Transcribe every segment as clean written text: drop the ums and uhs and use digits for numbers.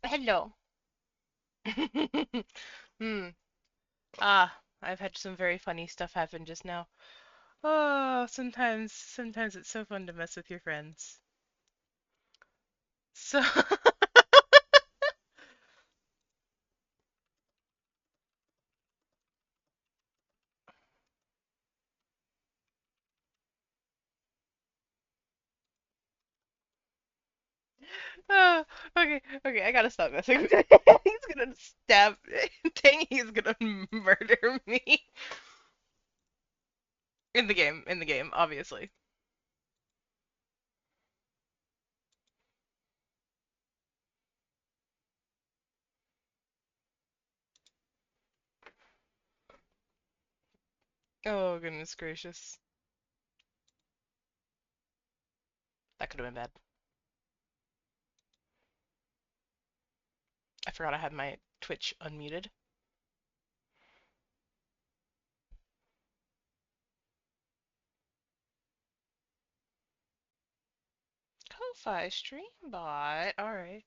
Hello. Hmm. I've had some very funny stuff happen just now. Oh, sometimes it's so fun to mess with your friends. So, oh, okay, I gotta stop messing with him. He's gonna stab. Dang, he's gonna murder me in the game, obviously. Oh goodness gracious, that could have been bad. I forgot I had my Twitch unmuted. Ko-Fi stream bot. All right.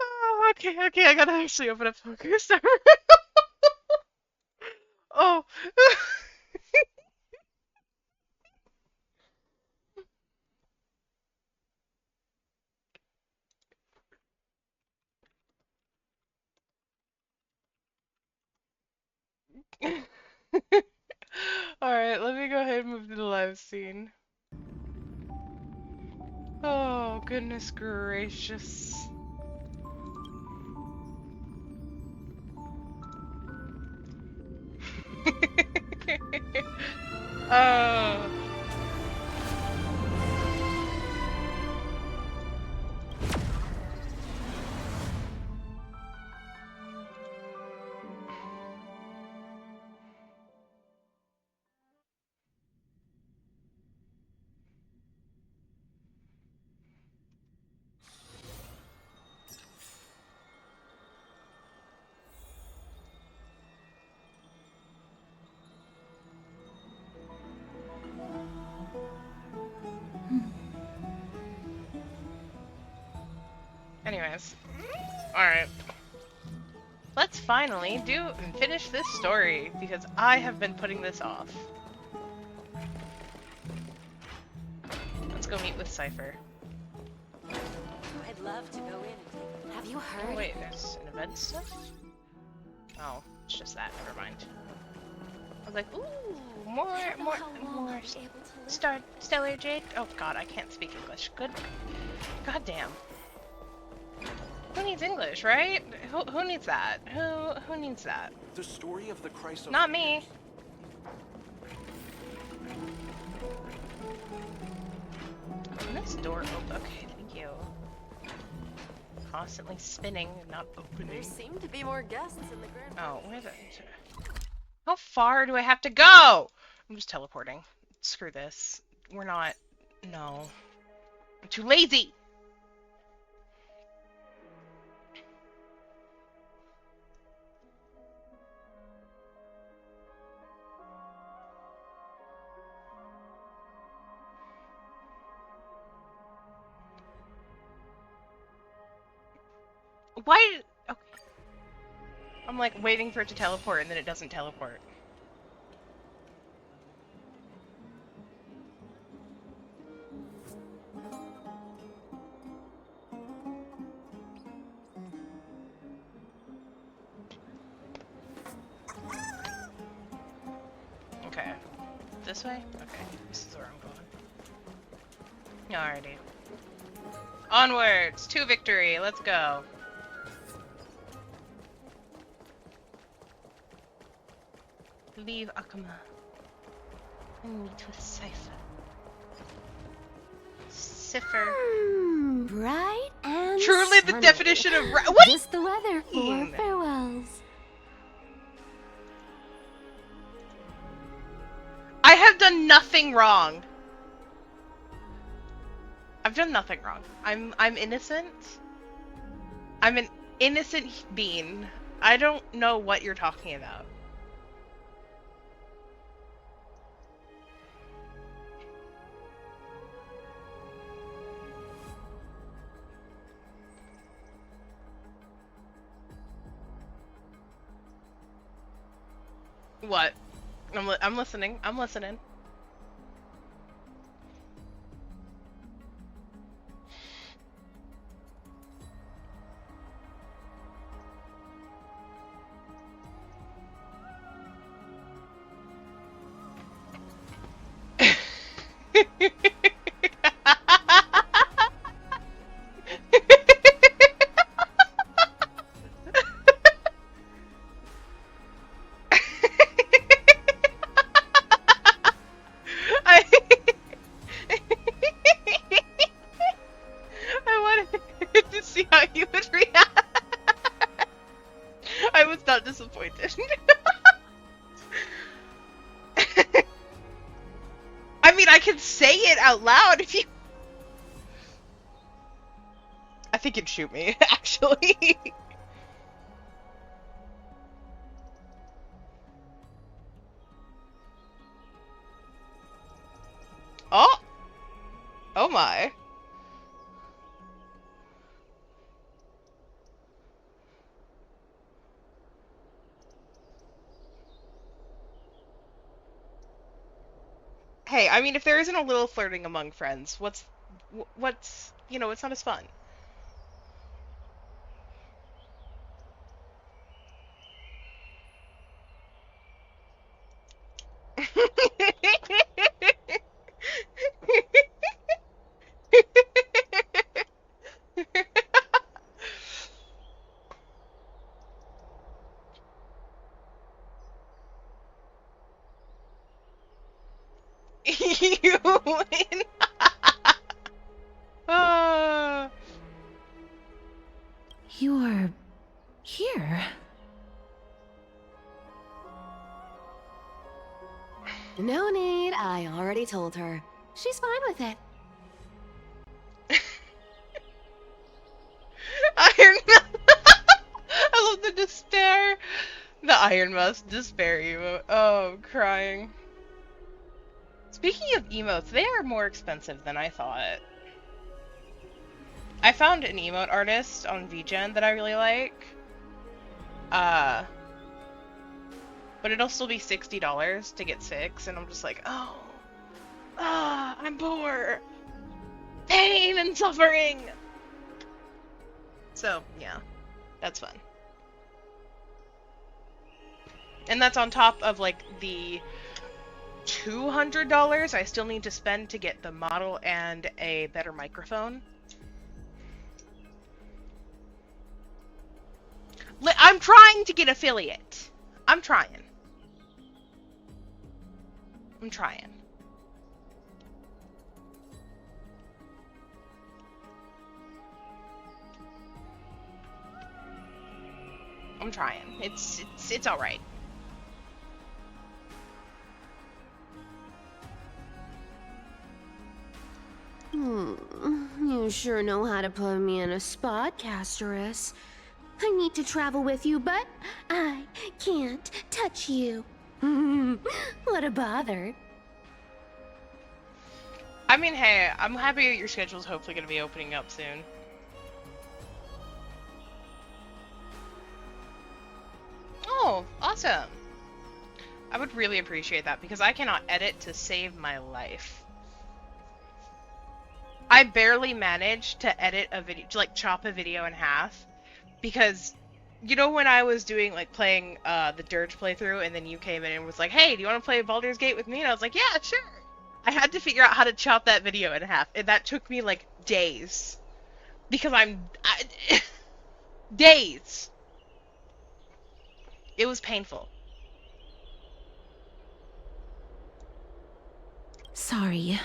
Oh, okay, I gotta actually open up Focus. Oh. Alright, let me go ahead and move to the live scene. Oh, goodness gracious. Oh. Anyways. Alright. Let's finally finish this story, because I have been putting this off. Let's go meet with Cypher. I'd love to go in and take. Have you heard? Oh wait, there's an event stuff? Oh, it's just that, never mind. I was like, ooh, more Stellar Jade. Oh god, I can't speak English. God damn. Who needs English, right? Who needs that? Who needs that? The story of the Christ. Not me. Can this door open? Okay, thank you. Constantly spinning and not opening. There seem to be more guests in the grand. Oh, where the... How far do I have to go? I'm just teleporting. Screw this. We're not... No. I'm too lazy! Why? Okay. I'm like waiting for it to teleport and then it doesn't teleport. Okay. This way? Okay. This is where I'm going. Alrighty. Onwards to victory. Let's go. Leave Akuma and meet with Cypher. Cypher. Bright and Truly the sunny. definition of what? Just the weather for farewells. I have done nothing wrong. I've done nothing wrong. I'm innocent. I'm an innocent being. I don't know what you're talking about. What? I'm listening. I'm listening. I I wanted to see how you would react. I was not disappointed. I mean, I can say it out loud if you... I think you'd shoot me, actually. Oh! Oh my. Hey, I mean, if there isn't a little flirting among friends, you know, it's not as fun. You win. Ah. You're here. No need, I already told her. She's fine with it. Iron Mouse. I love the despair. The Iron Mouse despair emote. Oh, I'm crying. Speaking of emotes, they are more expensive than I thought. I found an emote artist on VGen that I really like. But it'll still be $60 to get 6, and I'm just like, oh, I'm poor. Pain and suffering. So, yeah, that's fun. And that's on top of, like, the $200 I still need to spend to get the model and a better microphone. I'm trying to get affiliate. I'm trying. I'm trying. It's all right. You sure know how to put me in a spot, Casterus. I need to travel with you, but I can't touch you. What a bother. I mean, hey, I'm happy that your schedule's hopefully going to be opening up soon. Oh, awesome. I would really appreciate that because I cannot edit to save my life. I barely managed to edit a video, to like chop a video in half because, you know, when I was doing like playing the Dirge playthrough and then you came in and was like, hey, do you want to play Baldur's Gate with me? And I was like, yeah, sure. I had to figure out how to chop that video in half, and that took me like days because days. It was painful. Sorry.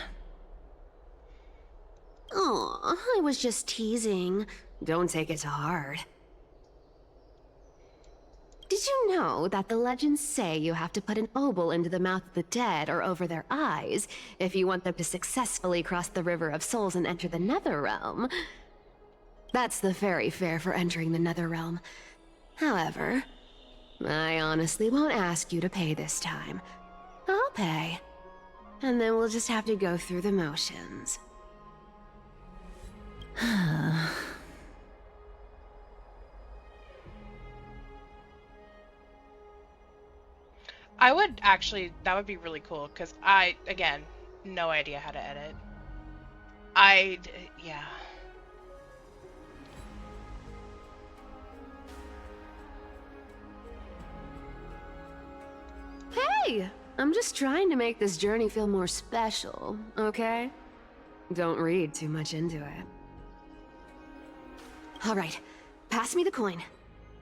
Oh, I was just teasing. Don't take it to heart. Did you know that the legends say you have to put an obol into the mouth of the dead or over their eyes if you want them to successfully cross the River of Souls and enter the Netherrealm? That's the fairy fare for entering the Netherrealm. However, I honestly won't ask you to pay this time. I'll pay. And then we'll just have to go through the motions. I would actually, that would be really cool, because again, no idea how to edit. Yeah. Hey! I'm just trying to make this journey feel more special, okay? Don't read too much into it. Alright, pass me the coin.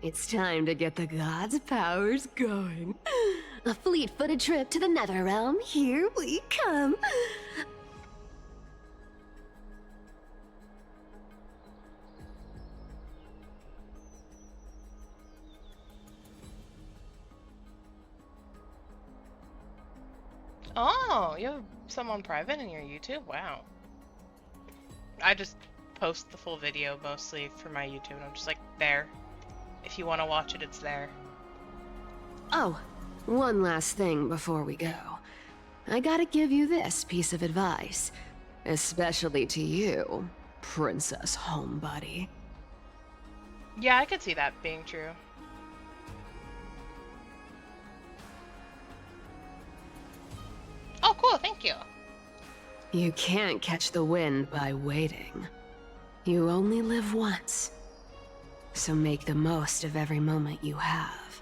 It's time to get the gods' powers going. A fleet-footed trip to the Netherrealm, here we come. Oh, you have someone private in your YouTube? Wow. I just post the full video mostly for my YouTube. I'm just like, there. If you want to watch it, it's there. Oh, one last thing before we go. I gotta give you this piece of advice. Especially to you, Princess Homebody. Yeah, I could see that being true. Oh, cool, thank you. You can't catch the wind by waiting. You only live once. So make the most of every moment you have.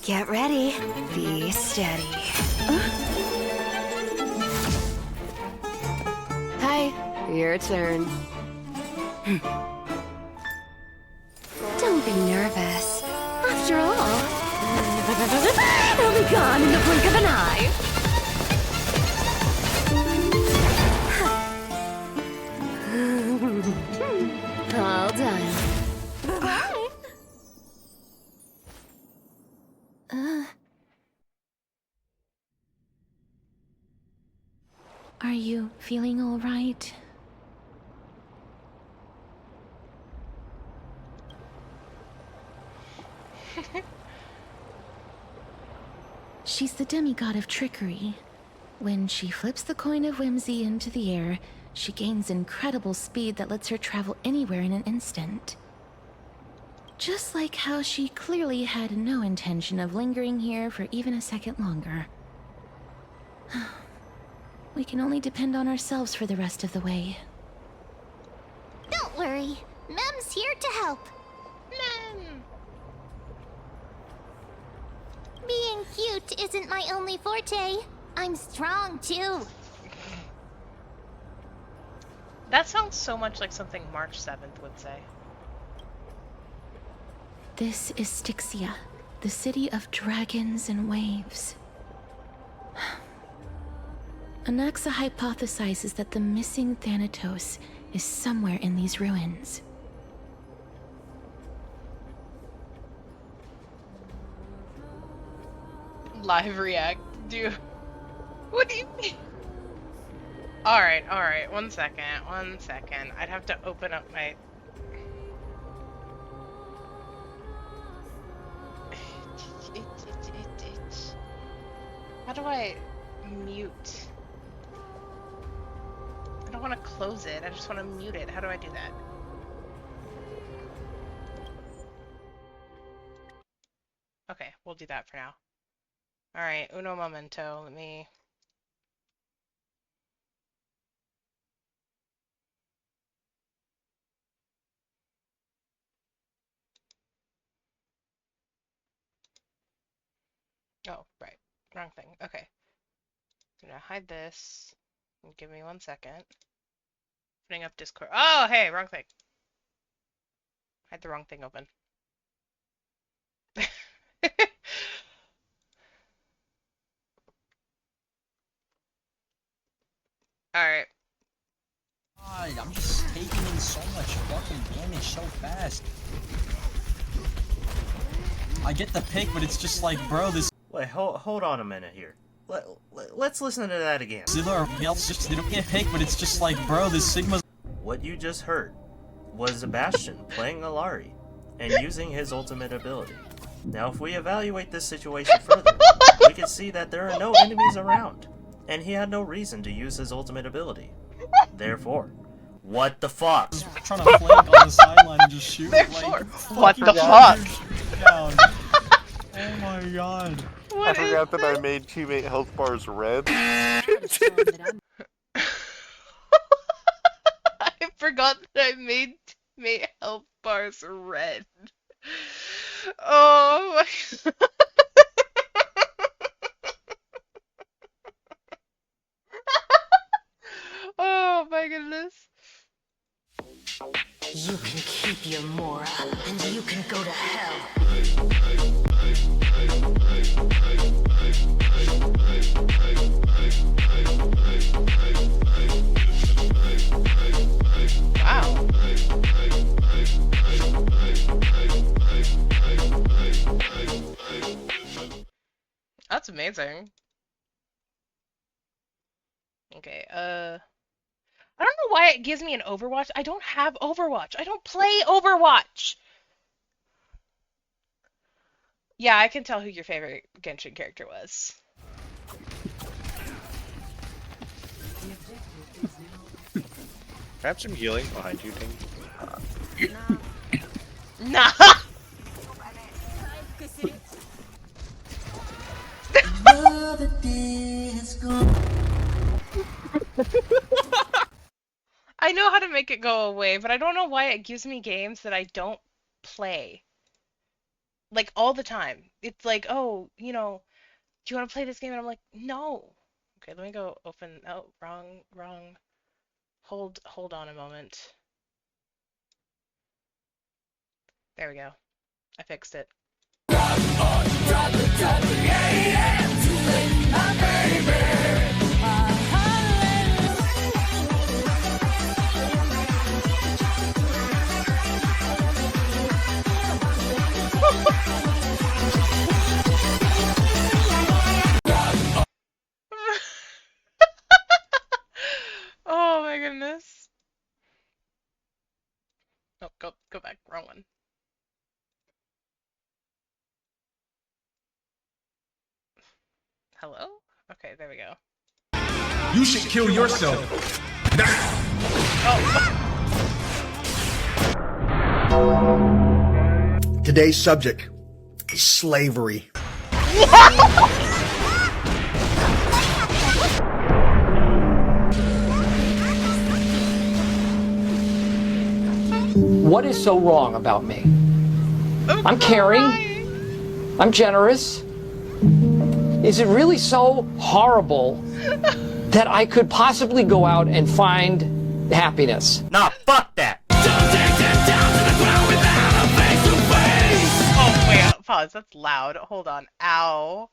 Get ready. Be steady. Hi, your turn. Don't be nervous. After all, it'll be gone in the blink of an eye. All done. Bye. Are you feeling all right? She's the demigod of trickery. When she flips the coin of whimsy into the air, she gains incredible speed that lets her travel anywhere in an instant. Just like how she clearly had no intention of lingering here for even a second longer. We can only depend on ourselves for the rest of the way. Don't worry. Mem's here to help. Mem! Being cute isn't my only forte. I'm strong, too. That sounds so much like something March 7th would say. This is Styxia, the city of dragons and waves. Anaxa hypothesizes that the missing Thanatos is somewhere in these ruins. Live react, dude. What do you mean? Alright, 1 second, 1 second. I'd have to open up my... How do I mute? I don't want to close it, I just want to mute it. How do I do that? Okay, we'll do that for now. Alright, uno momento, let me... Oh, right. Wrong thing. Okay. I'm gonna hide this. Give me 1 second. Putting up Discord. Oh, hey, wrong thing. Had the wrong thing open. Alright. I'm just taking in so much fucking damage so fast. I get the pick, but it's just like, bro, this. Wait, hold on a minute here. Let's listen to that again. Zilla or else just they don't get picked, but it's just like, bro, this Sigma's. What you just heard was Sebastian playing Alari and using his ultimate ability. Now, if we evaluate this situation further, we can see that there are no enemies around, and he had no reason to use his ultimate ability. Therefore, what the fuck? Trying to flank on the sideline and just shoot. Therefore, like, what the fuck? fuck? Down. Oh my god. I forgot that I made teammate health bars red. I forgot that I made health bars red. Oh my Oh my goodness. You can keep your Mora, and you can go to hell. Wow. That's amazing. Okay, I don't know why it gives me an Overwatch. I don't have Overwatch. I don't play Overwatch. Yeah, I can tell who your favorite Genshin character was. Grab some healing behind you, Ting. Nah. I know how to make it go away, but I don't know why it gives me games that I don't play. Like, all the time. It's like, oh, you know, do you want to play this game? And I'm like, no. Okay, let me go open. Oh, wrong. Hold on a moment. There we go. I fixed it. Oh my goodness. Oh, go back. Wrong one. Hello? Okay, there we go. You should kill yourself. Today's subject is slavery. What is so wrong about me? I'm caring. I'm generous. Is it really so horrible that I could possibly go out and find happiness? Nah, fuck that! Oh, wait, pause. That's loud. Hold on. Ow.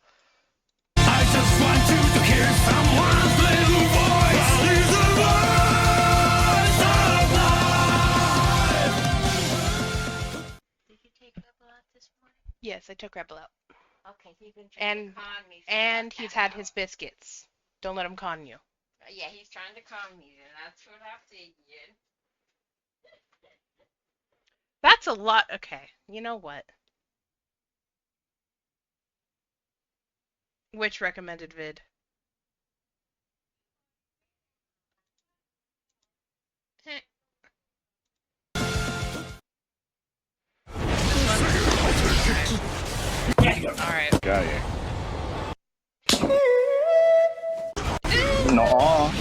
I just want to hear someone's little voice. He's the voice of life. Did you take Rebel out this morning? Yes, I took Rebel out. Okay, he's been trying And to con me. and he's had his biscuits. Don't let him con you. Yeah, he's trying to con me, and that's what I figured. That's a lot. Okay, you know what? Which recommended vid? Alright. Got you. No.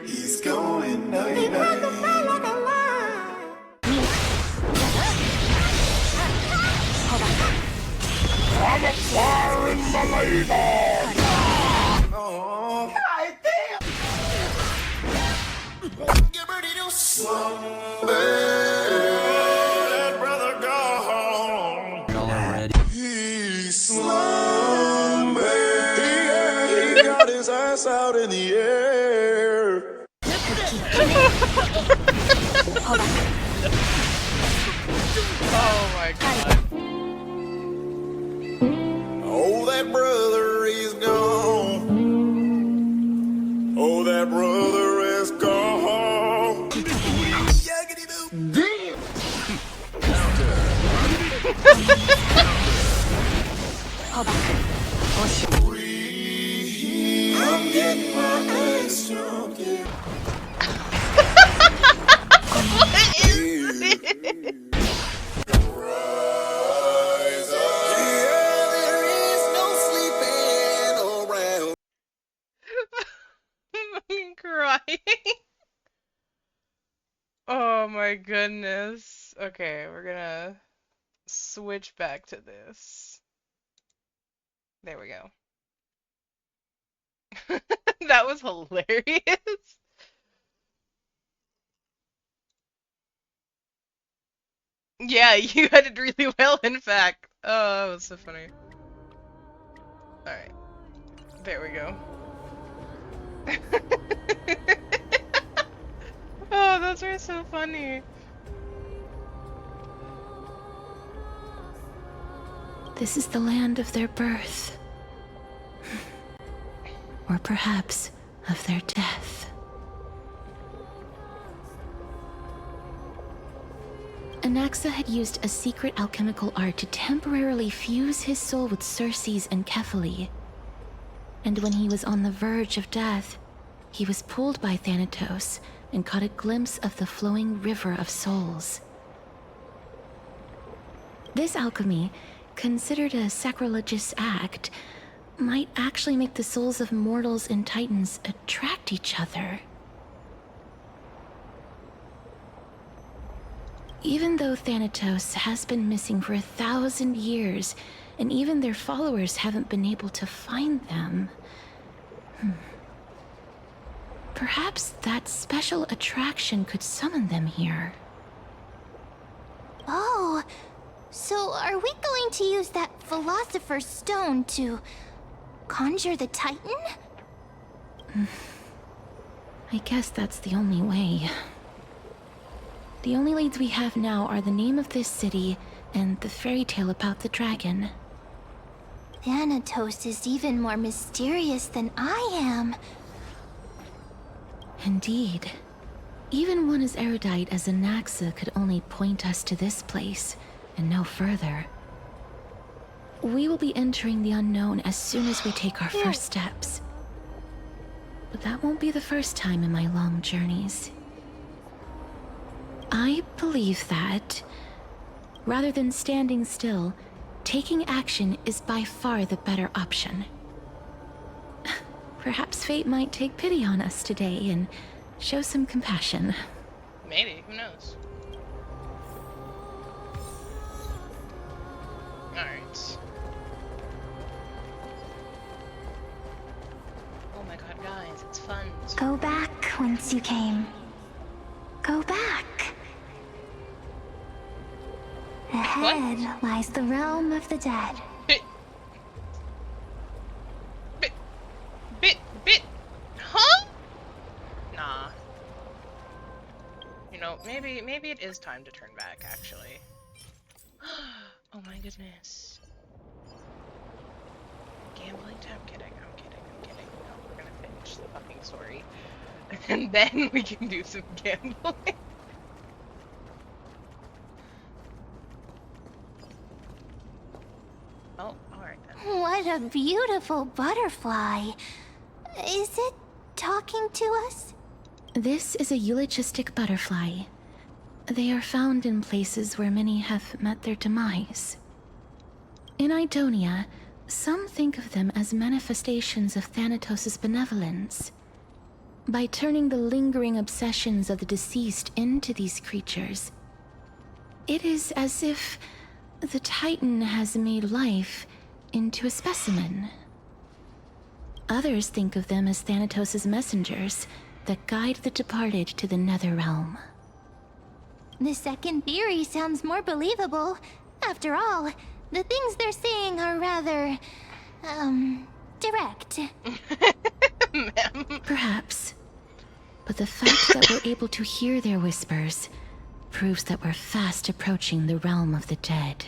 He's going night I'm a fire in my labor. Oh, God damn. Get ready to slumber. Let brother go home. Already. He's slumber. ass out in the air. Oh my god. Oh, that brother is gone. Oh, that brother is gone. Damn. I'm getting my ass drunk. What is this? Rise up. Yeah, there is no sleeping around. I'm crying. Oh my goodness. Okay, we're gonna switch back to this. There we go. That was hilarious. Yeah, you had it really well, in fact. Oh, that was so funny. Alright. There we go. Oh, those were so funny. This is the land of their birth. Or perhaps of their death. Anaxa had used a secret alchemical art to temporarily fuse his soul with Circe's and Kephae. And when he was on the verge of death, he was pulled by Thanatos and caught a glimpse of the flowing river of souls. This alchemy, considered a sacrilegious act, might actually make the souls of mortals and titans attract each other. Even though Thanatos has been missing for 1,000 years, and even their followers haven't been able to find them, perhaps that special attraction could summon them here. Oh, so are we going to use that Philosopher's Stone to conjure the Titan? I guess that's the only way. The only leads we have now are the name of this city and the fairy tale about the dragon. Thanatos is even more mysterious than I am. Indeed. Even one as erudite as Anaxa could only point us to this place, and no further. We will be entering the unknown as soon as we take our first steps. But that won't be the first time in my long journeys. I believe that, rather than standing still, taking action is by far the better option. Perhaps fate might take pity on us today and show some compassion. Maybe, who knows? Alright. Oh my god, guys, it's fun. Go back whence you came. Go back. Ahead lies the realm of the dead. Bit, huh? Nah. You know, maybe it is time to turn back, actually. Oh my goodness. Gambling time? I'm kidding. No, we're gonna finish the fucking story. And then we can do some gambling. Oh, alright then. What a beautiful butterfly. Is it talking to us? This is a eulogistic butterfly. They are found in places where many have met their demise. In Idonia, some think of them as manifestations of Thanatos' benevolence. By turning the lingering obsessions of the deceased into these creatures, it is as if the Titan has made life into a specimen. Others think of them as Thanatos' messengers that guide the departed to the nether realm. The second theory sounds more believable. After all, the things they're saying are rather, direct. but the fact that we're able to hear their whispers proves that we're fast approaching the realm of the dead.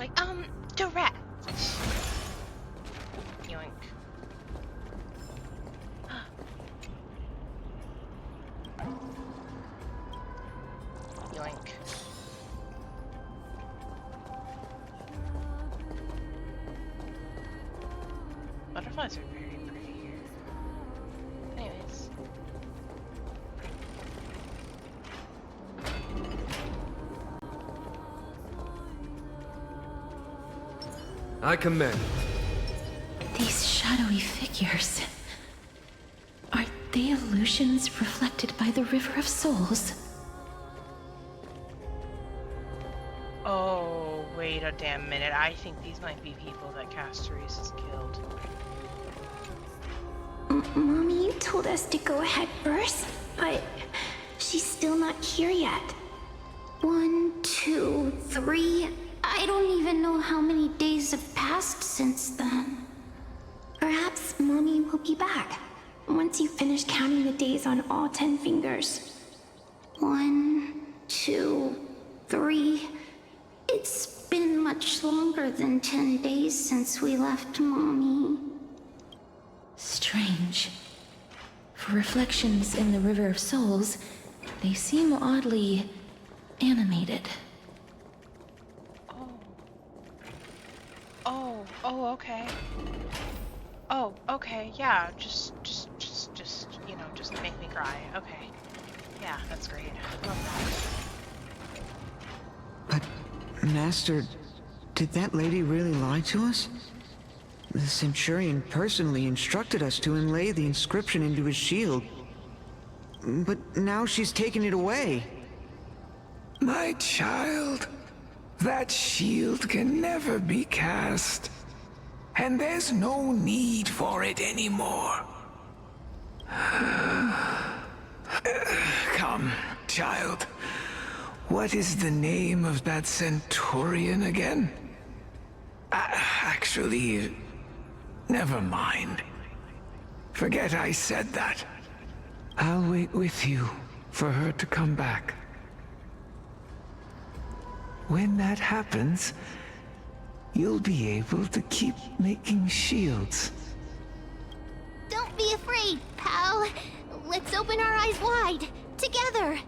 Like, direct. Yoink. Yoink. Butterflies are very pretty here. Anyways. I commend. These shadowy figures. Are they illusions reflected by the River of Souls? Oh, wait a damn minute. I think these might be people that Castoris has killed. Mommy told us to go ahead first, but she's still not here yet. 1, 2, 3. I don't even know how many days have passed since then. Perhaps Mommy will be back once you finish counting the days on all 10 fingers. 1, 2, 3. It's been much longer than 10 days since we left Mommy. Strange. For reflections in the River of Souls, they seem oddly animated. Oh, okay. Oh, okay, yeah, just, you know, just make me cry. Okay. Yeah, that's great. I love But, Master, did that lady really lie to us? The Centurion personally instructed us to inlay the inscription into his shield. But now she's taken it away. My child, that shield can never be cast. And there's no need for it anymore. Come, child. What is the name of that Centurion again? Actually, never mind. Forget I said that. I'll wait with you for her to come back. When that happens, you'll be able to keep making shields. Don't be afraid, pal. Let's open our eyes wide, together.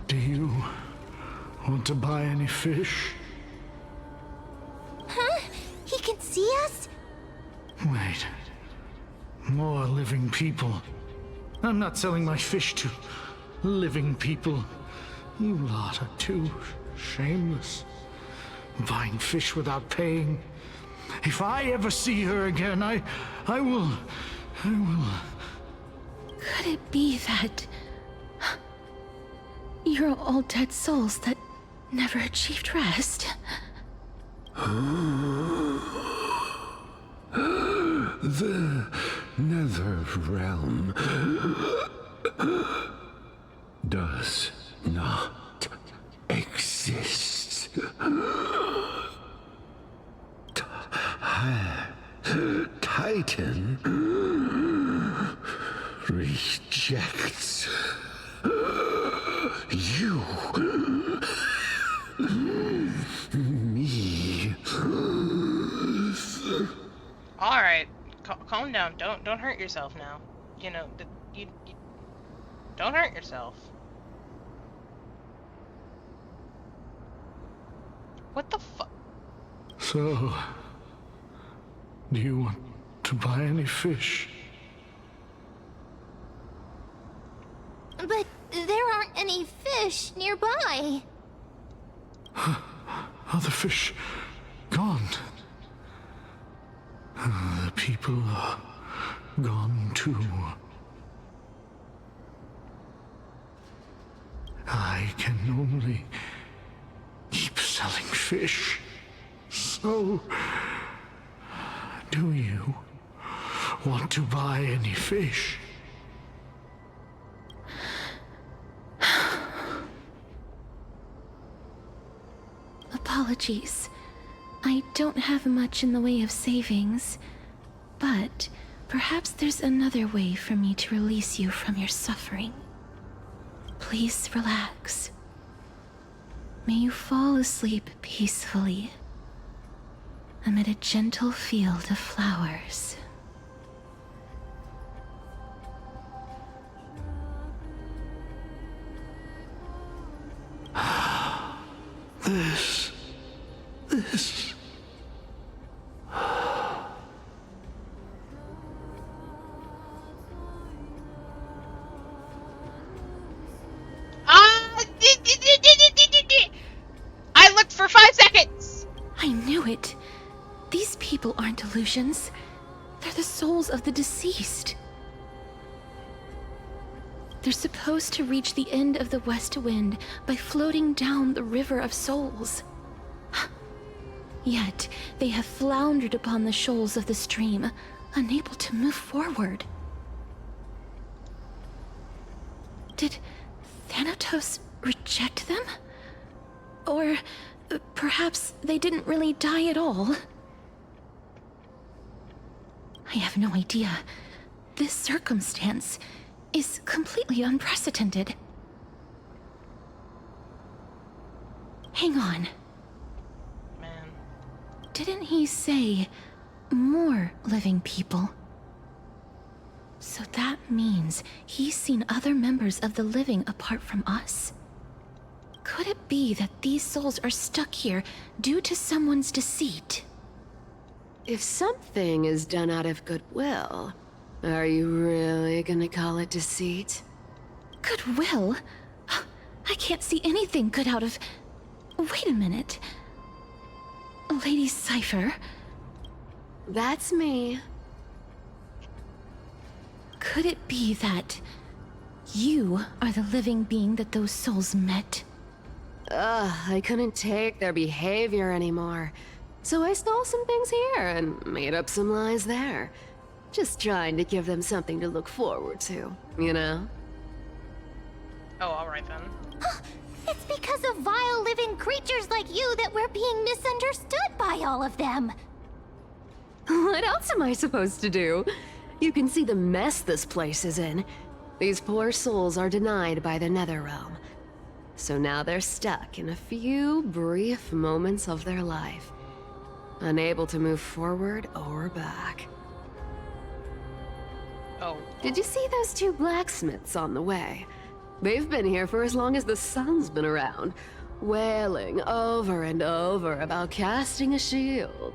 Do you want to buy any fish? Huh? He can see us? Wait. More living people. I'm not selling my fish to living people. You lot are too shameless. Buying fish without paying. If I ever see her again, I will... Could it be that you're all dead souls that never achieved rest? The Nether Realm does not exist. Titan rejects you. Me. All right, calm down. Don't hurt yourself now. You know, you don't hurt yourself. What the fuck? So, do you want to buy any fish? But there aren't any fish nearby. Other fish gone. The people are gone too. I can only keep selling fish. So, do you want to buy any fish? Apologies. I don't have much in the way of savings. But perhaps there's another way for me to release you from your suffering. Please relax. May you fall asleep peacefully amid a gentle field of flowers. This. I looked for 5 seconds! I knew it. These people aren't illusions. They're the souls of the deceased. They're supposed to reach the end of the west wind by floating down the river of souls. Yet, they have floundered upon the shoals of the stream, unable to move forward. Did Thanatos reject them? Or perhaps they didn't really die at all? I have no idea. This circumstance is completely unprecedented. Hang on. Man. Didn't he say more living people? So that means he's seen other members of the living apart from us? Could it be that these souls are stuck here due to someone's deceit? If something is done out of goodwill, are you really gonna call it deceit? Goodwill? I can't see anything good out of... Wait a minute. Lady Cypher? That's me. Could it be that you are the living being that those souls met? I couldn't take their behavior anymore. So I stole some things here and made up some lies there. Just trying to give them something to look forward to, you know? Oh, alright then. It's because of vile living creatures like you that we're being misunderstood by all of them. What else am I supposed to do? You can see the mess this place is in. These poor souls are denied by the Netherrealm. So now they're stuck in a few brief moments of their life, unable to move forward or back. Oh. Did you see those two blacksmiths on the way? They've been here for as long as the sun's been around, wailing over and over about casting a shield.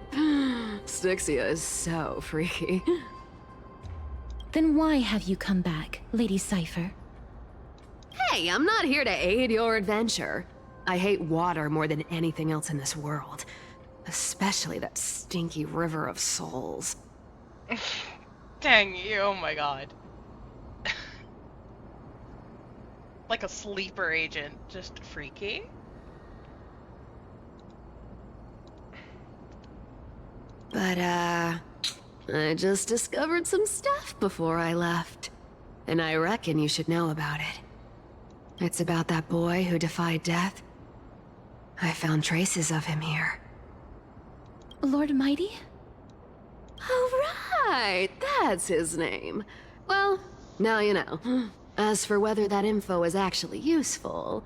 Styxia is so freaky. Then why have you come back, Lady Cypher? Hey, I'm not here to aid your adventure. I hate water more than anything else in this world. Especially that stinky river of souls. Dang you, oh my god. Like a sleeper agent, just freaky. But, I just discovered some stuff before I left. And I reckon you should know about it. It's about that boy who defied death. I found traces of him here. Lord Mighty? Oh, right! That's his name. Well, now you know. As for whether that info is actually useful,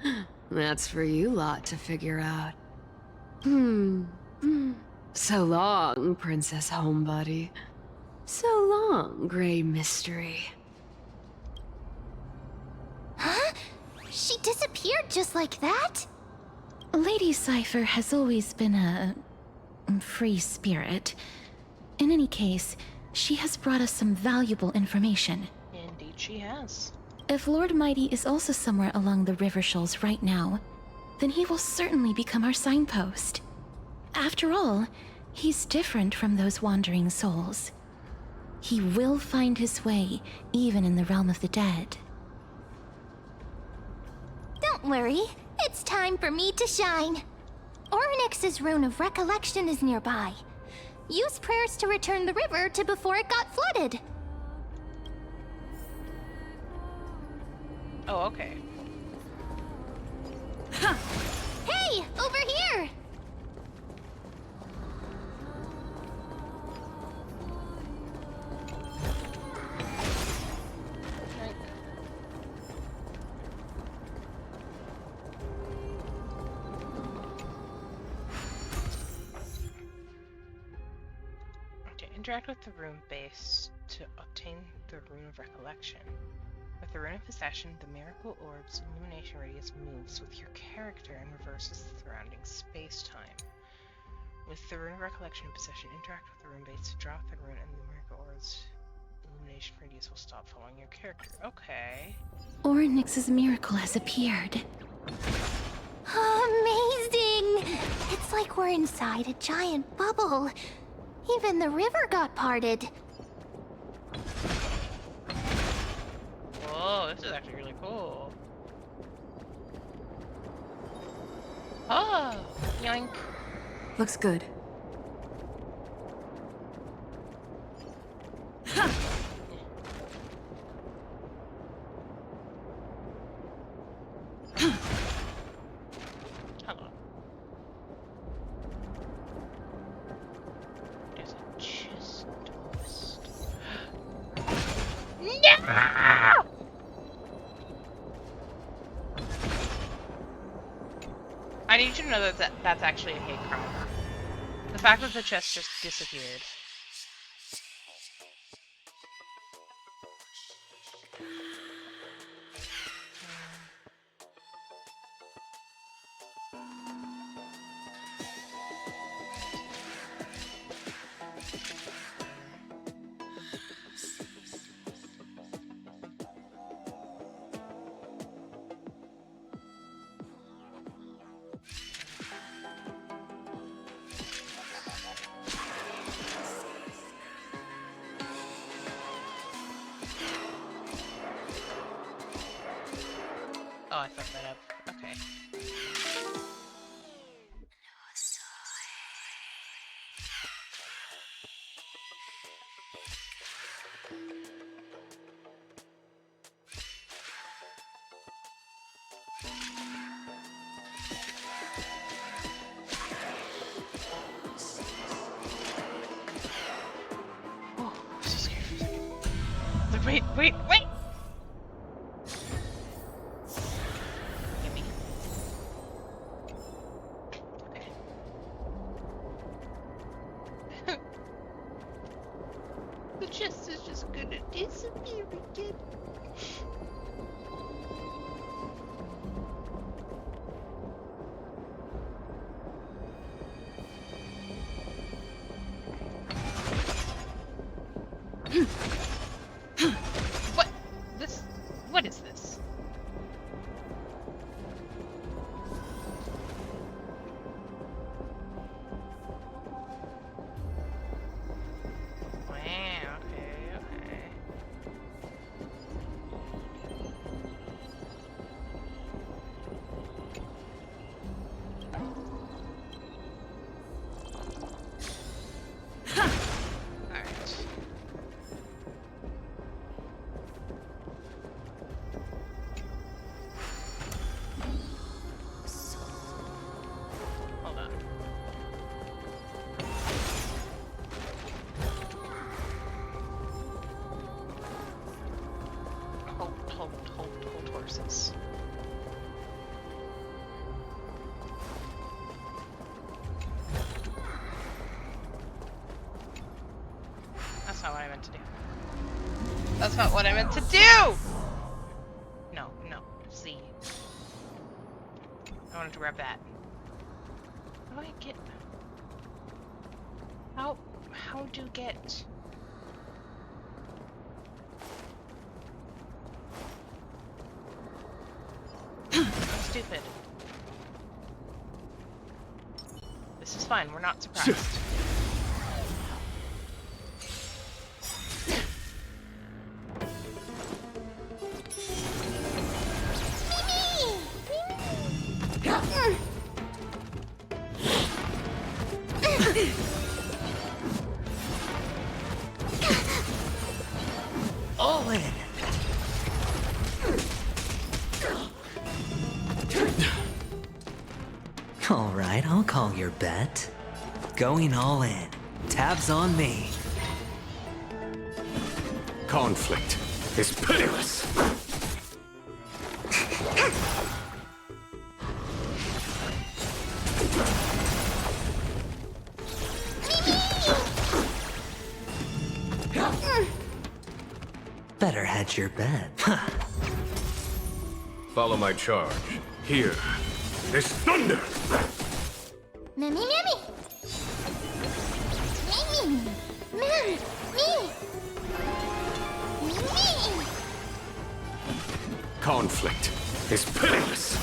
that's for you lot to figure out. So long, Princess Homebody. So long, Grey Mystery. Huh? She disappeared just like that? Lady Cypher has always been a free spirit. In any case, she has brought us some valuable information. Indeed she has. If Lord Mighty is also somewhere along the river shoals right now, then he will certainly become our signpost. After all, he's different from those wandering souls. He will find his way, even in the realm of the dead. Don't worry, it's time for me to shine. Ornyx's rune of recollection is nearby. Use prayers to return the river to before it got flooded. Oh, okay. Hey, over here! Interact with the rune base to obtain the Rune of Recollection. With the Rune of Possession, the Miracle Orb's illumination radius moves with your character and reverses the surrounding space-time. With the Rune of Recollection in possession, interact with the rune base to drop the rune and the Miracle Orb's illumination radius will stop following your character. Okay. Orynyx's miracle has appeared. Amazing! It's like we're inside a giant bubble. Even the river got parted. Whoa, this is actually really cool. Oh, yoink. Looks good. Hello. There's a chest. No! I need you to know that that's actually a hate crime. The fact that the chest just disappeared. Oh, I fucked that up. Okay. Oh, I'm so scared for a second. Like, wait! Gimme. Okay. The chest is just gonna disappear again. What is this? Wow, okay. Hold on. Hold horses. That's not what I meant to do. That's not what I meant to do! No. Z. I wanted to grab that. How do I get... How do get... I'm stupid. This is fine, we're not surprised. All in. All right, I'll call your bet. Going all in. Tabs on me. Conflict is pitiless. Better hedge your bet. Follow my charge. Here. There's thunder! Mimi, Mimi! Mimi! Mimi! Mimi! Conflict is pitiless!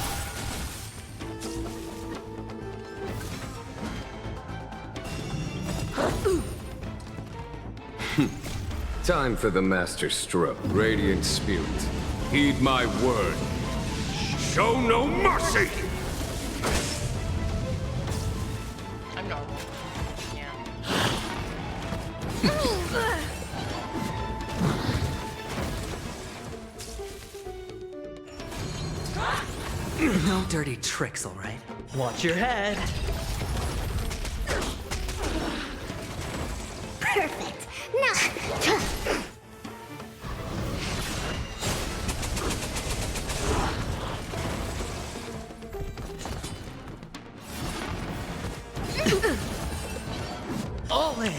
Time for the master stroke. Radiant spirit, heed my word. Show no mercy! I'm normal. Yeah. No dirty tricks, all right? Watch your head. Perfect. Now. All in.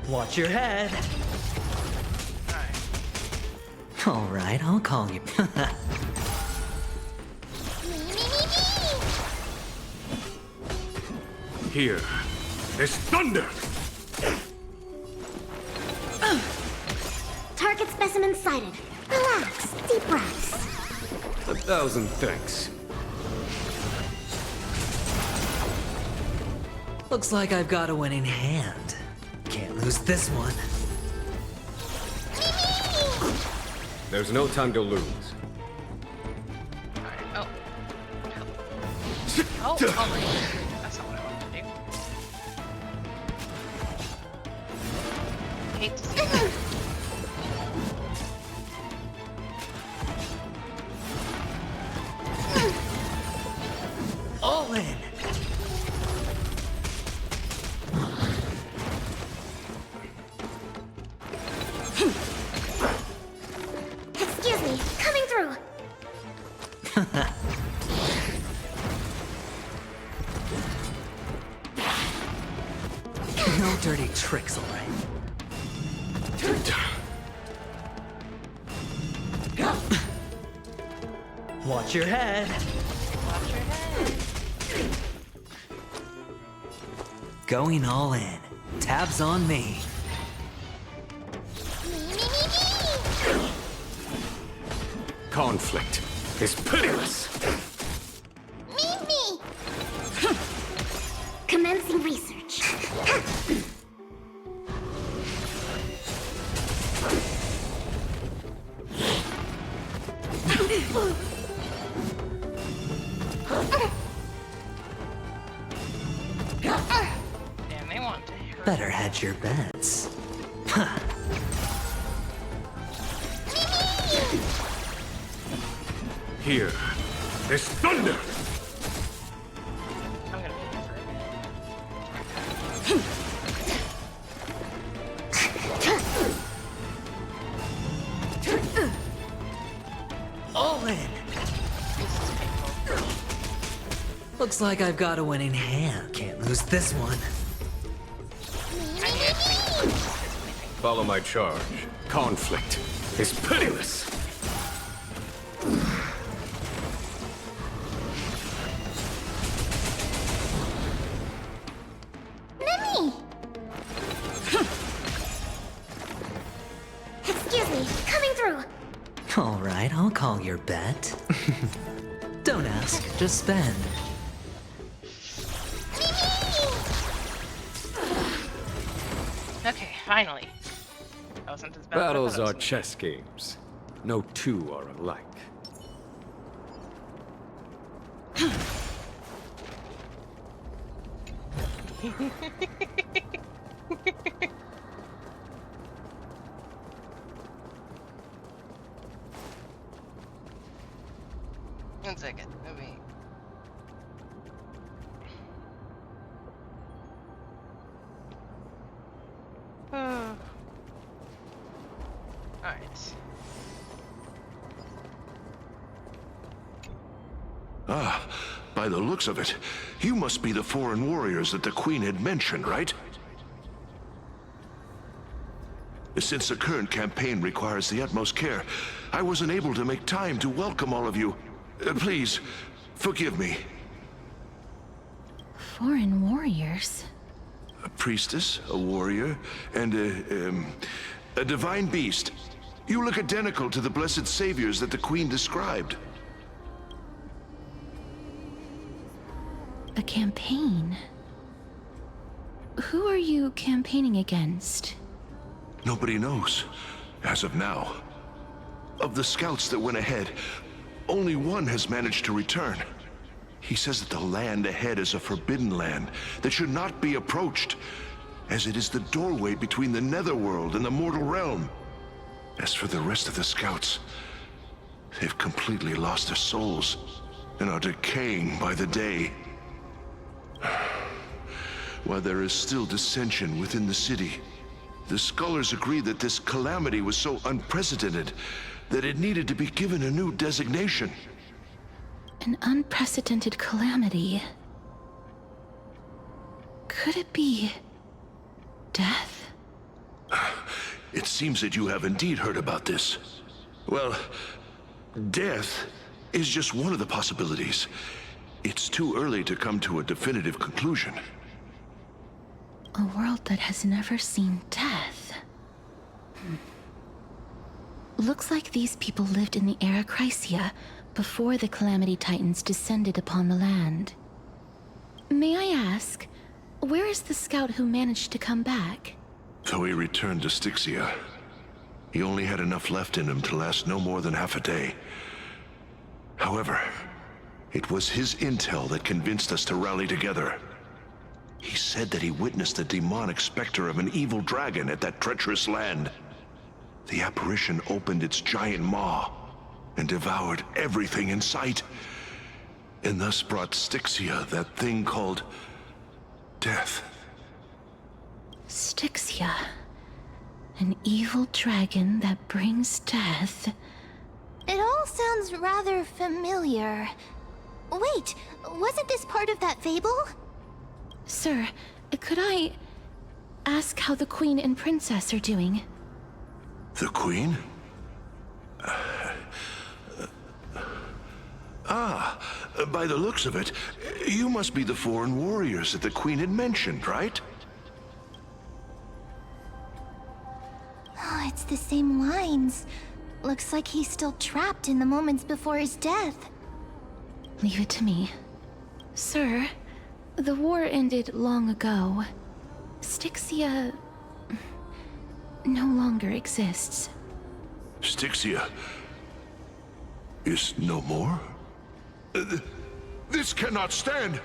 Watch your head. All right, I'll call you. Here. There's thunder! Target specimen sighted. Relax. Deep breaths. 1,000 thanks. Looks like I've got a winning hand. Can't lose this one. There's no time to lose. Alright, oh. Oh, oh my god. That's not what I wanted to do. Hate to see that. All in. Excuse me. Coming through. No dirty tricks, all right? Watch your head. Watch your head. Going all in. Tabs on me. Conflict is pitiless! Mimi! Commencing research. Damn, they want to hurt. Better hedge your bets. Here. There's thunder! I'm gonna be here for a minute. All in. This is painful. Looks like I've got a winning hand. Can't lose this one. I knew it. Follow my charge. Conflict is pitiless! Mimi! Excuse me. Coming through. All right, I'll call your bet. Don't ask, just spend. Okay, finally. That wasn't as bad as I Battles thought it was are gonna chess games. No two are alike. One second, let me... Alright. Ah, By the looks of it, you must be the foreign warriors that the Queen had mentioned, right? Since the current campaign requires the utmost care, I wasn't able to make time to welcome all of you. Please, forgive me. Foreign warriors? A priestess, a warrior, and a divine beast. You look identical to the blessed saviors that the Queen described. A campaign? Who are you campaigning against? Nobody knows, as of now. Of the scouts that went ahead, only one has managed to return. He says that the land ahead is a forbidden land that should not be approached, as it is the doorway between the netherworld and the mortal realm. As for the rest of the scouts, they've completely lost their souls and are decaying by the day. While there is still dissension within the city, the scholars agree that this calamity was so unprecedented that it needed to be given a new designation. An unprecedented calamity. Could it be death? It seems that you have indeed heard about this. Well, death is just one of the possibilities. It's too early to come to a definitive conclusion. A world that has never seen death. Looks like these people lived in the era Chrysia before the Calamity Titans descended upon the land. May I ask, where is the scout who managed to come back? So he returned to Styxia. He only had enough left in him to last no more than half a day. However, it was his intel that convinced us to rally together. He said that he witnessed the demonic specter of an evil dragon at that treacherous land. The apparition opened its giant maw and devoured everything in sight, and thus brought Styxia that thing called death. Styxia. An evil dragon that brings death. It all sounds rather familiar. Wait, wasn't this part of that fable? Sir, could I ask how the Queen and Princess are doing? The Queen? By the looks of it, you must be the foreign warriors that the Queen had mentioned, right? Oh, it's the same lines. Looks like he's still trapped in the moments before his death. Leave it to me. Sir, the war ended long ago. Styxia no longer exists. Styxia is no more? This cannot stand!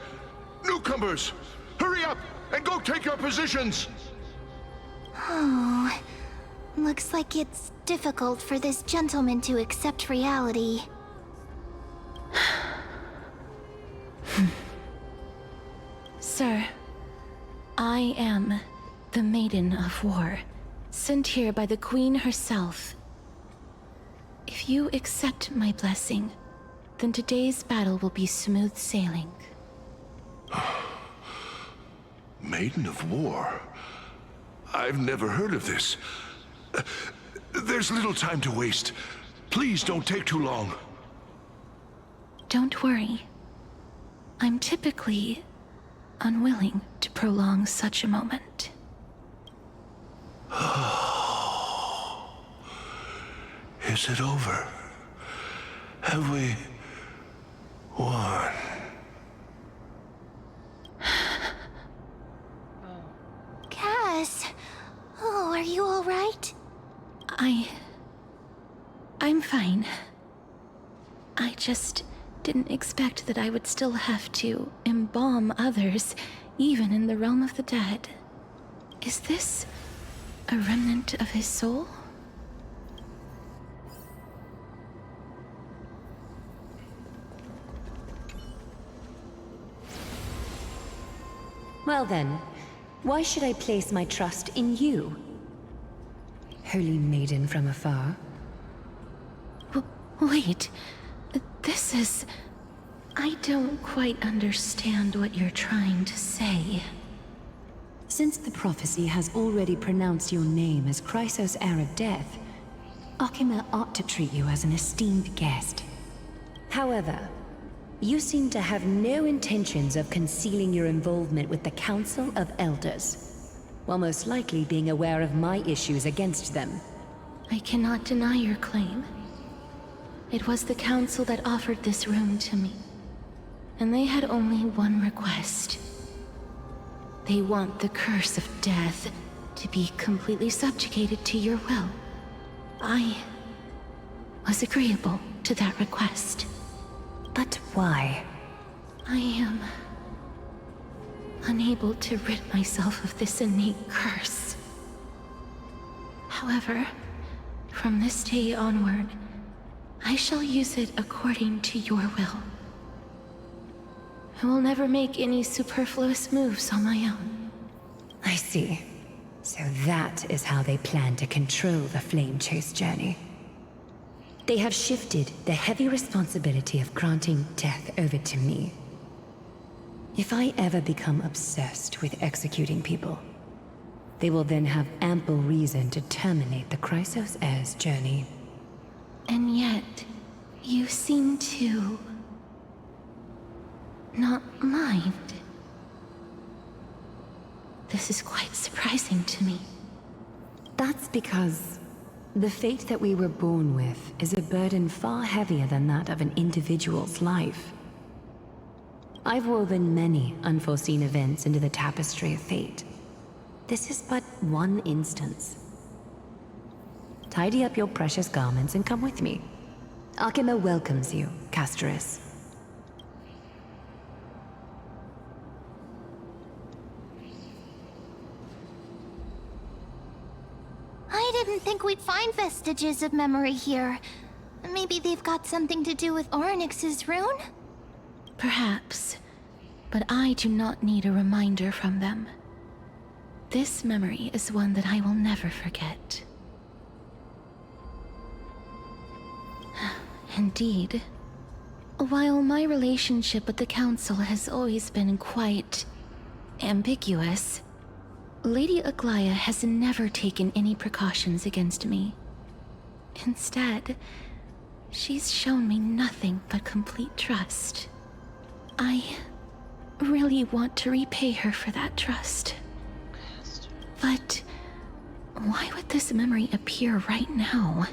Newcomers, hurry up and go take your positions! Oh, looks like it's difficult for this gentleman to accept reality. Sir, I am the Maiden of War, sent here by the Queen herself. If you accept my blessing, then today's battle will be smooth sailing. Maiden of War? I've never heard of this. There's little time to waste. Please don't take too long. Don't worry. I'm typically unwilling to prolong such a moment. Is it over? Have we won? Cass, oh, are you all right? I'm fine. I just didn't expect that I would still have to embalm others, even in the realm of the dead. Is this a remnant of his soul? Well then, why should I place my trust in you? Holy maiden from afar. Wait, this is... I don't quite understand what you're trying to say. Since the prophecy has already pronounced your name as Chrysos, heir of death, Akima ought to treat you as an esteemed guest. However, you seem to have no intentions of concealing your involvement with the Council of Elders, while most likely being aware of my issues against them. I cannot deny your claim. It was the Council that offered this room to me, and they had only one request. They want the curse of death to be completely subjugated to your will. I was agreeable to that request. But why? I am unable to rid myself of this innate curse. However, from this day onward, I shall use it according to your will. I will never make any superfluous moves on my own. I see. So that is how they plan to control the Flame Chase journey. They have shifted the heavy responsibility of granting death over to me. If I ever become obsessed with executing people, they will then have ample reason to terminate the Chrysos heir's journey. And yet, you seem to not mind. This is quite surprising to me. That's because the fate that we were born with is a burden far heavier than that of an individual's life. I've woven many unforeseen events into the tapestry of fate. This is but one instance. Tidy up your precious garments and come with me. Akima welcomes you, Castoris. I didn't think we'd find vestiges of memory here. Maybe they've got something to do with Orynyx's rune? Perhaps, but I do not need a reminder from them. This memory is one that I will never forget. Indeed. While my relationship with the Council has always been quite ambiguous, Lady Aglaya has never taken any precautions against me. Instead, she's shown me nothing but complete trust. I really want to repay her for that trust. But why would this memory appear right now?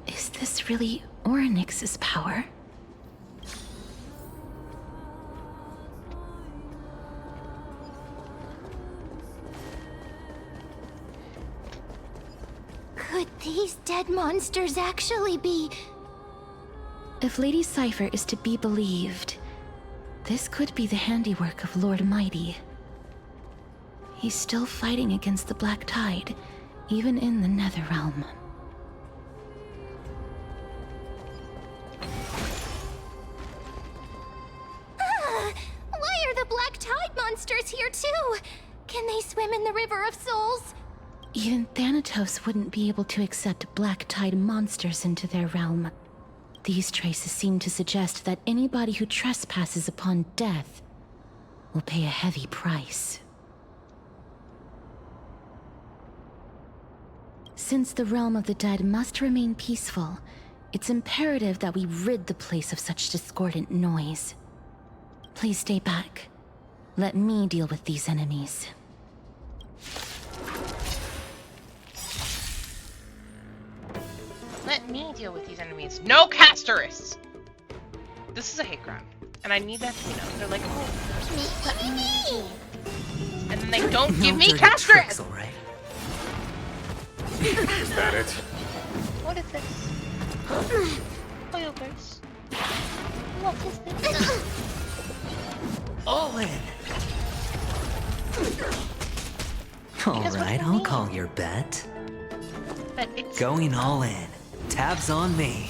Is this really Orynyx's power? Could these dead monsters actually be... If Lady Cypher is to be believed, this could be the handiwork of Lord Mighty. He's still fighting against the Black Tide, even in the Netherrealm. Why are the Black Tide monsters here too? Can they swim in the River of Souls? Even Thanatos wouldn't be able to accept Black Tide monsters into their realm. These traces seem to suggest that anybody who trespasses upon death will pay a heavy price. Since the realm of the dead must remain peaceful, it's imperative that we rid the place of such discordant noise. Please stay back. Let me deal with these enemies. Let me deal with these enemies. No Castoris! This is a hate crime. And I need that to be known. They're like, oh, and then they don't give me Castoris! Right? Is that it? What is this? Oil burst. What is this? All in. Alright, I'll call your bet. But it's... Going all in. Tabs on me.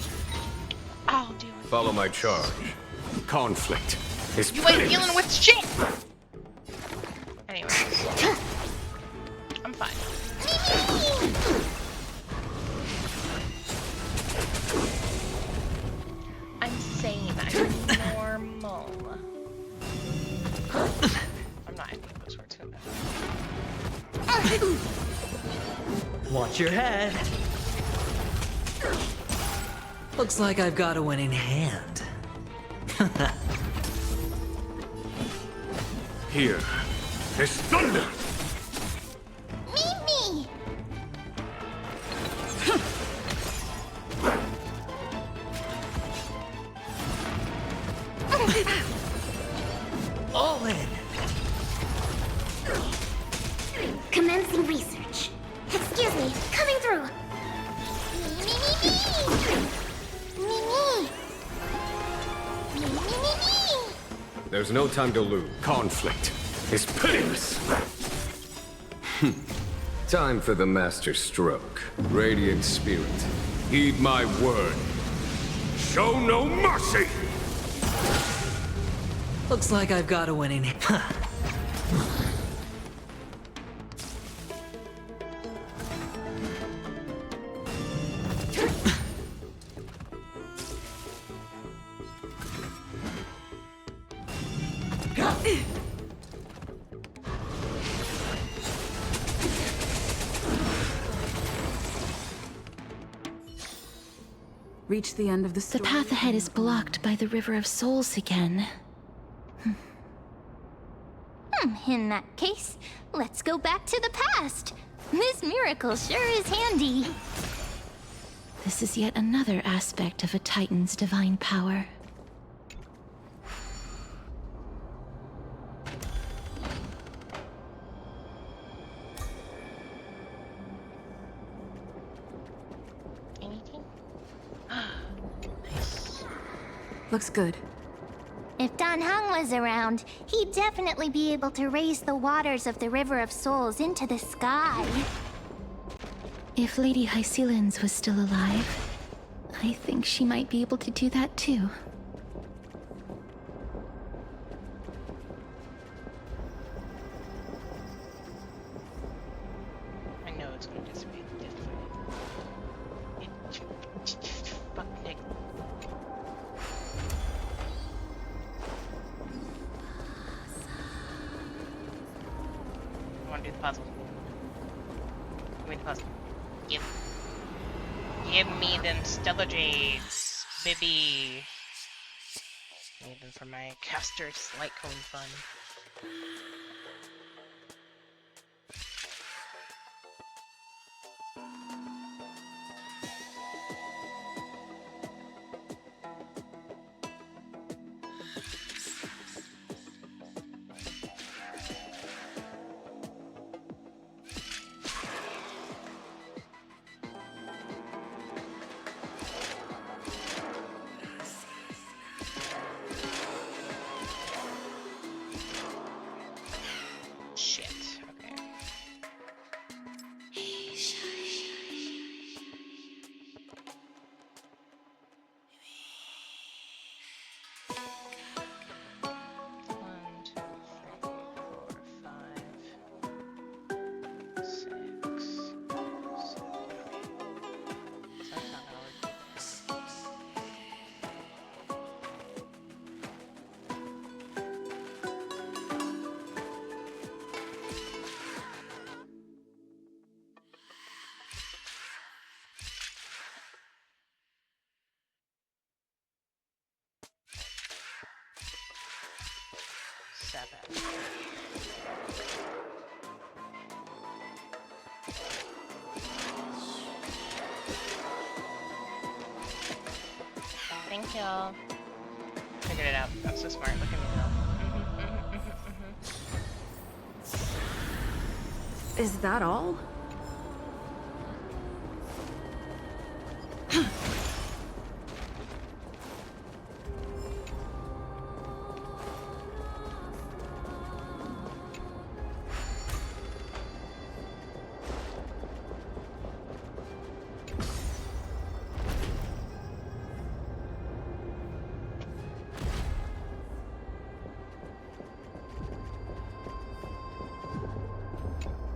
I'll do it. Follow my charge. Conflict is You ain't dealing with shit! Anyway. I'm fine. I'm saying I need more Watch your head. Looks like I've got a winning hand. Here is thunder! Mimi! All in. Commencing research. Excuse me, coming through. Mimi! There's no time to lose. Conflict is pitiless. Time for the master stroke. Radiant spirit, heed my word. Show no mercy! Looks like I've got a winning hand. Reach the end of the story. The path ahead is blocked by the River of Souls again. In that case, let's go back to the past. This miracle sure is handy. This is yet another aspect of a Titan's divine power. Anything? Nice. Looks good. If Dan Heng was around, he'd definitely be able to raise the waters of the River of Souls into the sky. If Lady Hycelens was still alive, I think she might be able to do that too. I know it's going to dissipate. Fuck Nick. I want to do the puzzle. Give me the puzzle. Give me them stellar jades, baby. Need them for my caster's light cone fun. Shit. Okay. One, two, three, four, five, six, seven, eight. That's not gonna work. Seven. Thank you. Figured it out. I'm so smart. Look at me now. Is that all?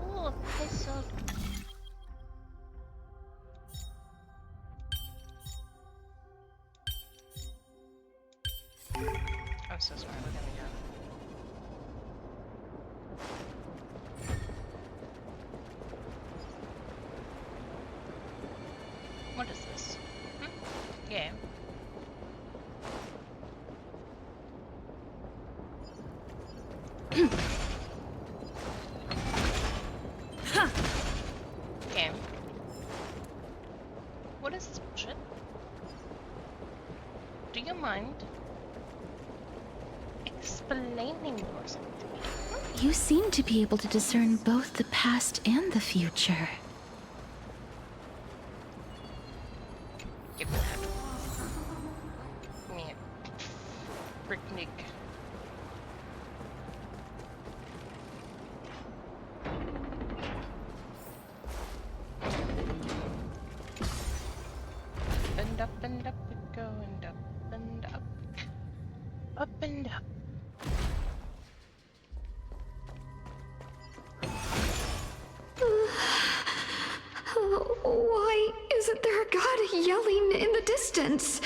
Oh, pistol. I'm so smart. Look at me go. Yeah. Okay. What is this bullshit? Do you mind explaining yourself to me? You seem to be able to discern both the past and the future. Give me that. Man. Bricknig. And up we go, and up and up. Up and up. Why isn't there a god yelling in the distance?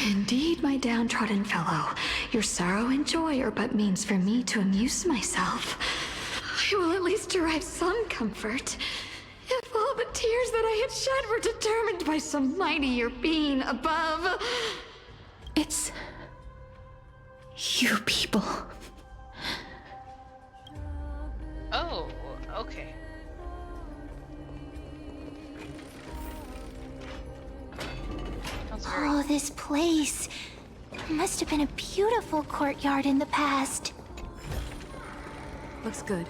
Indeed, my downtrodden fellow, your sorrow and joy are but means for me to amuse myself. I will at least derive some comfort. If all the tears that I had shed were determined by some mightier being above. It's... you people. Oh, okay. Oh, this place. Must have been a beautiful courtyard in the past. Looks good.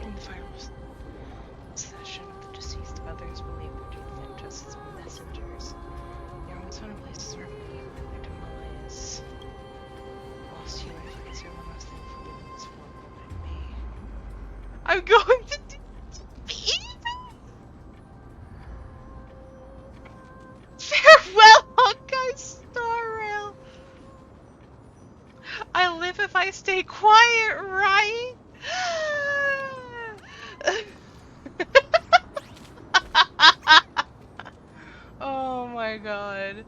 In the final session of the deceased, others believe that you sent us as messengers. You're almost found in places where we their demise. Lost you, I think, is your one last thing for me in this world. What would it be? I'm going to do farewell, Honkai Star Rail. I live if I stay quiet, right? Oh my god.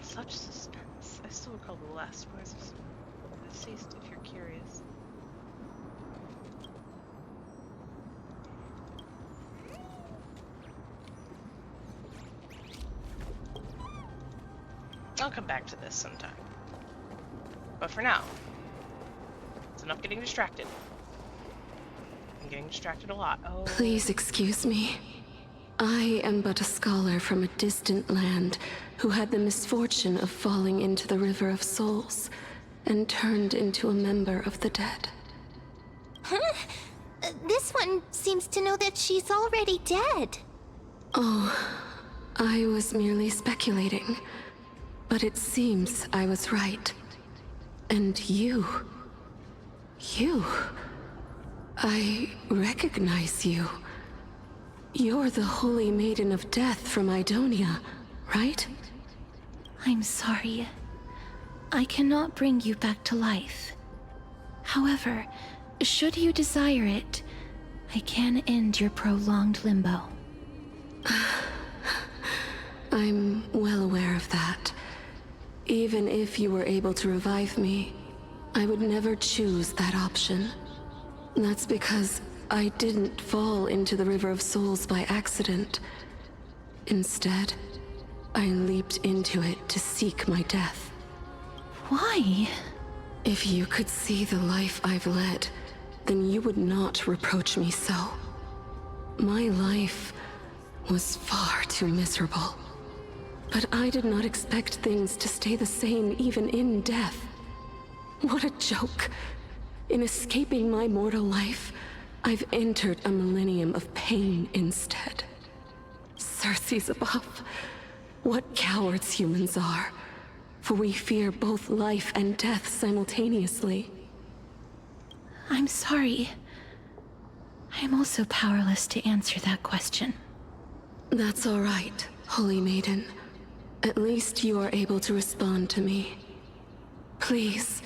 Such suspense. I still recall the last words of the deceased, if you're curious. I'll come back to this sometime. But for now, it's enough getting distracted. I'm getting distracted a lot. Oh. Please excuse me. I am but a scholar from a distant land who had the misfortune of falling into the River of Souls and turned into a member of the dead. Huh? This one seems to know that she's already dead. Oh, I was merely speculating. But it seems I was right. And you... I recognize you. You're the Holy Maiden of Death from Idonia, right? I'm sorry. I cannot bring you back to life. However, should you desire it, I can end your prolonged limbo. I'm well aware of that. Even if you were able to revive me, I would never choose that option. That's because I didn't fall into the River of Souls by accident. Instead, I leaped into it to seek my death. Why? If you could see the life I've led, then you would not reproach me so. My life was far too miserable. But I did not expect things to stay the same even in death. What a joke. In escaping my mortal life, I've entered a millennium of pain instead. Circe's above. What cowards humans are. For we fear both life and death simultaneously. I'm sorry. I'm also powerless to answer that question. That's all right, Holy Maiden. At least you are able to respond to me. Please,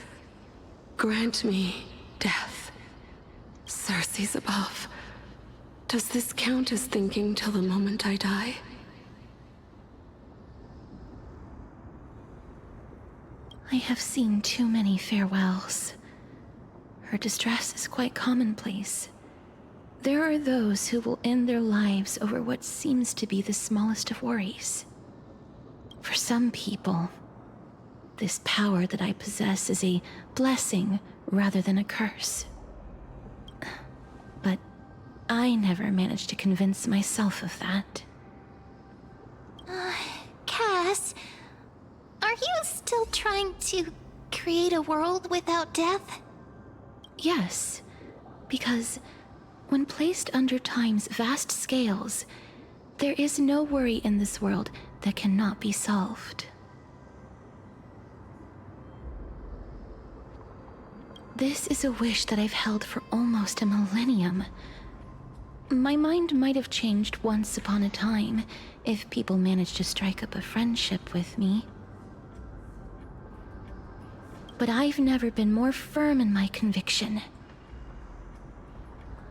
grant me death. Circe's above. Does this count as thinking till the moment I die? I have seen too many farewells. Her distress is quite commonplace. There are those who will end their lives over what seems to be the smallest of worries. For some people, this power that I possess is a blessing rather than a curse. But I never managed to convince myself of that. Cass, are you still trying to create a world without death? Yes, because when placed under time's vast scales, there is no worry in this world that cannot be solved. This is a wish that I've held for almost a millennium. My mind might have changed once upon a time if people managed to strike up a friendship with me. But I've never been more firm in my conviction.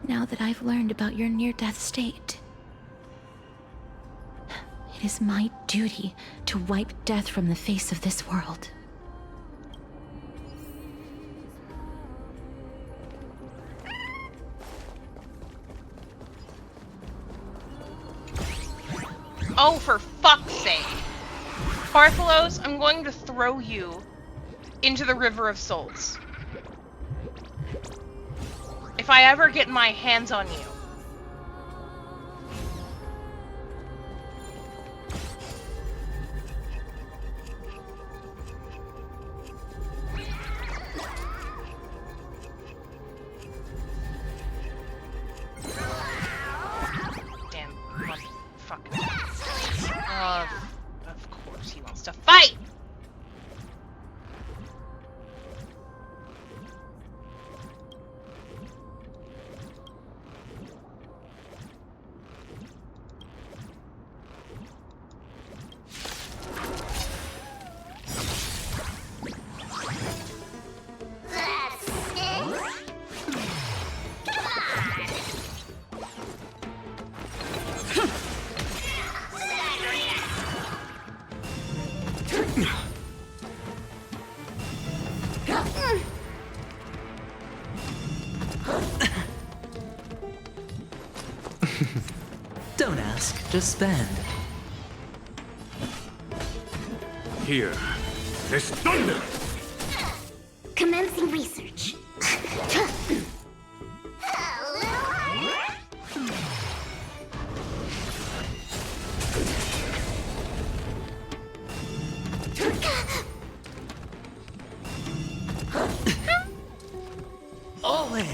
Now that I've learned about your near-death state, it is my duty to wipe death from the face of this world. Oh, for fuck's sake. Parthalos, I'm going to throw you into the River of Souls. If I ever get my hands on you. Damn, motherfucker. Of course he wants to fight! Don't ask, just spend. Here, there's thunder! Commencing research. All in!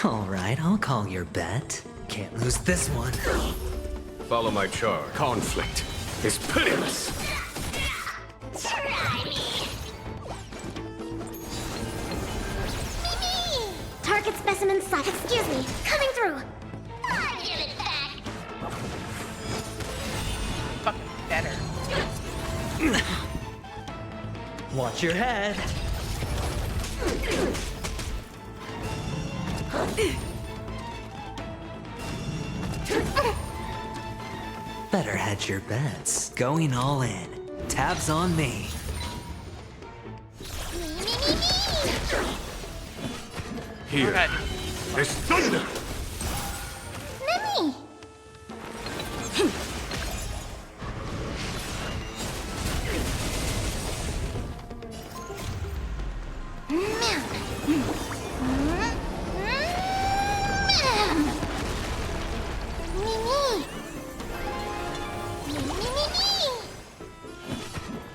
Alright, I'll call your bet. Can't lose this one. Follow my charge. Conflict is pitiless! Try me. Target specimen site. Excuse me. Coming through. I give it back. Fucking better. Watch your head. Better hedge your bets. Going all in. Tabs on me. Here, there's thunder! Mimi.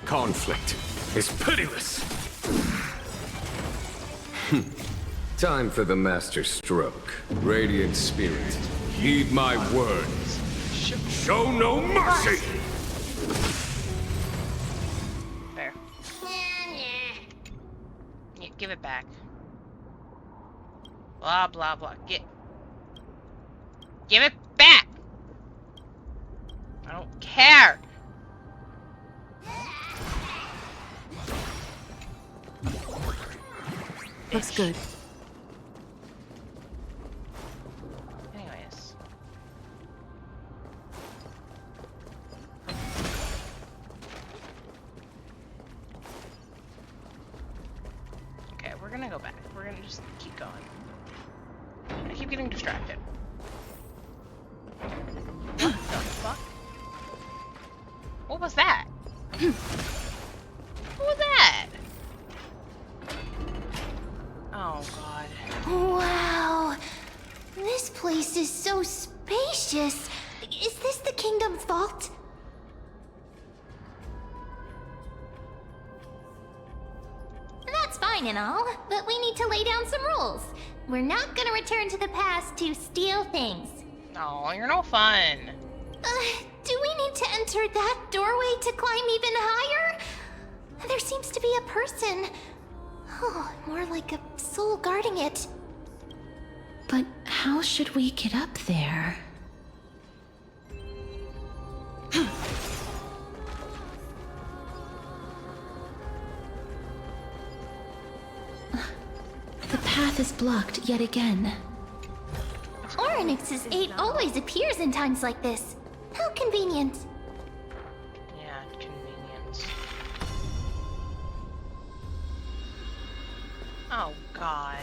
Conflict is pitiless! Time for the master stroke. Radiant spirit, heed my words. Show no mercy! Fair. Yeah, give it back. Blah, blah, blah. Give it back! I don't care! Looks good. Anyways. Okay, we're gonna go back. We're gonna just keep going. I keep getting distracted. What the fuck? What was that? What was that? Oh god. Wow. This place is so spacious. Is this the kingdom's vault? That's fine and all, but we need to lay down some rules. We're not gonna return to the past to steal things. No, you're no fun. Do we need to enter that doorway to climb even higher? There seems to be a person. Oh, more like a soul guarding it. But how should we get up there? The path is blocked yet again. Oryx's 8 always appears in times like this. How convenient. Yeah, convenient. Oh god.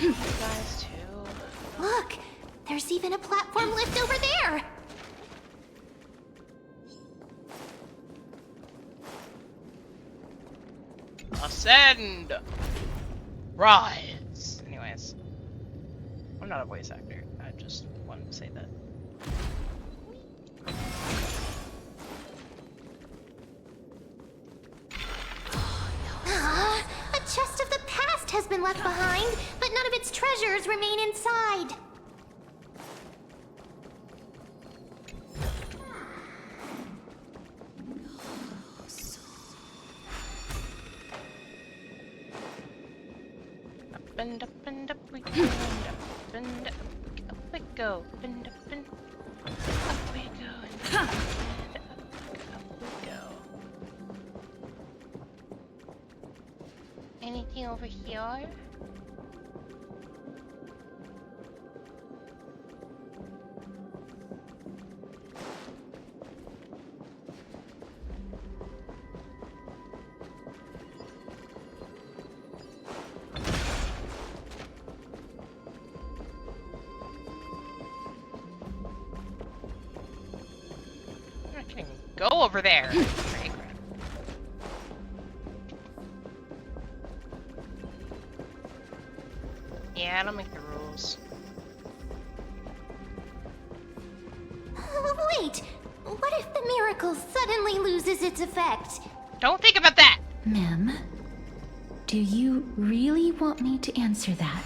You guys too. Look, there's even a platform lift over there. Ascend! Rise! Anyways. I'm not a voice actor. I just wanted to say that. A chest of the past has been left behind, but none of its treasures remain inside. Up and up and up we go, and up and up we go, and up and up we go, and up we go. Anything over here? I can't even go over there. Right, crap. Yeah, I don't make the rules. Wait, what if the miracle suddenly loses its effect? Don't think about that! Mem, do you really want me to answer that?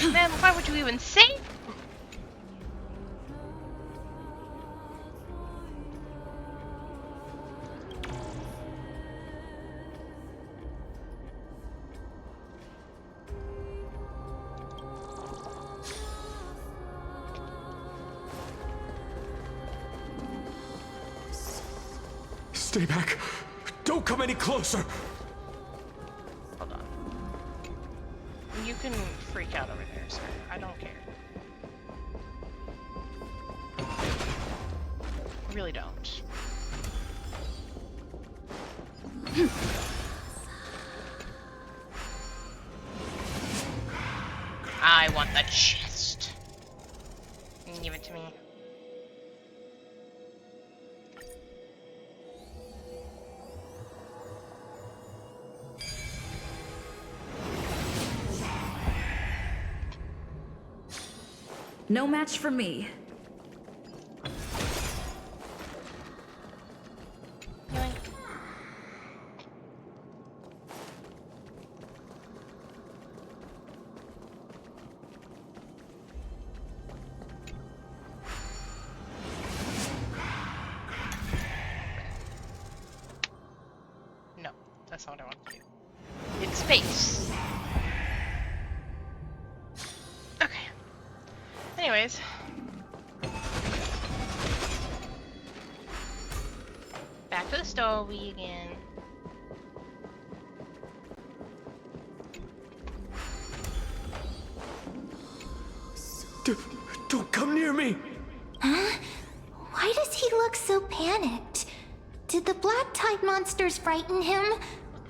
Man, why would you even say? Stay back. Don't come any closer. Hold on. You can freak out over there, sir. I don't care. I really don't. I want the chest. Give it to me. No match for me. No, that's not what I want to do. It's space. Okay. Anyways. Back to the stowaway again. Don't come near me! Huh? Why does he look so panicked? Did the black tide monsters frighten him?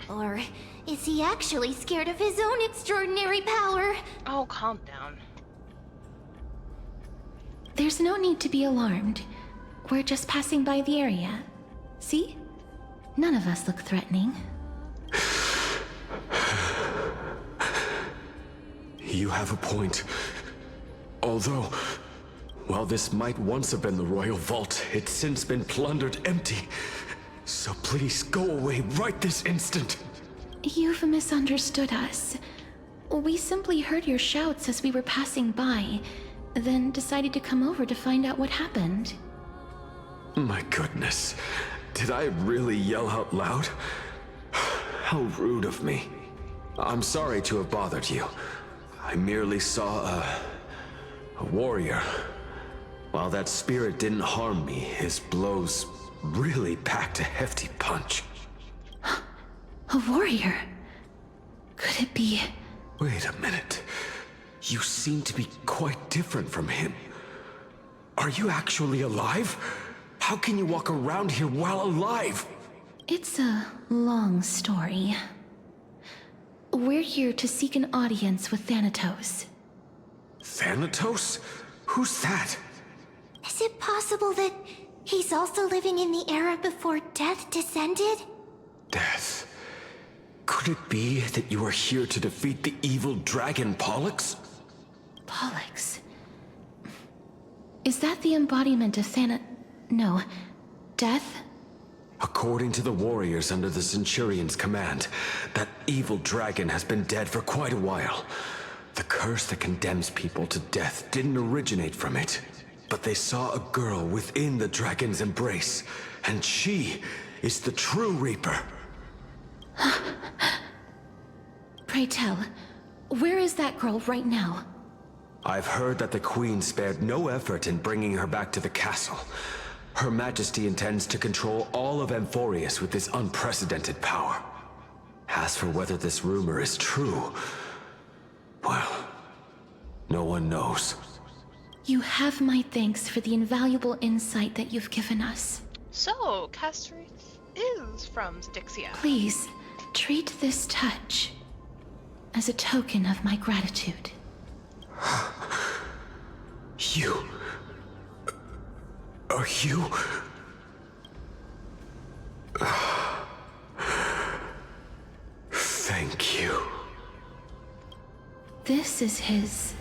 Or is he actually scared of his own extraordinary power? Oh, calm down. There's no need to be alarmed. We're just passing by the area. See? None of us look threatening. You have a point. Although, while this might once have been the royal vault, it's since been plundered empty. So please go away right this instant. You've misunderstood us. We simply heard your shouts as we were passing by, then decided to come over to find out what happened. My goodness. Did I really yell out loud? How rude of me. I'm sorry to have bothered you. I merely saw a warrior. While that spirit didn't harm me, his blows really packed a hefty punch. A warrior? Could it be? Wait a minute. You seem to be quite different from him. Are you actually alive? How can you walk around here while alive? It's a long story. We're here to seek an audience with Thanatos. Thanatos? Who's that? Is it possible that he's also living in the era before death descended? Death? Could it be that you are here to defeat the evil dragon Pollux? Pollux? Is that the embodiment of No. Death? According to the warriors under the Centurion's command, that evil dragon has been dead for quite a while. The curse that condemns people to death didn't originate from it, but they saw a girl within the dragon's embrace, and she is the true Reaper. Pray tell, where is that girl right now? I've heard that the Queen spared no effort in bringing her back to the castle. Her Majesty intends to control all of Amphorius with this unprecedented power. As for whether this rumor is true, well, no one knows. You have my thanks for the invaluable insight that you've given us. So, Castor is from Styxia. Please, treat this touch as a token of my gratitude. You... Are you... Thank you. This is his...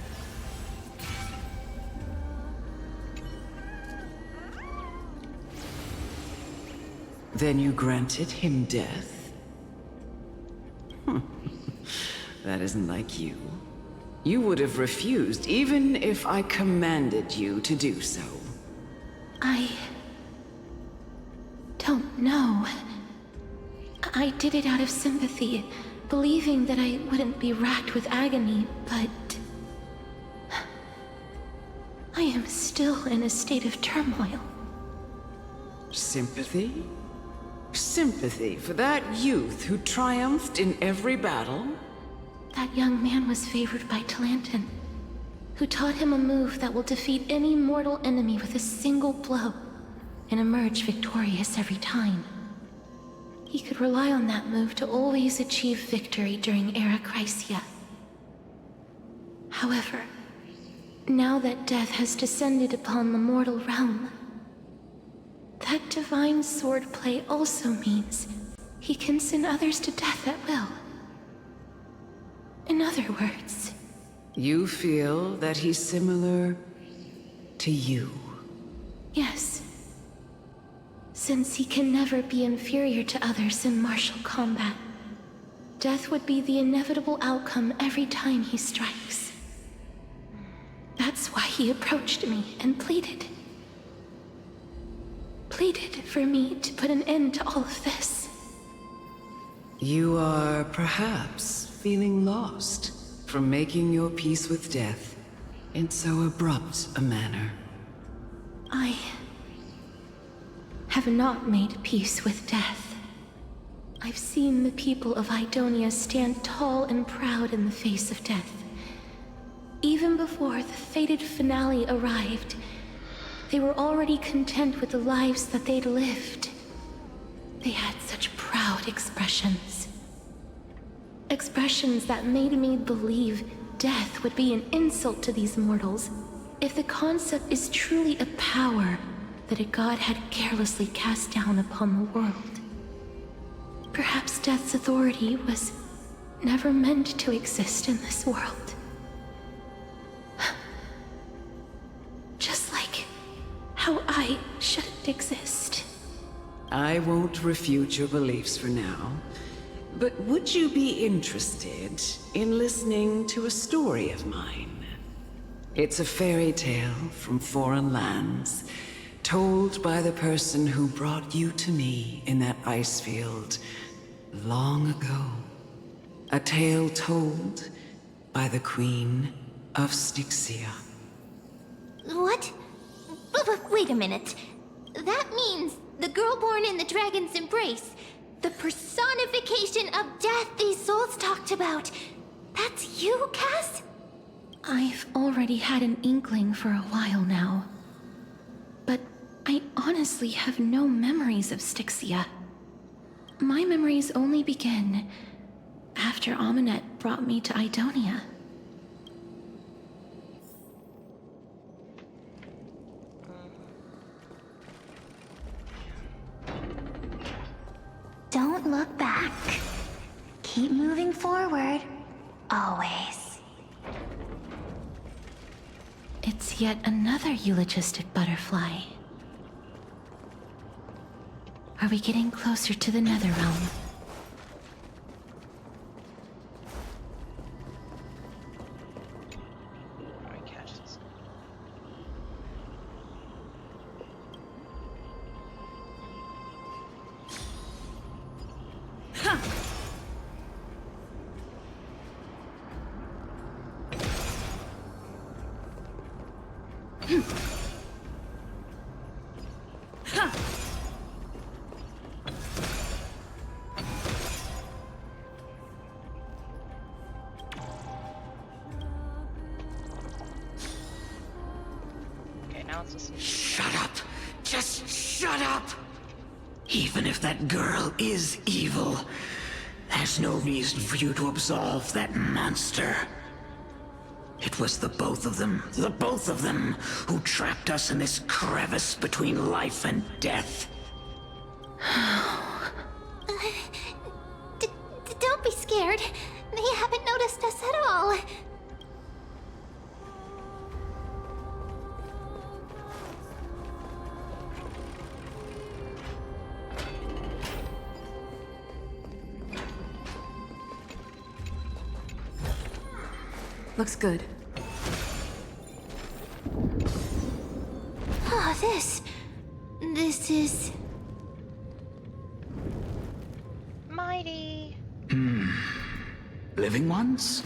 Then you granted him death? That isn't like you. You would have refused even if I commanded you to do so. I don't know. I did it out of sympathy, believing that I wouldn't be racked with agony, but... I am still in a state of turmoil. Sympathy? Sympathy for that youth who triumphed in every battle? That young man was favored by Talantin, who taught him a move that will defeat any mortal enemy with a single blow and emerge victorious every time. He could rely on that move to always achieve victory during Era Chrysia. However, now that death has descended upon the mortal realm, that divine swordplay also means he can send others to death at will. In other words... You feel that he's similar to you? Yes. Since he can never be inferior to others in martial combat, death would be the inevitable outcome every time he strikes. That's why he approached me and pleaded. Pleaded for me to put an end to all of this. You are perhaps feeling lost from making your peace with death in so abrupt a manner. I have not made peace with death. I've seen the people of Idonia stand tall and proud in the face of death. Even before the fated finale arrived, they were already content with the lives that they'd lived. They had such proud expressions. Expressions that made me believe death would be an insult to these mortals if the concept is truly a power that a god had carelessly cast down upon the world. Perhaps death's authority was never meant to exist in this world. Just like how I shouldn't exist. I won't refute your beliefs for now, but would you be interested in listening to a story of mine? It's a fairy tale from foreign lands, told by the person who brought you to me in that ice field long ago. A tale told by the Queen of Styxia. What? Wait a minute. That means the girl born in the dragon's embrace, the personification of death these souls talked about. That's you, Cass? I've already had an inkling for a while now. But I honestly have no memories of Styxia. My memories only begin after Aminet brought me to Idonia. Don't look back. Keep moving forward. Always. It's yet another eulogistic butterfly. Are we getting closer to the Netherrealm? Shut up! Just shut up! Even if that girl is evil, there's no reason for you to absolve that monster. It was the both of them, who trapped us in this crevice between life and death. Don't be scared. They haven't noticed us at all. Looks good. Oh, this is... mighty. Living ones?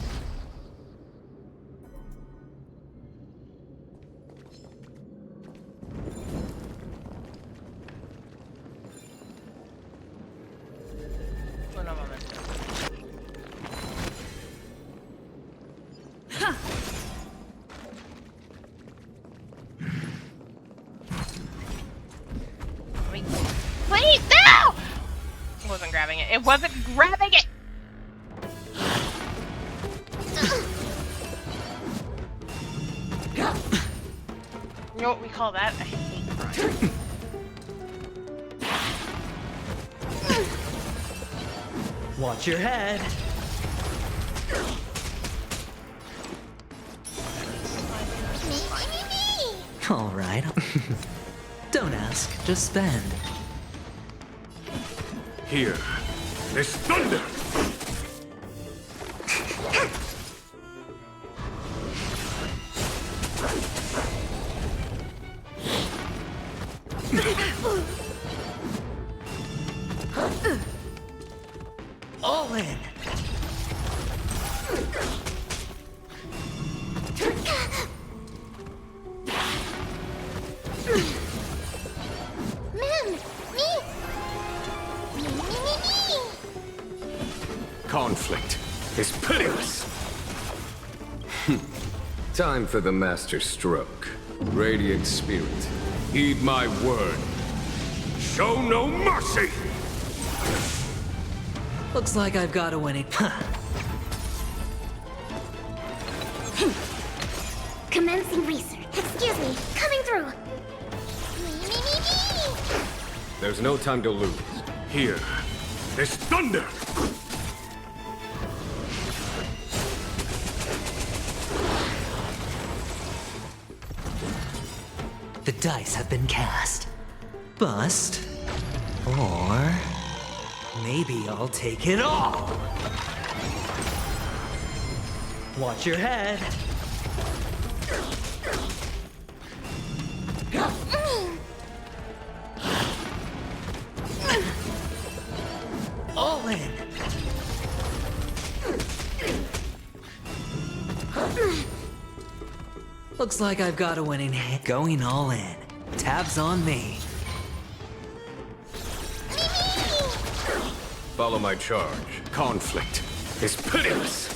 Uno momento. Wait, no! It wasn't grabbing it. It wasn't grabbing it! You know what we call that? I hate crying. Watch your head. All right. Don't ask, just spend. Here, this thunder! All in. Conflict is pitiless. Time for the master stroke. Radiant Spirit, heed my word. Show no mercy! Looks like I've got a winning. Commencing research. Excuse me, coming through. There's no time to lose. Here, there's thunder! The dice have been cast. Bust. Or... maybe I'll take it all! Watch your head. All in. Looks like I've got a winning hand. Going all in. Tabs on me. Follow my charge. Conflict is pitiless.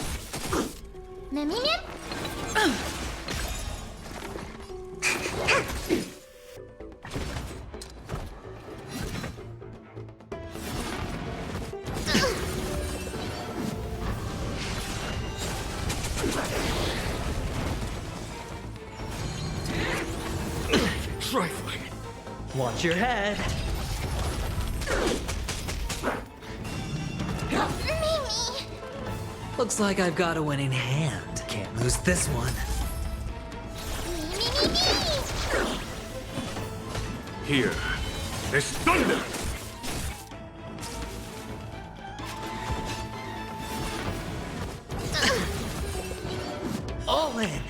Trifling. Watch your head. Looks like I've got a winning hand. Can't lose this one. Here, there's thunder! All in.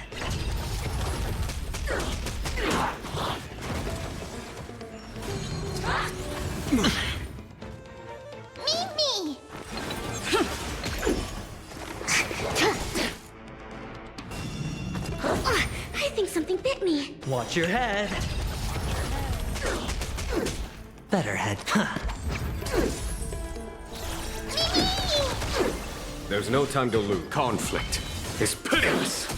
I think something bit me. Watch your head. Better head. There's no time to lose. Conflict is pitiless.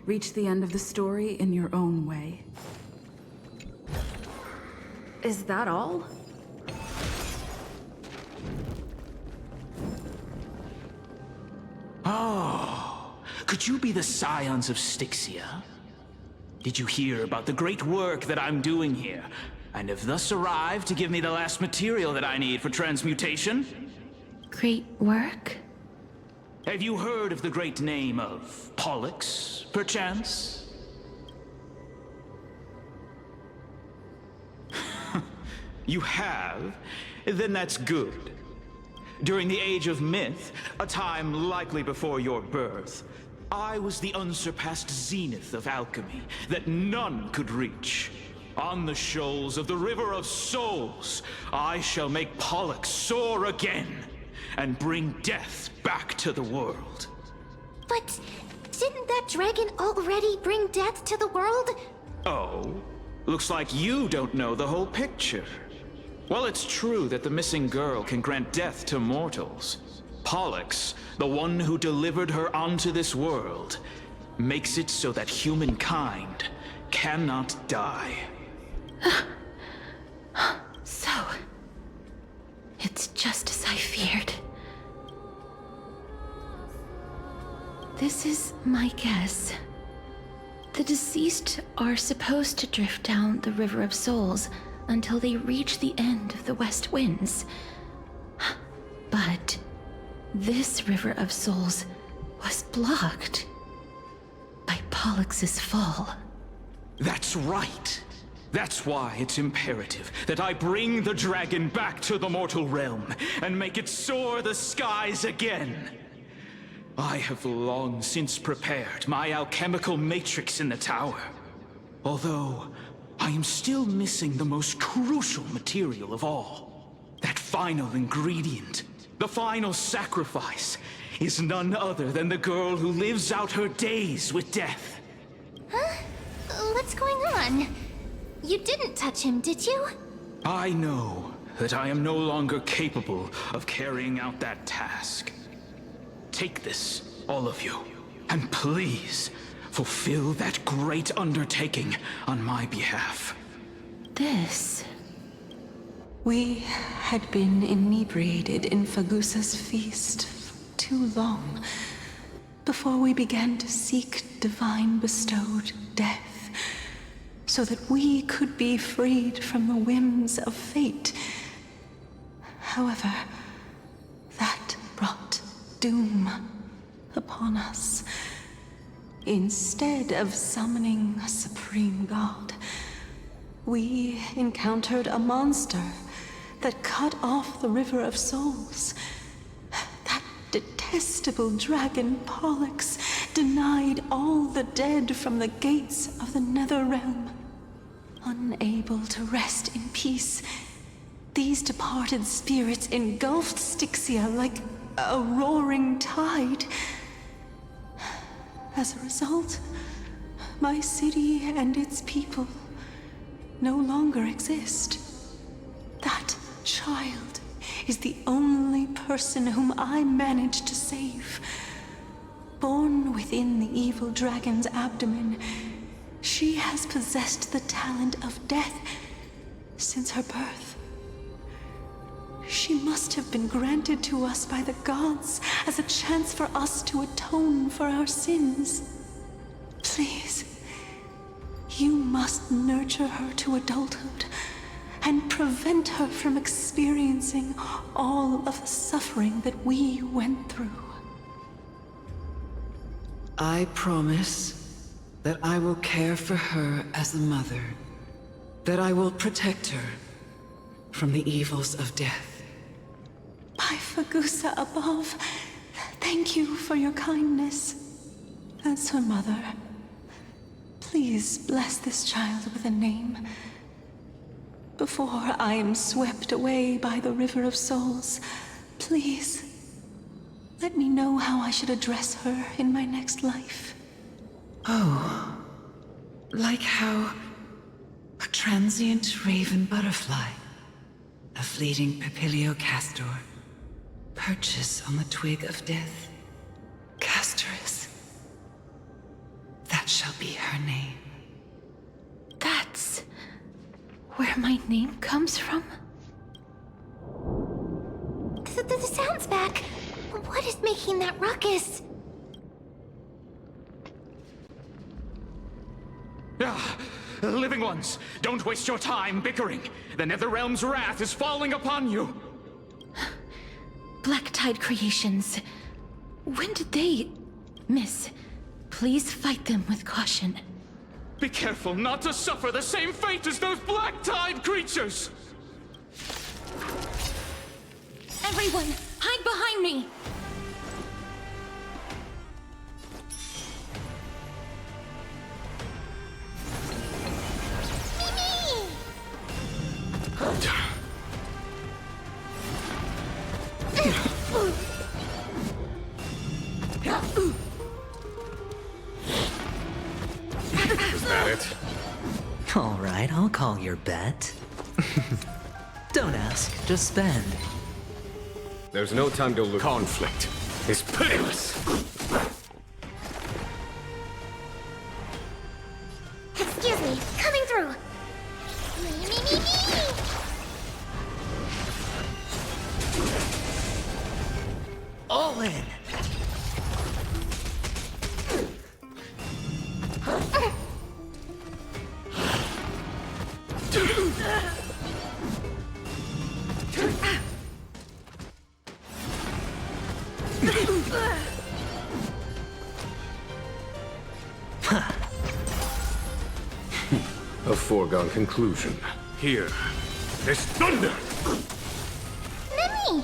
Reach the end of the story in your own way. Is that all? Oh, could you be the scions of Styxia? Did you hear about the great work that I'm doing here, and have thus arrived to give me the last material that I need for transmutation? Great work? Have you heard of the great name of Pollux, perchance? You have? Then that's good. During the Age of Myth, a time likely before your birth, I was the unsurpassed zenith of alchemy that none could reach. On the shoals of the River of Souls, I shall make Pollux soar again and bring death back to the world. But didn't that dragon already bring death to the world? Oh? Looks like you don't know the whole picture. Well, it's true that the missing girl can grant death to mortals. Pollux, the one who delivered her onto this world, makes it so that humankind cannot die. So, it's just as I feared. This is my guess. The deceased are supposed to drift down the River of Souls until they reach the end of the West Winds. But this River of Souls was blocked by Pollux's fall. That's right. That's why it's imperative that I bring the dragon back to the mortal realm and make it soar the skies again. I have long since prepared my alchemical matrix in the tower. Although, I am still missing the most crucial material of all. That final ingredient. The final sacrifice. is none other than the girl who lives out her days with death. Huh? What's going on? You didn't touch him, did you? I know that I am no longer capable of carrying out that task. Take this, all of you, and please fulfill that great undertaking on my behalf. This... We had been inebriated in Fagusa's feast for too long before we began to seek divine bestowed death, so that we could be freed from the whims of fate. However, that brought doom upon us. Instead of summoning a supreme god, we encountered a monster that cut off the River of Souls. That detestable dragon Pollux denied all the dead from the gates of the Nether Realm. Unable to rest in peace, these departed spirits engulfed Styxia like a roaring tide. As a result, my city and its people no longer exist. That child is the only person whom I managed to save. Born within the evil dragon's abdomen, she has possessed the talent of death since her birth. She must have been granted to us by the gods as a chance for us to atone for our sins. Please, you must nurture her to adulthood and prevent her from experiencing all of the suffering that we went through. I promise that I will care for her as a mother, that I will protect her from the evils of death. By Fagusa above, thank you for your kindness. As her mother, please bless this child with a name before I am swept away by the River of Souls. Please, let me know how I should address her in my next life. Oh, like how a transient raven butterfly, a fleeting papilio castor, perches on the twig of death. Castoris. That shall be her name. That's where my name comes from? The sound's back. What is making that ruckus? Ah, living ones, don't waste your time bickering. The Netherrealm's wrath is falling upon you. Black Tide creations. When did they... Miss, please fight them with caution. Be careful not to suffer the same fate as those Black Tide creatures! Everyone, hide behind me! Is that it? All right, I'll call your bet. Don't ask, just spend. There's no time to lose. Conflict is pitiless. Excuse me, coming through. Me. All in. A foregone conclusion. Here, this thunder! Mimi!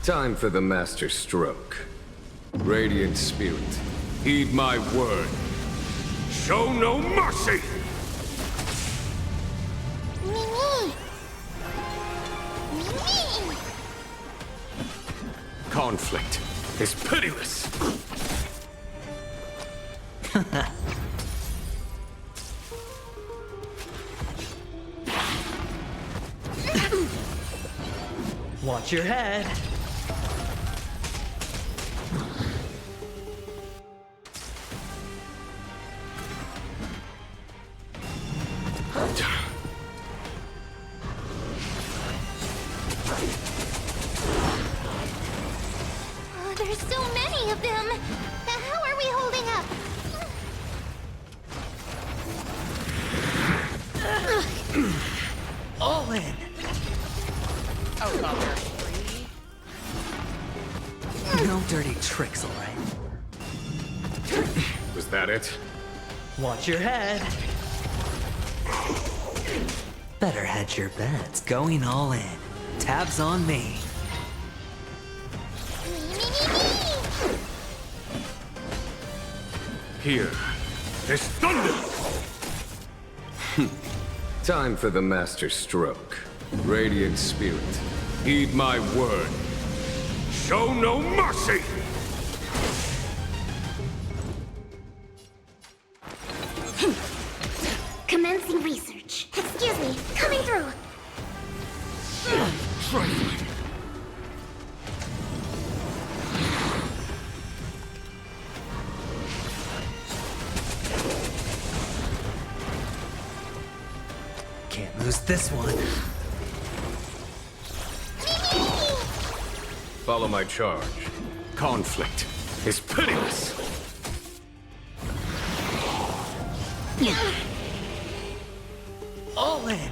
Time for the master stroke. Radiant spirit, heed my word. Show no mercy! Conflict is pitiless. Watch your head. Oh, there's so many of them. How are we holding up? All in. Oh god, there are 3. No dirty tricks, all right? Was that it? Watch your head. Better hedge your bets. Going all in. Tabs on me. Here is thunder! Time for the master stroke. Radiant spirit, heed my word. Show no mercy! Commencing research. Excuse me, coming through. Trifling. Can't lose this one. Follow my charge. Conflict is pitiless. All in.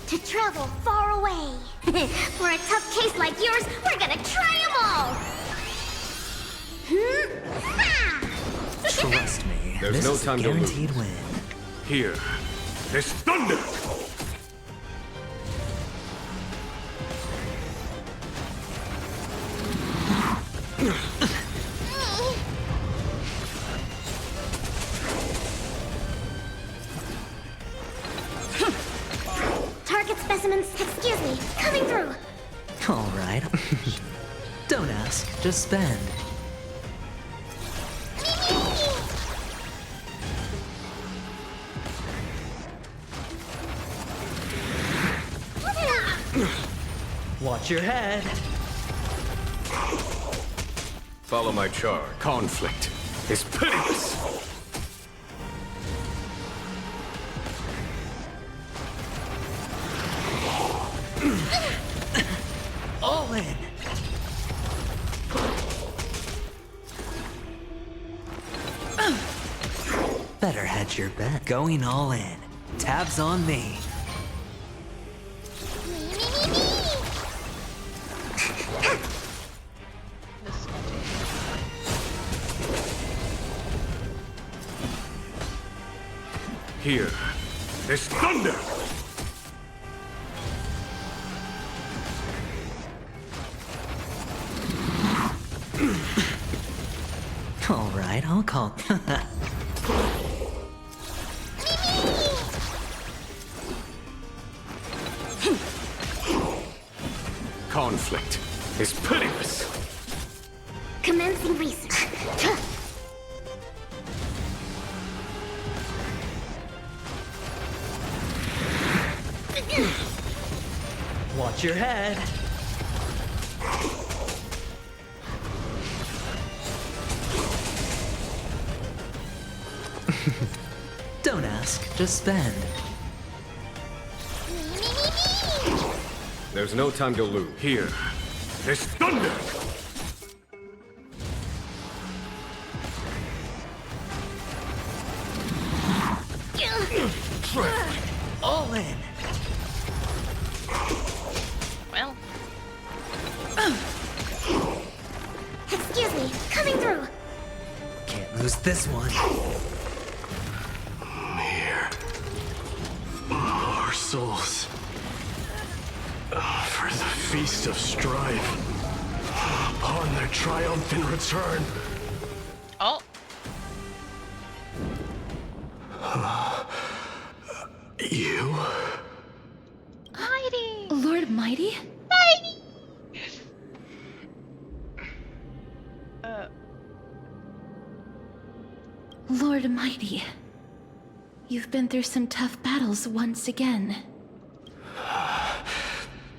To travel far away. For a tough case like yours, we're gonna try them all. Trust me. There's this no is time a to lose. guaranteed win. Here is thunder! Target specimens, excuse me, coming through. All right. Don't ask, just spend. Watch your head. Follow my charge. Conflict is pitiless. All in. Better hedge your bet. Going all in. Tabs on me. Here is thunder! All right, I'll call. Conflict is pitiless. Commencing research. Watch your head. Don't ask, just spend. There's no time to lose. Here is thunder! All in. this one. Here. More souls. For the Feast of Strife. Upon their triumphant return. Oh. You? Mighty! Lord Mighty? Mighty! Lord Mighty. You've been through some tough battles once again.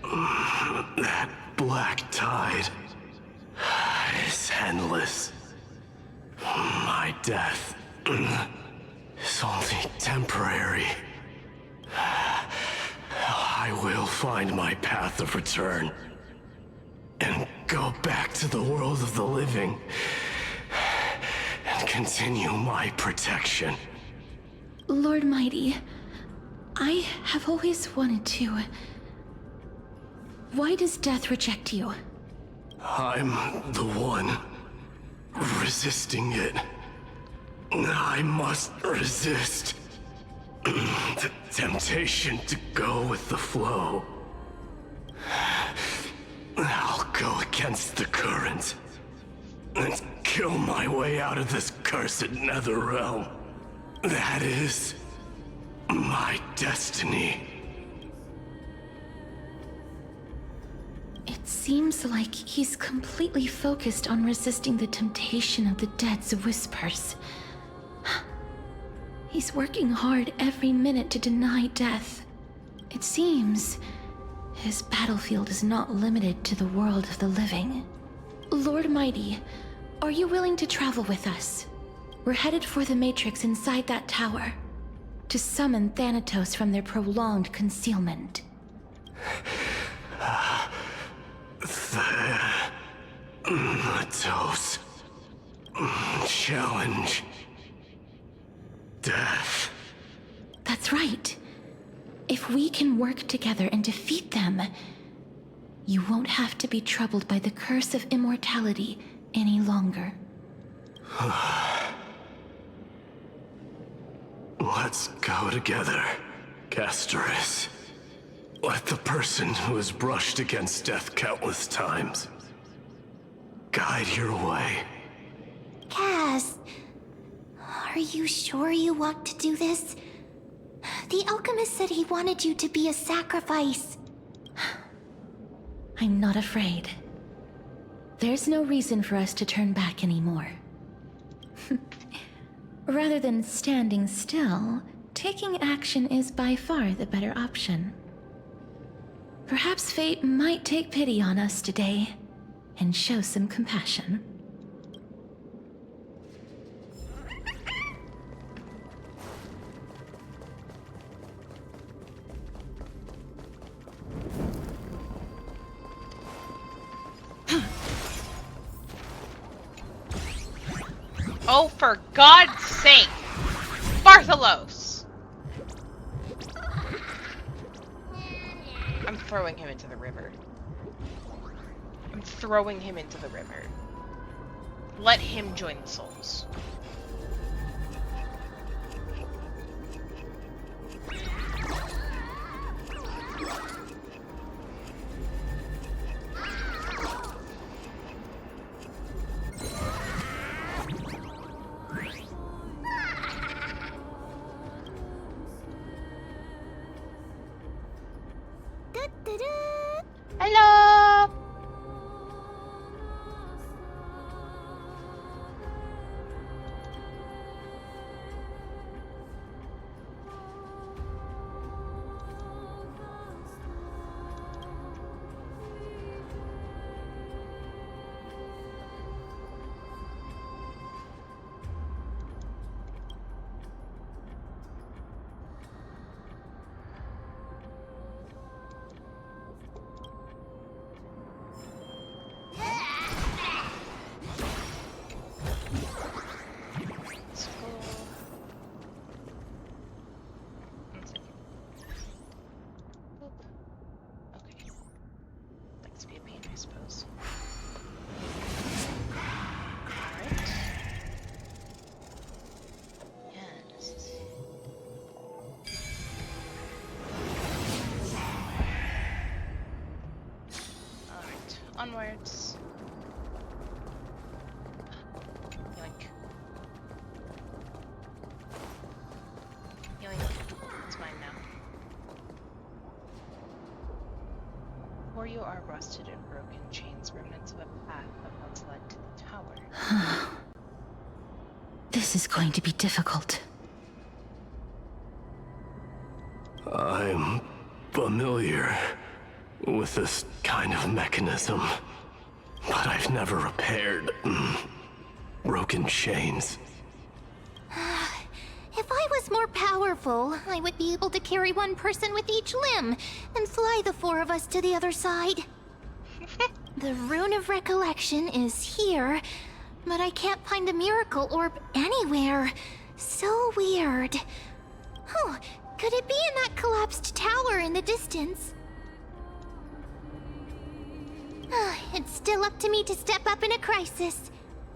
That black tide is endless. My death is only temporary. I will find my path of return and go back to the world of the living and continue my protection. Lord Mighty, I have always wanted to. Why does death reject you? I'm the one resisting it. I must resist the temptation to go with the flow. I'll go against the current and kill my way out of this cursed nether realm. That is my destiny. It seems like he's completely focused on resisting the temptation of the dead's whispers. He's working hard every minute to deny death. It seems his battlefield is not limited to the world of the living. Lord Mighty, are you willing to travel with us? We're headed for the Matrix inside that tower, to summon Thanatos from their prolonged concealment. Thanatos. Challenge. Death. That's right. If we can work together and defeat them, you won't have to be troubled by the curse of immortality any longer. Let's go together, Castoris. Let the person who has brushed against death countless times guide your way. Cass, are you sure you want to do this? The alchemist said he wanted you to be a sacrifice. I'm not afraid. There's no reason for us to turn back anymore. Rather than standing still, taking action is by far the better option. Perhaps fate might take pity on us today and show some compassion. Oh, for God's sake! Bartholos! I'm throwing him into the river. I'm throwing him into the river. Let him join the souls. Hello! onwards. Yoink. Yoink. It's mine now. Before you are rusted and broken chains, remnants of a path that once led to the tower. This is going to be difficult. I'm familiar with this kind of mechanism, but I've never repaired broken chains. If I was more powerful, I would be able to carry one person with each limb and fly the four of us to the other side. The Rune of Recollection is here, but I can't find the miracle orb anywhere. So weird. Oh, could it be in that collapsed tower in the distance? It's still up to me to step up in a crisis.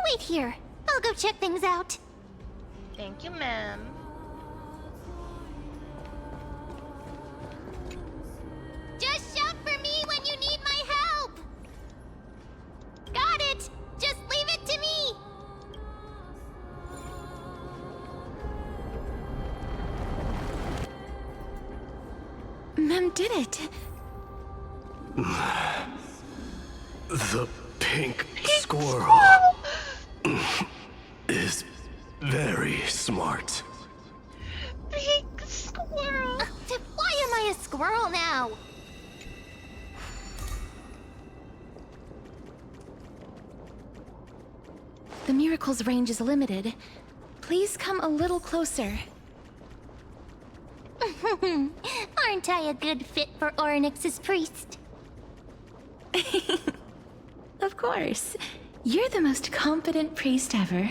Wait here. I'll go check things out. Thank you, ma'am. Just shout for me when you need my help! Got it! Just leave it to me! Mem did it. The pink squirrel is very smart. Pink squirrel! Why am I a squirrel now? The miracle's range is limited. Please come a little closer. Aren't I a good fit for Orynyx's priest? Of course. You're the most competent priest ever.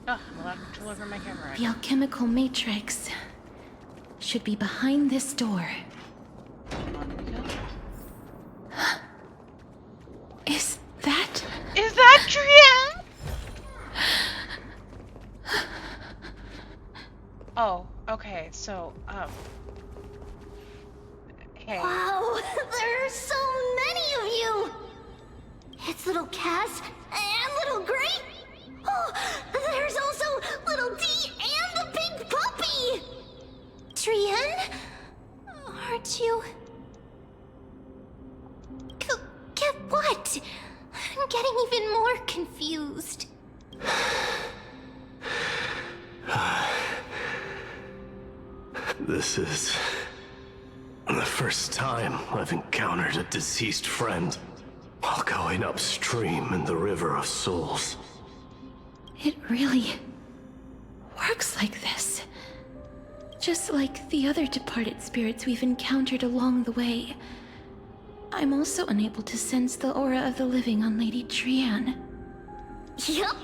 Oh, I'm allowed to deliver my camera. The alchemical matrix should be behind this door. Is that... Is that Trian? Oh, okay, so, hey. Wow, there are so many of you! It's little Cass and little Gray. Oh, there's also little D and the pink puppy! Trian? Aren't you... Get what? I'm getting even more confused. This is the first time I've encountered a deceased friend while going upstream in the River of Souls. It really works like this. Just like the other departed spirits we've encountered along the way. I'm also unable to sense the aura of the living on Lady Trian. Yup,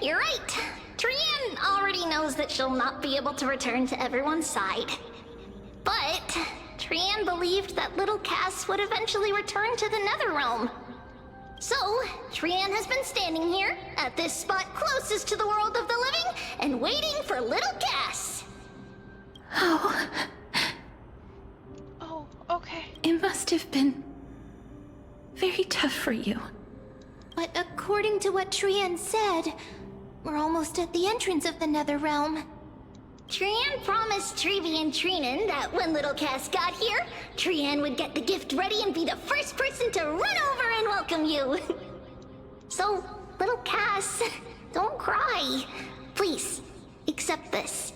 you're right. Trian already knows that she'll not be able to return to everyone's side. But Trian believed that little Cass would eventually return to the Netherrealm. So, Trian has been standing here, at this spot closest to the world of the living, and waiting for little Cass. Oh. Oh, okay. It must have been very tough for you. But according to what Trian said, we're almost at the entrance of the Netherrealm. Trian promised Trevi and Trinan that when little Cass got here, Trian would get the gift ready and be the first person to run over and welcome you. So, little Cass, don't cry. Please, accept this.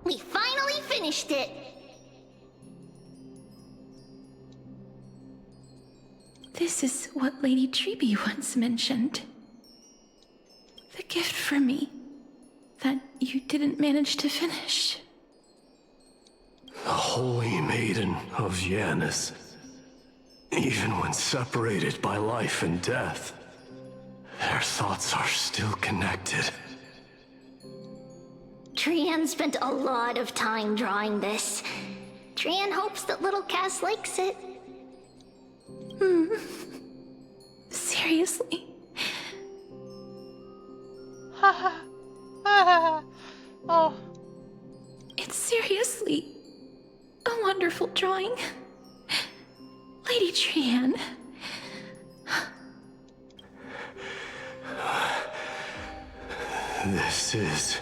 We finally finished it. This is what Lady Treeby once mentioned. The gift for me that you didn't manage to finish. The Holy Maiden of Yanis. Even when separated by life and death, their thoughts are still connected. Trian spent a lot of time drawing this. Trian hopes that little Cass likes it. Seriously? Oh. It's seriously wonderful drawing. Lady Trian. This is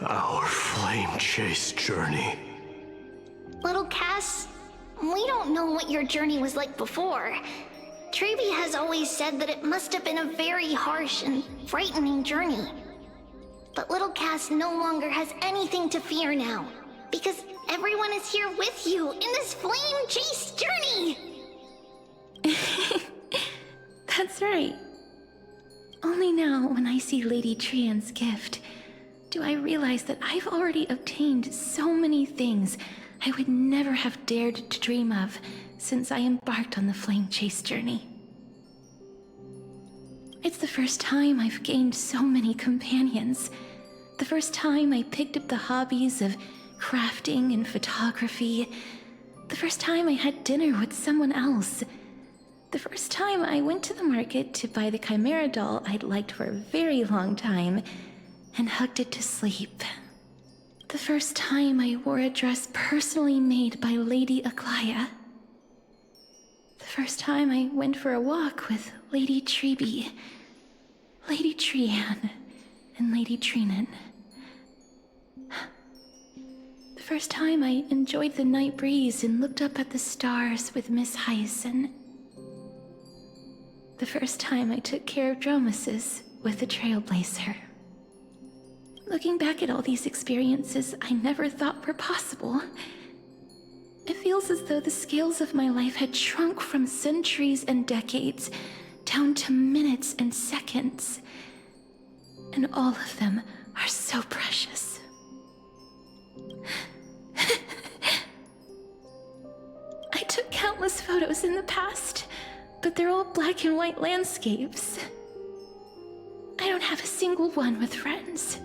our flame chase journey. Little Cass, we don't know what your journey was like before. Treeby has always said that it must have been a very harsh and frightening journey. But little Cass no longer has anything to fear now, because everyone is here with you in this flame chase journey! That's right. Only now, when I see Lady Trian's gift, do I realize that I've already obtained so many things I would never have dared to dream of since I embarked on the flame chase journey. It's the first time I've gained so many companions. The first time I picked up the hobbies of crafting and photography. The first time I had dinner with someone else. The first time I went to the market to buy the Chimera doll I'd liked for a very long time and hugged it to sleep. The first time I wore a dress personally made by Lady Aglaya. The first time I went for a walk with Lady Treeby, Lady Trian, and Lady Trinan. The first time I enjoyed the night breeze and looked up at the stars with Miss Hyacinth. The first time I took care of Dromesis with the Trailblazer. Looking back at all these experiences I never thought were possible, it feels as though the scales of my life had shrunk from centuries and decades down to minutes and seconds. And all of them are so precious. I took countless photos in the past, but they're all black and white landscapes. I don't have a single one with friends.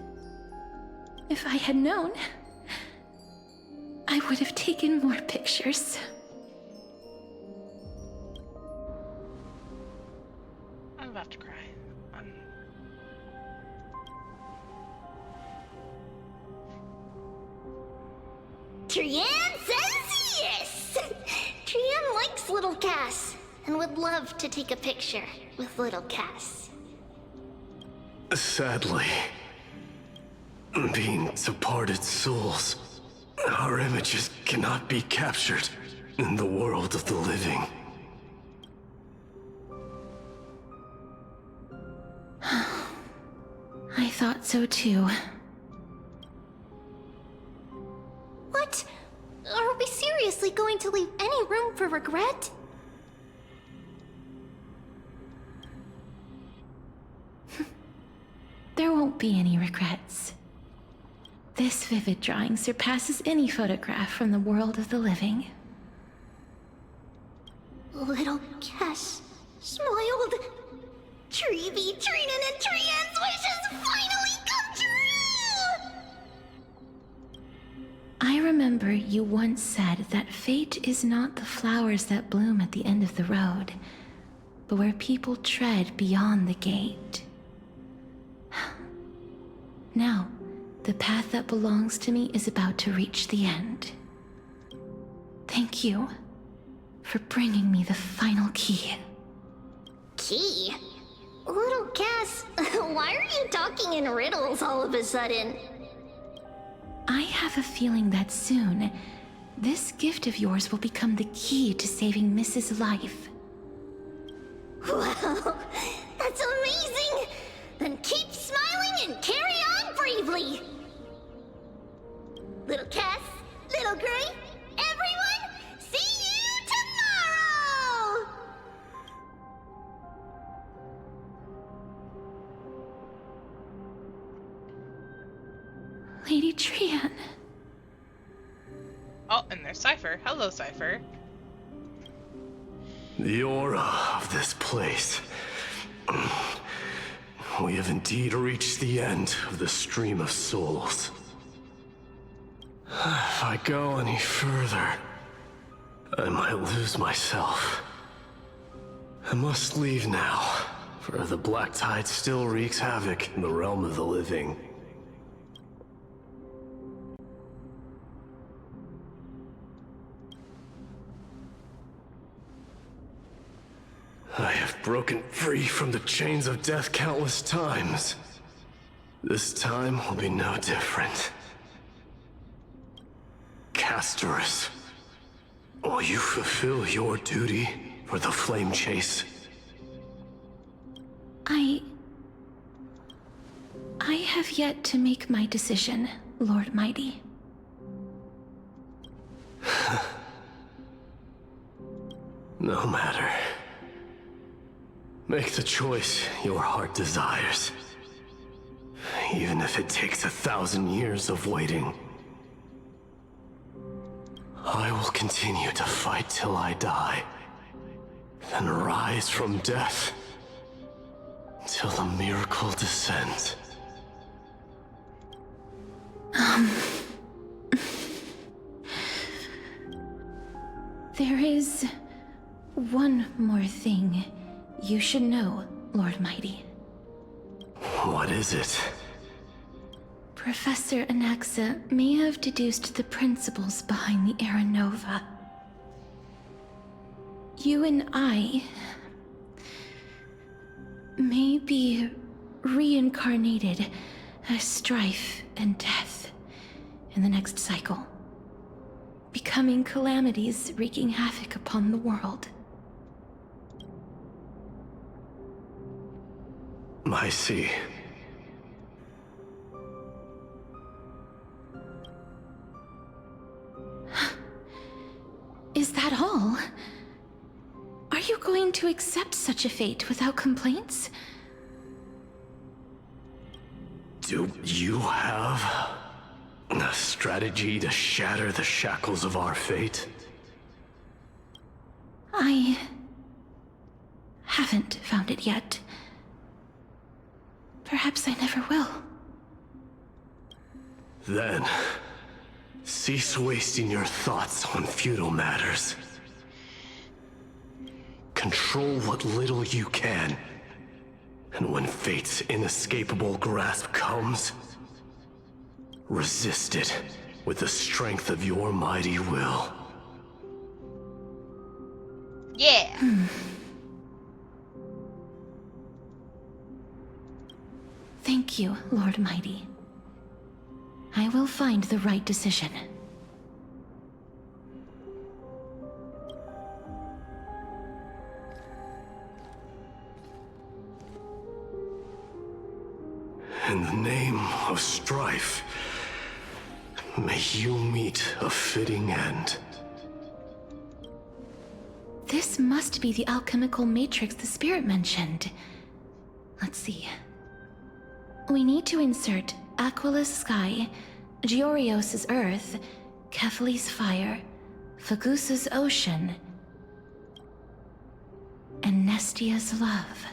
If I had known, I would have taken more pictures. I'm about to cry. Trian says yes! Trian likes little Cass and would love to take a picture with little Cass. Sadly, being departed souls, our images cannot be captured in the world of the living. I thought so too. What? Are we seriously going to leave any room for regret? There won't be any regrets. This vivid drawing surpasses any photograph from the world of the living. Little Cass smiled. Treeby, Trinan, and Trian's wishes finally come true! I remember you once said that fate is not the flowers that bloom at the end of the road, but where people tread beyond the gate. Now, the path that belongs to me is about to reach the end. Thank you for bringing me the final key. Key? Little Cass, why are you talking in riddles all of a sudden? I have a feeling that soon, this gift of yours will become the key to saving Mrs. Life. Wow, that's amazing! Then keep smiling and carry on bravely! Little Cass, Little Gray, everyone, see you tomorrow! Lady Trian. Oh, and there's Cypher. Hello, Cypher. The aura of this place. We have indeed reached the end of the stream of souls. If I go any further, I might lose myself. I must leave now, for the black tide still wreaks havoc in the realm of the living. I have broken free from the chains of death countless times. This time will be no different. Castorus, will you fulfill your duty for the flame chase? I have yet to make my decision, Lord Mighty. No matter. Make the choice your heart desires. Even if it takes 1,000 years of waiting. I will continue to fight till I die. Then rise from death. Till the miracle descends. There is one more thing you should know, Lord Mighty. What is it? Professor Anaxa may have deduced the principles behind the Era Nova. You and I may be reincarnated as strife and death in the next cycle, becoming calamities wreaking havoc upon the world. I see. Is that all? Are you going to accept such a fate without complaints? Do you have a strategy to shatter the shackles of our fate? I haven't found it yet. Perhaps I never will. Then, cease wasting your thoughts on futile matters. Control what little you can. And when fate's inescapable grasp comes, resist it with the strength of your mighty will. Yeah. Thank you, Lord Mighty. I will find the right decision. In the name of strife, may you meet a fitting end. This must be the alchemical matrix the spirit mentioned. Let's see. We need to insert Aquila's sky, Georios' earth, Kefali's fire, Fagusa's ocean, and Nestia's love.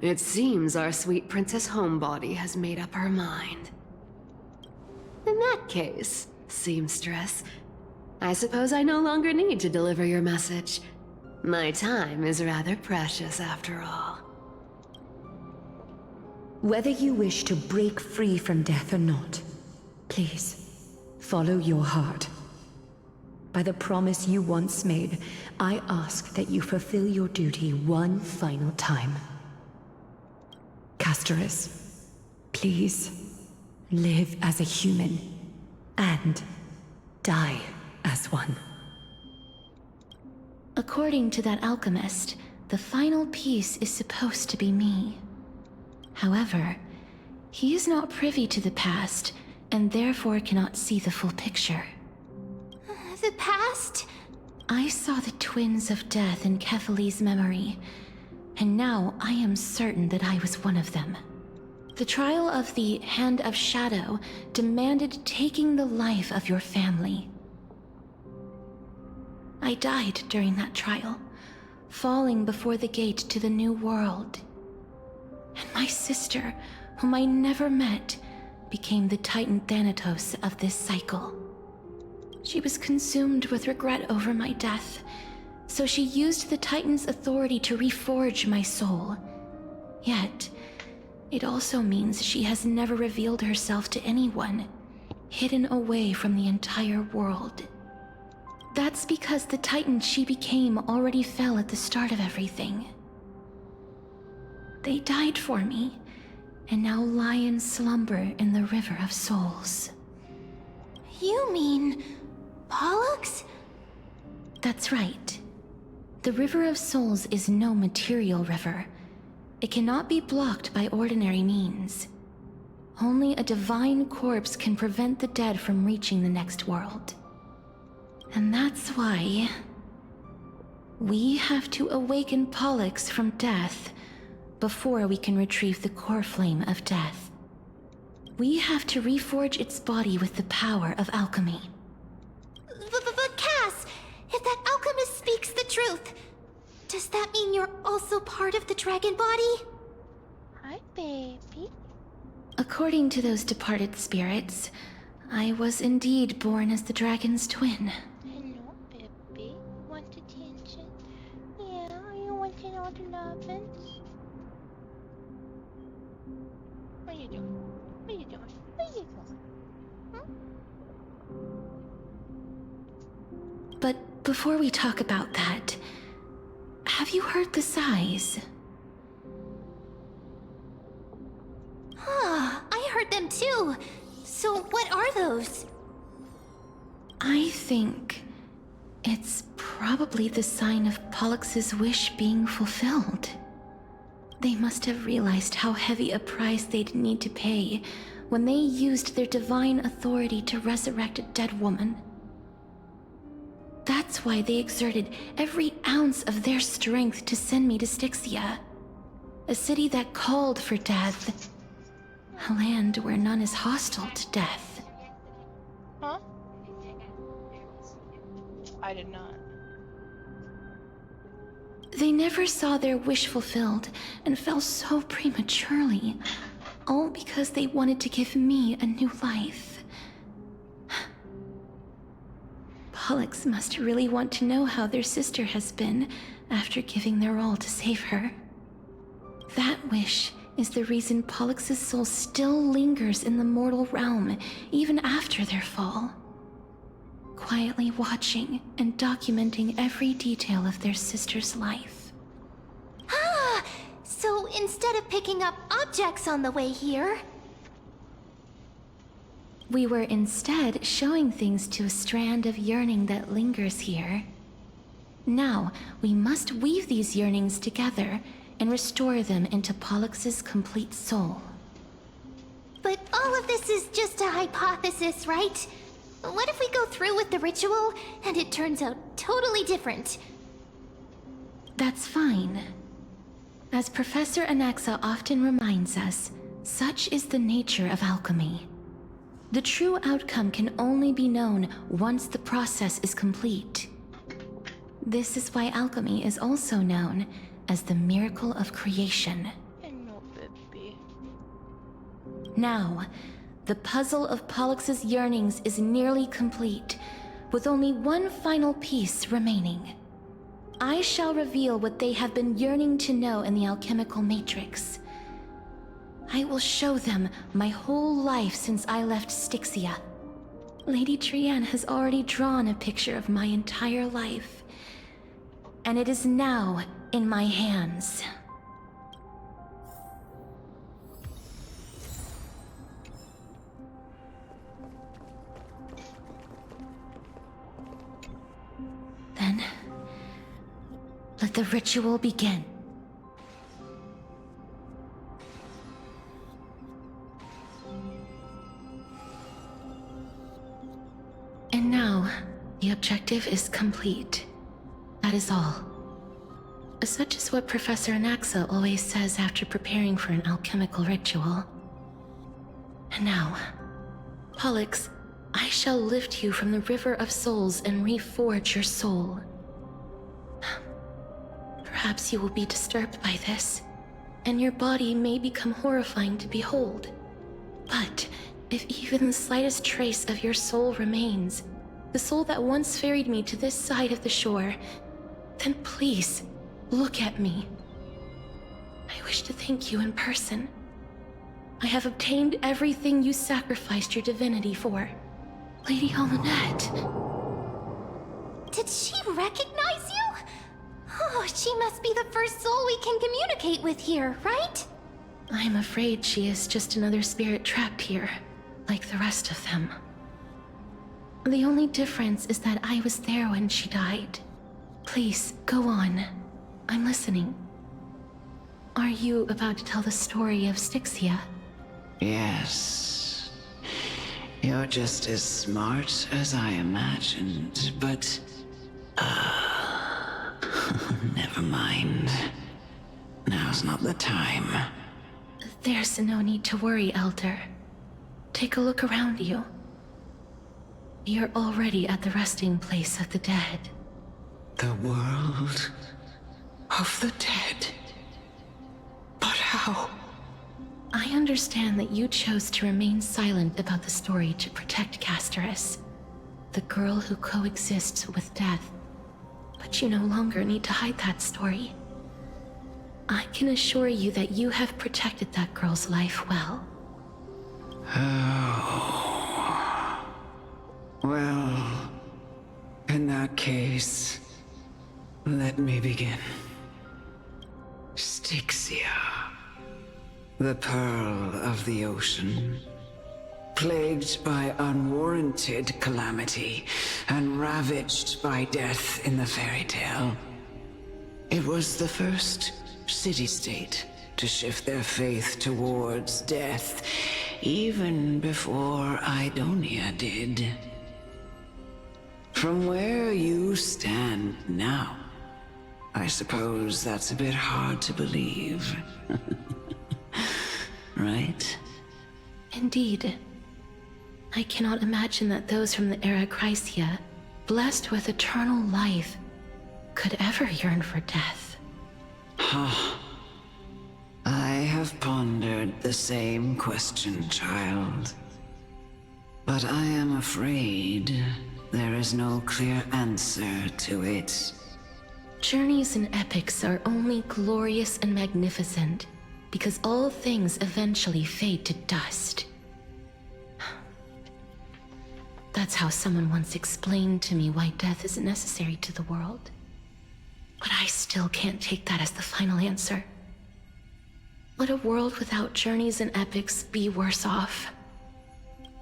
It seems our sweet Princess Homebody has made up her mind. In that case, seamstress, I suppose I no longer need to deliver your message. My time is rather precious after all. Whether you wish to break free from death or not, please, follow your heart. By the promise you once made, I ask that you fulfill your duty one final time. Castorus, please, live as a human, and die as one. According to that alchemist, the final piece is supposed to be me. However, he is not privy to the past, and therefore cannot see the full picture. The past? I saw the twins of death in Kefali's memory, and now I am certain that I was one of them. The trial of the Hand of Shadow demanded taking the life of your family. I died during that trial, falling before the gate to the new world. And my sister, whom I never met, became the Titan Thanatos of this cycle. She was consumed with regret over my death, so she used the Titan's authority to reforge my soul. Yet, it also means she has never revealed herself to anyone, hidden away from the entire world. That's because the Titan she became already fell at the start of everything. They died for me, and now lie in slumber in the River of Souls. You mean... Pollux? That's right. The River of Souls is no material river. It cannot be blocked by ordinary means. Only a divine corpse can prevent the dead from reaching the next world. And that's why... we have to awaken Pollux from death before we can retrieve the core flame of death. We have to reforge its body with the power of alchemy. But Cass, if that alchemist speaks the truth, does that mean you're also part of the dragon body? Hi, baby. According to those departed spirits, I was indeed born as the dragon's twin. Hello, baby. Want attention? Yeah, you wanting all the lovins? What are you doing? What are you doing? What are you doing? But before we talk about that, have you heard the sighs? I heard them too. So what are those? I think it's probably the sign of Pollux's wish being fulfilled. They must have realized how heavy a price they'd need to pay when they used their divine authority to resurrect a dead woman. That's why they exerted every ounce of their strength to send me to Styxia, a city that called for death, a land where none is hostile to death. Huh? I did not. They never saw their wish fulfilled and fell so prematurely, all because they wanted to give me a new life. Pollux must really want to know how their sister has been after giving their all to save her. That wish is the reason Pollux's soul still lingers in the mortal realm even after their fall, quietly watching and documenting every detail of their sister's life. So instead of picking up objects on the way here... We were instead showing things to a strand of yearning that lingers here. Now, we must weave these yearnings together and restore them into Pollux's complete soul. But all of this is just a hypothesis, right? What if we go through with the ritual and it turns out totally different? That's fine. As Professor Anaxa often reminds us, such is the nature of alchemy. The true outcome can only be known once the process is complete. This is why alchemy is also known as the miracle of creation. Hello, baby. Now, the puzzle of Pollux's yearnings is nearly complete, with only one final piece remaining. I shall reveal what they have been yearning to know in the alchemical matrix. I will show them my whole life since I left Styxia. Lady Trianne has already drawn a picture of my entire life, and it is now in my hands. Then, let the ritual begin. And now, the objective is complete. That is all. Such is what Professor Anaxa always says after preparing for an alchemical ritual. And now, Pollux, I shall lift you from the River of Souls and reforge your soul. Perhaps you will be disturbed by this, and your body may become horrifying to behold. But if even the slightest trace of your soul remains, the soul that once ferried me to this side of the shore, then please, look at me. I wish to thank you in person. I have obtained everything you sacrificed your divinity for. Lady Holonette. Did she recognize you? Oh, she must be the first soul we can communicate with here, right? I'm afraid she is just another spirit trapped here, like the rest of them. The only difference is that I was there when she died. Please, go on. I'm listening. Are you about to tell the story of Styxia? Yes. You're just as smart as I imagined, but... never mind. Now's not the time. There's no need to worry, Elder. Take a look around you. You're already at the resting place of the dead. The world of the dead? But how? I understand that you chose to remain silent about the story to protect Casterus, the girl who coexists with death. But you no longer need to hide that story. I can assure you that you have protected that girl's life well. Oh. Well, in that case, let me begin. Styxia, the pearl of the ocean, plagued by unwarranted calamity and ravaged by death in the fairy tale. It was the first city-state to shift their faith towards death, even before Idonia did. From where you stand now, I suppose that's a bit hard to believe. Right? Indeed. I cannot imagine that those from the Era Chrysia, blessed with eternal life, could ever yearn for death. I have pondered the same question, child. But I am afraid there is no clear answer to it. Journeys and epics are only glorious and magnificent because all things eventually fade to dust. That's how someone once explained to me why death isn't necessary to the world. But I still can't take that as the final answer. Would a world without journeys and epics be worse off?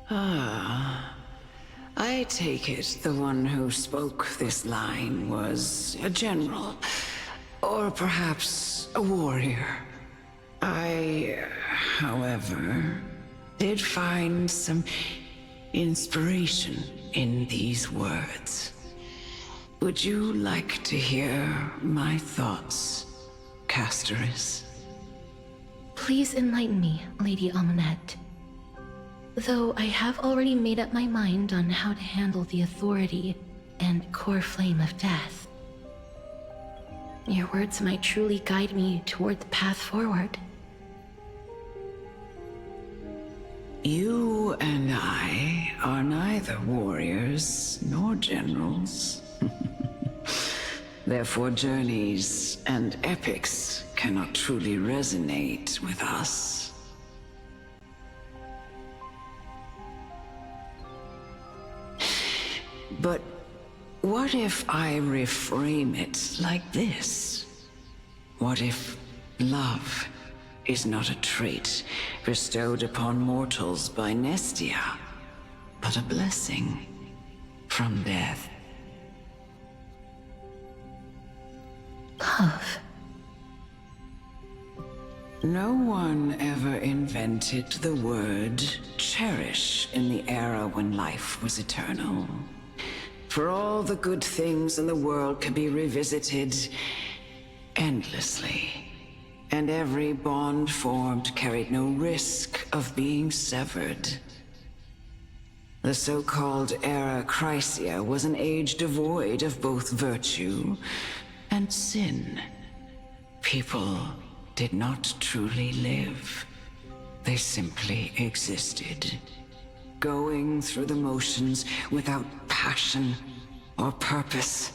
I take it the one who spoke this line was a general, or perhaps a warrior. I, however, did find some inspiration in these words. Would you like to hear my thoughts, Casterus? Please enlighten me, Lady Amunet. Though I have already made up my mind on how to handle the authority and core flame of death. Your words might truly guide me toward the path forward. You and I are neither warriors nor generals. Therefore, journeys and epics cannot truly resonate with us. But what if I reframe it like this? What if love is not a trait bestowed upon mortals by Nestia, but a blessing from death? Love. No one ever invented the word cherish in the era when life was eternal. For all the good things in the world can be revisited endlessly, and every bond formed carried no risk of being severed. The so-called Era Chrysia was an age devoid of both virtue and sin. People did not truly live. They simply existed, going through the motions without passion or purpose,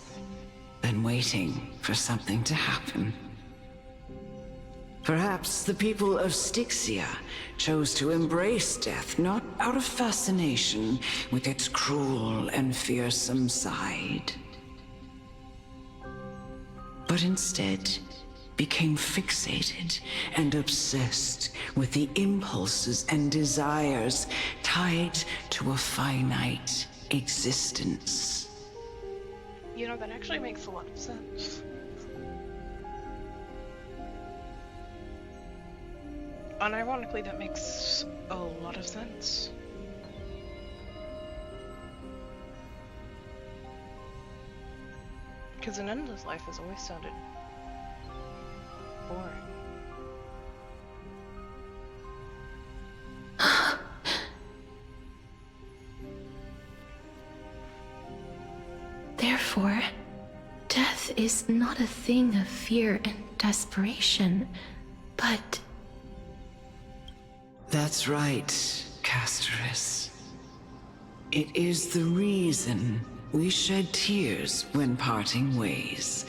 then waiting for something to happen. Perhaps the people of Styxia chose to embrace death not out of fascination with its cruel and fearsome side, but instead became fixated and obsessed with the impulses and desires tied to a finite existence. You know, that actually makes a lot of sense. Unironically, that makes a lot of sense. Because an endless life has always sounded boring. Therefore, death is not a thing of fear and desperation, but... That's right, Casterus. It is the reason we shed tears when parting ways,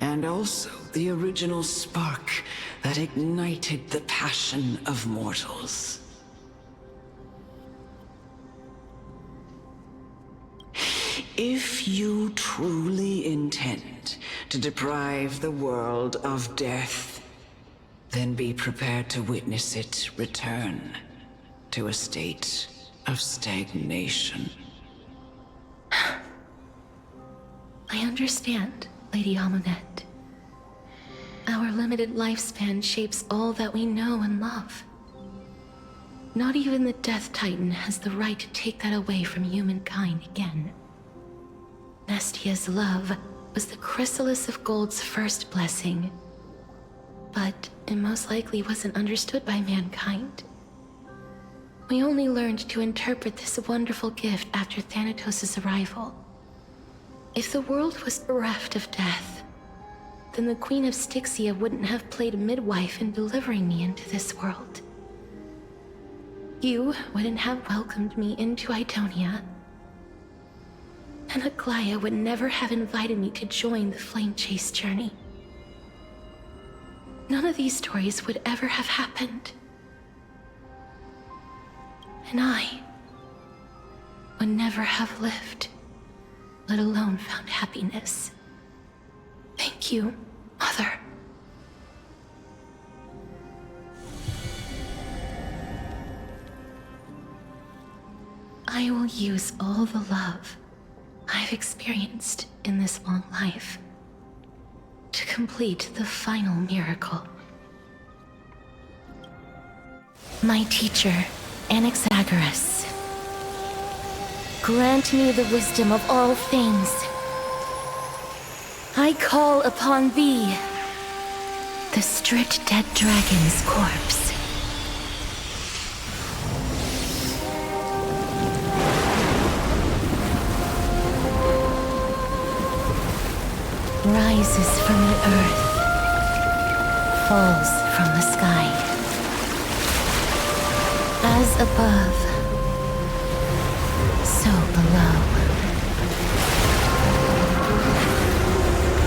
and also the original spark that ignited the passion of mortals. If you truly intend to deprive the world of death, then be prepared to witness it return to a state of stagnation. I understand, Lady Amunet. Our limited lifespan shapes all that we know and love. Not even the Death Titan has the right to take that away from humankind again. Nestia's love was the chrysalis of Gold's first blessing, but it most likely wasn't understood by mankind. We only learned to interpret this wonderful gift after Thanatos' arrival. If the world was bereft of death, then the Queen of Styxia wouldn't have played midwife in delivering me into this world. You wouldn't have welcomed me into Idonia, and Aglaya would never have invited me to join the Flame Chase journey. None of these stories would ever have happened. And I would never have lived, let alone found happiness. Thank you, Mother. I will use all the love I've experienced in this long life to complete the final miracle. My teacher, Anaxagoras, grant me the wisdom of all things. I call upon thee, the stripped dead dragon's corpse. Rises from the earth, falls from the sky. As above, so below.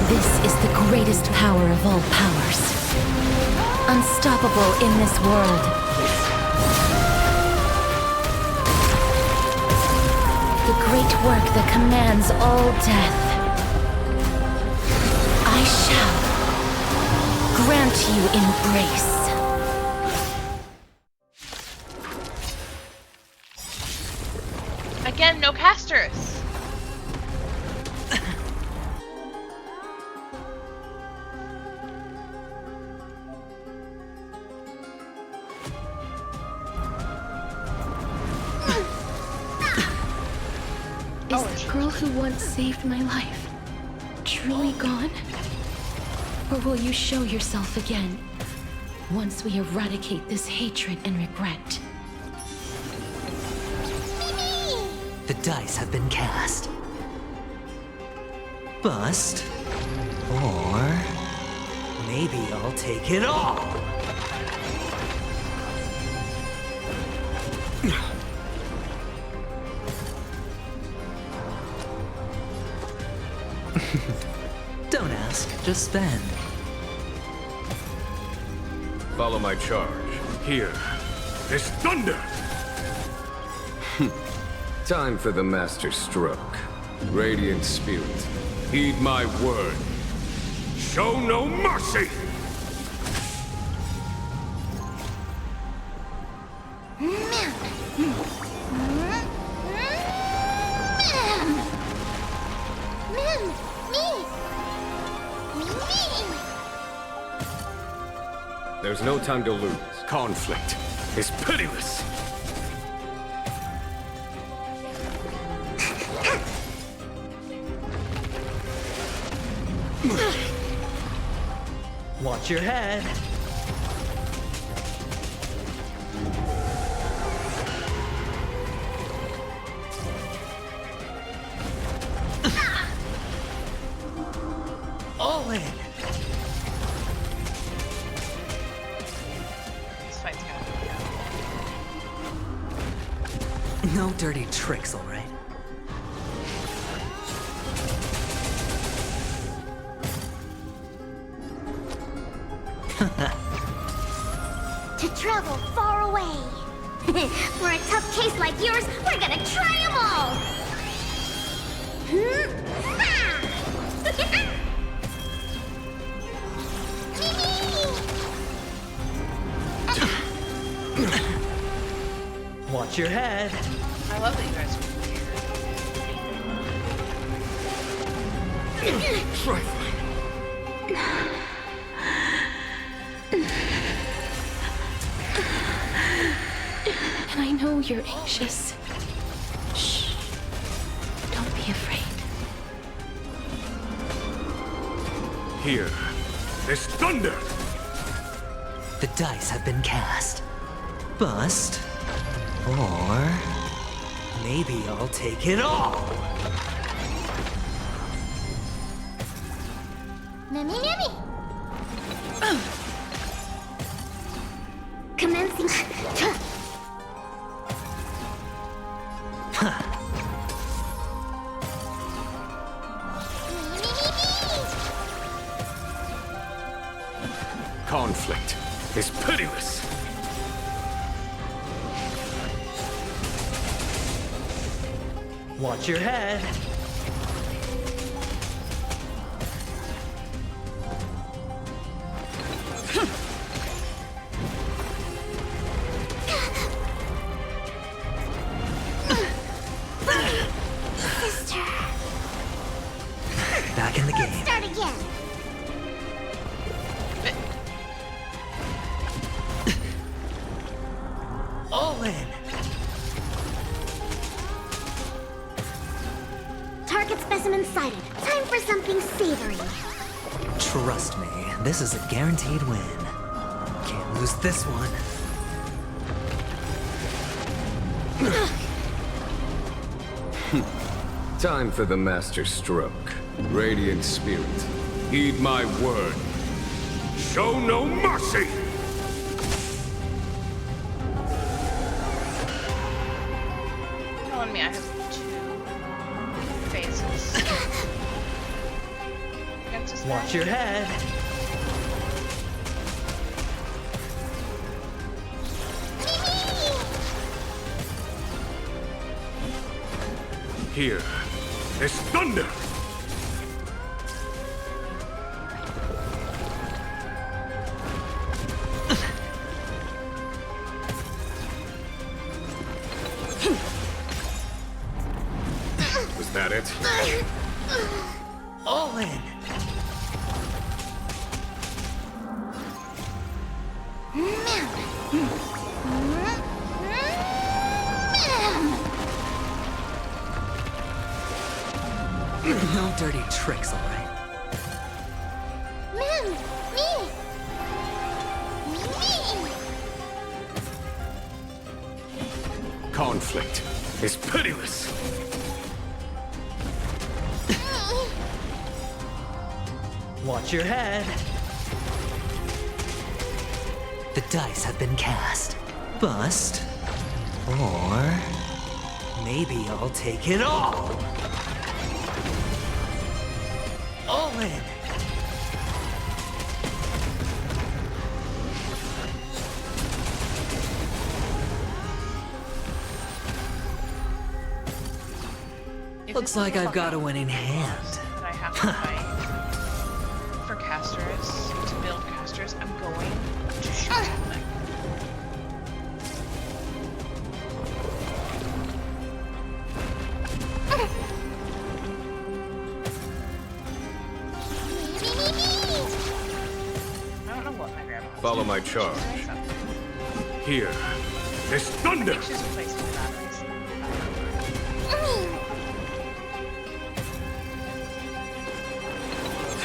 This is the greatest power of all powers. Unstoppable in this world. The great work that commands all death. I shall grant you embrace. Again, no casters! Is the girl who once saved my life truly gone? Or will you show yourself again, once we eradicate this hatred and regret? The dice have been cast. Bust. Or maybe I'll take it all. Don't ask, just spend. Follow my charge. Here is thunder! Time for the master stroke. Radiant Spirit, heed my word. Show no mercy! There's no time to lose. Conflict is pitiless. Watch your head. All in. This fight's gonna be No dirty tricks, all right? To travel far away. For a tough case like yours, we're gonna try them all. Watch your head. I love that you guys are weird. Trifling. And I know you're anxious. Shh. Don't be afraid. Here, there's thunder! The dice have been cast. Bust. Or maybe I'll take it all. Mimi. Commencing. Conflict is pitiless. Watch your head. Sister. Back in the game. Start again. All in. Target specimen sighted. Time for something savory. Trust me, this is a guaranteed win. Can't lose this one. Time for the master stroke. Radiant spirit, heed my word. Show no mercy! Telling me I have 2 phases. Against this Watch guy. your head. Here, there's thunder! Was that it? All in. No dirty tricks, all right? Conflict is pitiless. Watch your head. The dice have been cast. Bust. Or maybe I'll take it all. All in. Looks like I've got a winning hand. That I have to fight for casters, to build casters, I'm going to shoot something. I don't know what my grandma wants Follow to my do. charge. She's doing something. Here is I thunder! think she's replacing the batteries.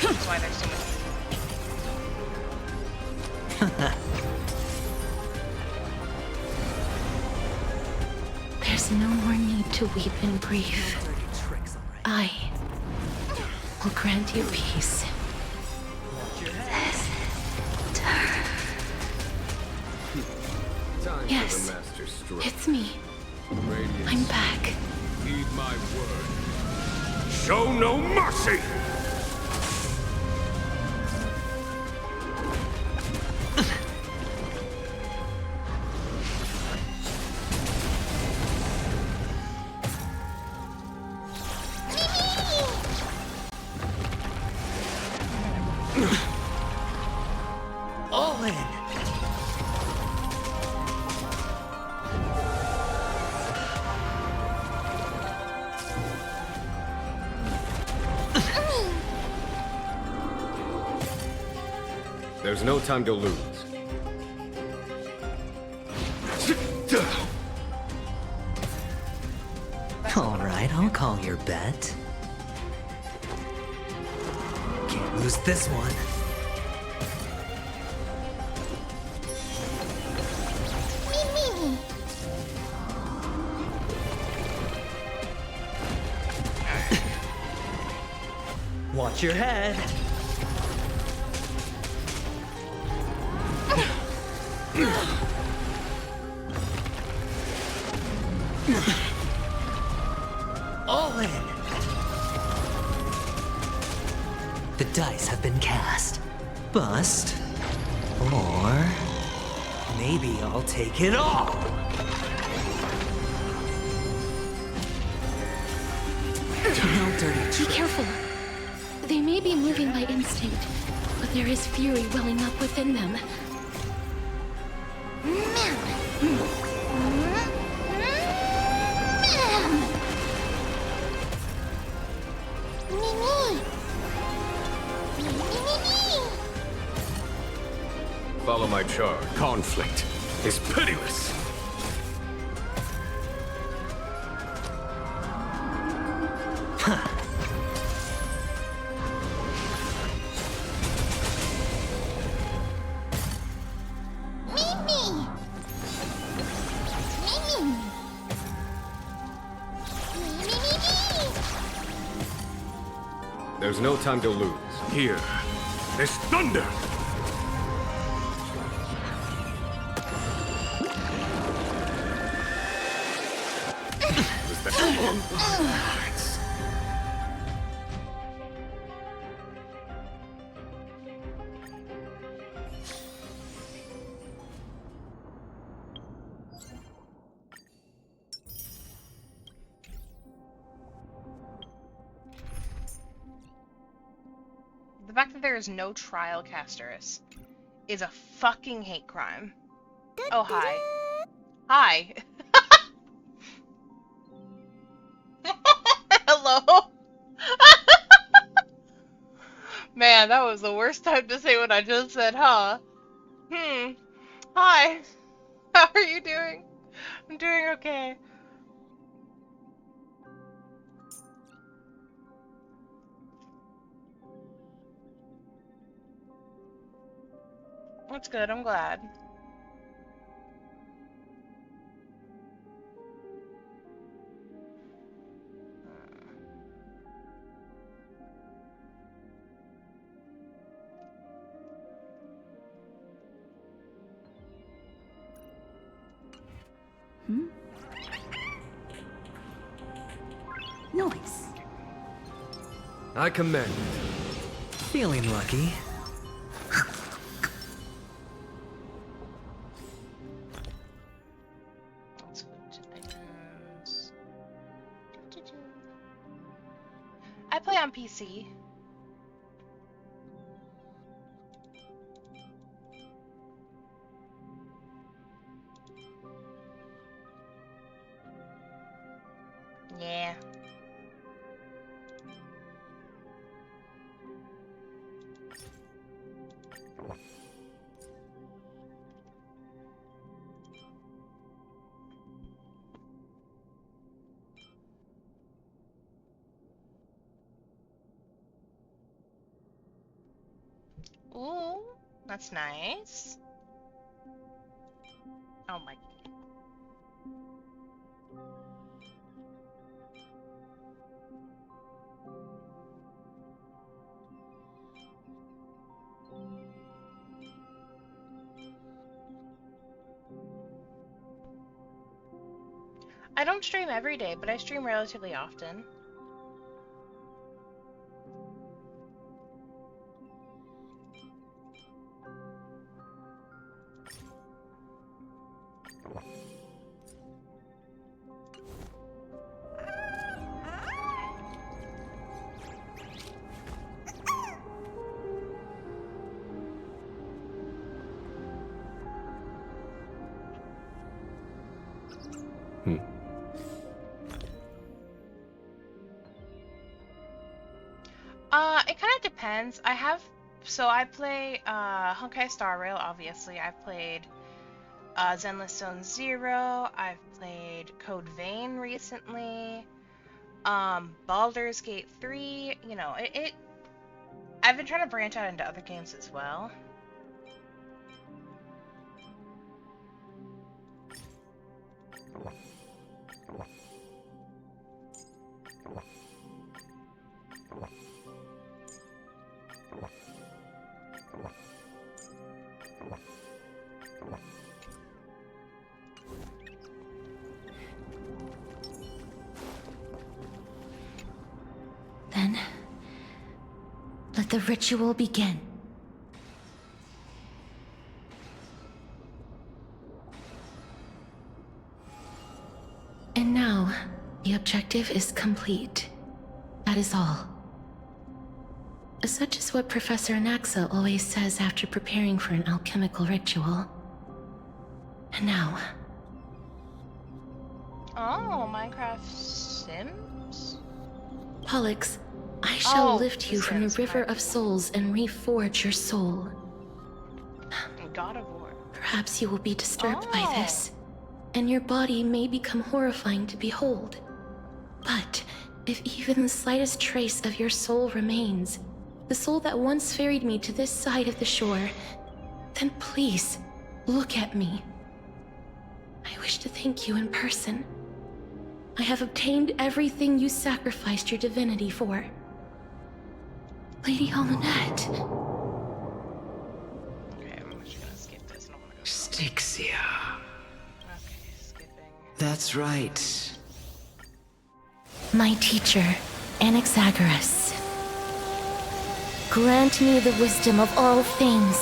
That's why there's so much. There's no more need to weep in grief. I will grant you peace. Time Yes, for the master stroke. it's me. Radiance, I'm back. heed my word. Show no mercy! All in. There's no time to lose. All right, I'll call your bet. Can't lose this one. Watch your head. All in. The dice have been cast. Bust. Or maybe I'll take it all. No dirty. Be careful. They may be moving by instinct, but there is fury welling up within them. Follow my charge. Conflict is pitiless. There's no time to lose. Here is thunder! The fact that there is no trial casters is a fucking hate crime. Oh, hi. Hi. Hello? Man, that was the worst time to say what I just said, huh? Hi. How are you doing? I'm doing okay. That's good, I'm glad. Noise. I commend. Feeling lucky. Let's go to items. I play on PC. Yeah. Ooh, that's nice. Oh my. I don't stream every day, but I stream relatively often. It kind of depends. I play Honkai Star Rail, obviously. I've played Zenless Zone Zero. I've played Code Vein recently. Baldur's Gate 3. You know, I've been trying to branch out into other games as well. Then, let the ritual begin. And now, the objective is complete. That is all. Such is what Professor Naxa always says after preparing for an alchemical ritual. And now... Oh, Minecraft Sims? Pollux, I shall lift you from the river of souls and reforge your soul. God of War. Perhaps you will be disturbed by this, and your body may become horrifying to behold. But if even the slightest trace of your soul remains, the soul that once ferried me to this side of the shore, then please, look at me. I wish to thank you in person. I have obtained everything you sacrificed your divinity for. Lady Alunette. Okay, I'm just gonna skip this. I don't wanna go Styxia. Okay, skipping. That's right. My teacher, Anaxagoras. Grant me the wisdom of all things.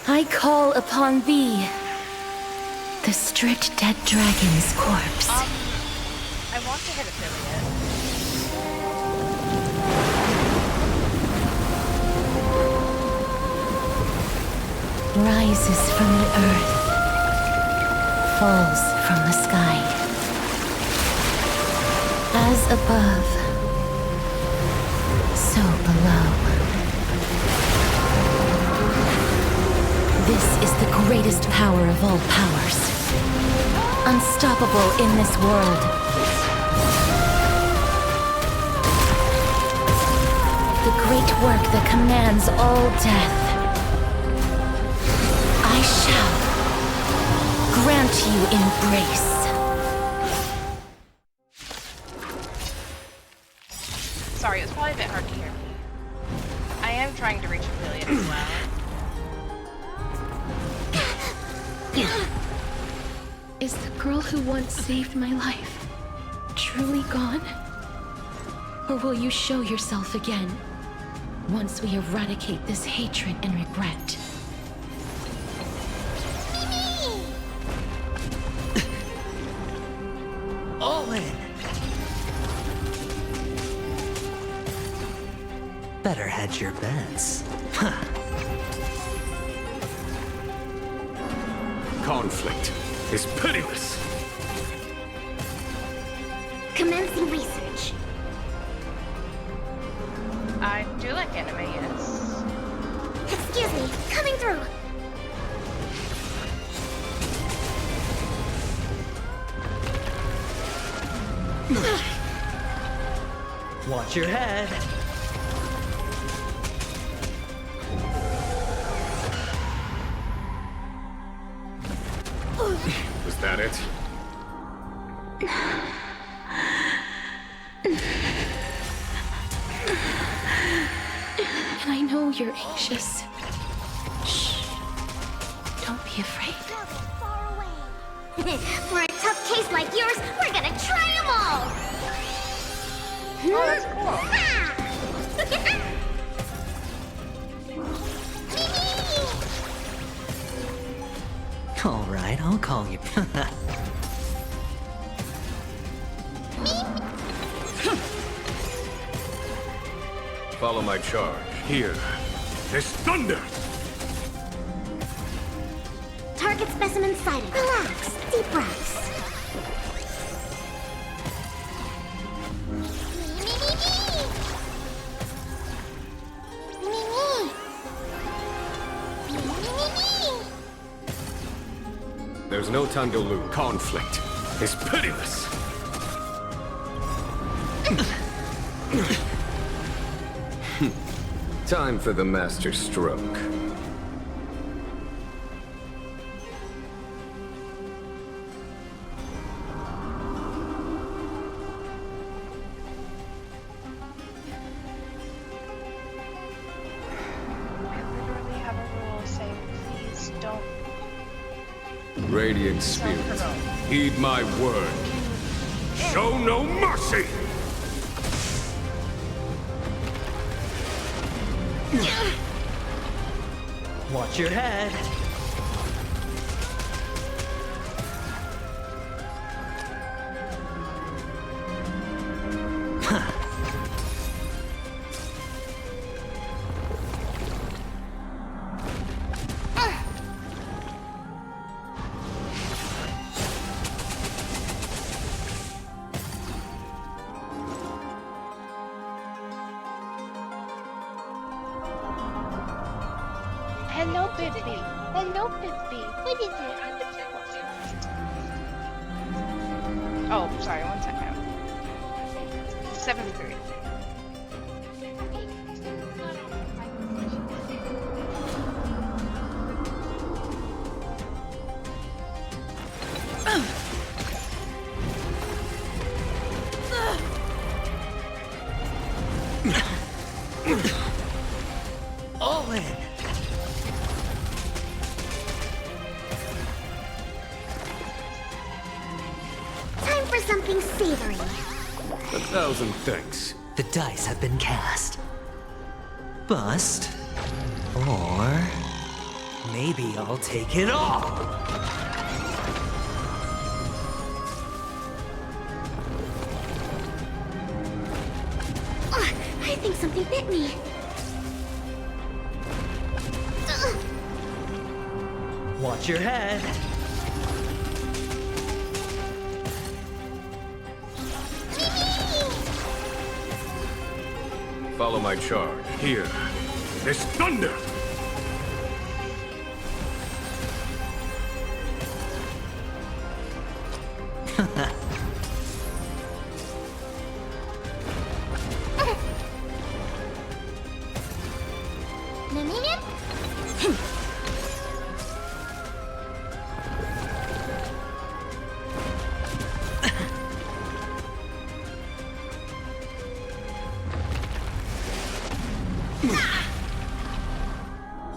I call upon thee. The stripped dead dragon's corpse. I want to hit affiliate. Rises from the earth, falls from the sky. As above, so below. This is the greatest power of all powers. Unstoppable in this world. The great work that commands all death. I shall grant you embrace. Sorry, it was probably a bit hard to hear me. I am trying to reach affiliate as well. Is the girl who once saved my life truly gone? Or will you show yourself again once we eradicate this hatred and regret? All in. Better hedge your bets. Huh. Conflict is pitiless. Watch your head. Was that it? And I know you're anxious. Shh. Don't be afraid. For a tough case like yours, we're gonna try them all! Oh, that's cool. All right, I'll call you. Follow my charge. Here. There's thunder! Target specimen sighted. Relax. Deep breaths. There's no time to lose. Conflict is pitiless. Time for the master stroke. We have a rule saying, please don't. Radiant Spirit, heed my word. Show no mercy! Watch your head. Hello, Bibby. Hello, Bibby. What is it? Oh, sorry, 1 second. 7-3. All in. Time for something savory. 1,000 thanks. The dice have been cast. Bust. Or maybe I'll take it all. I think something bit me. Watch your head. Follow my charge. Here. There's thunder!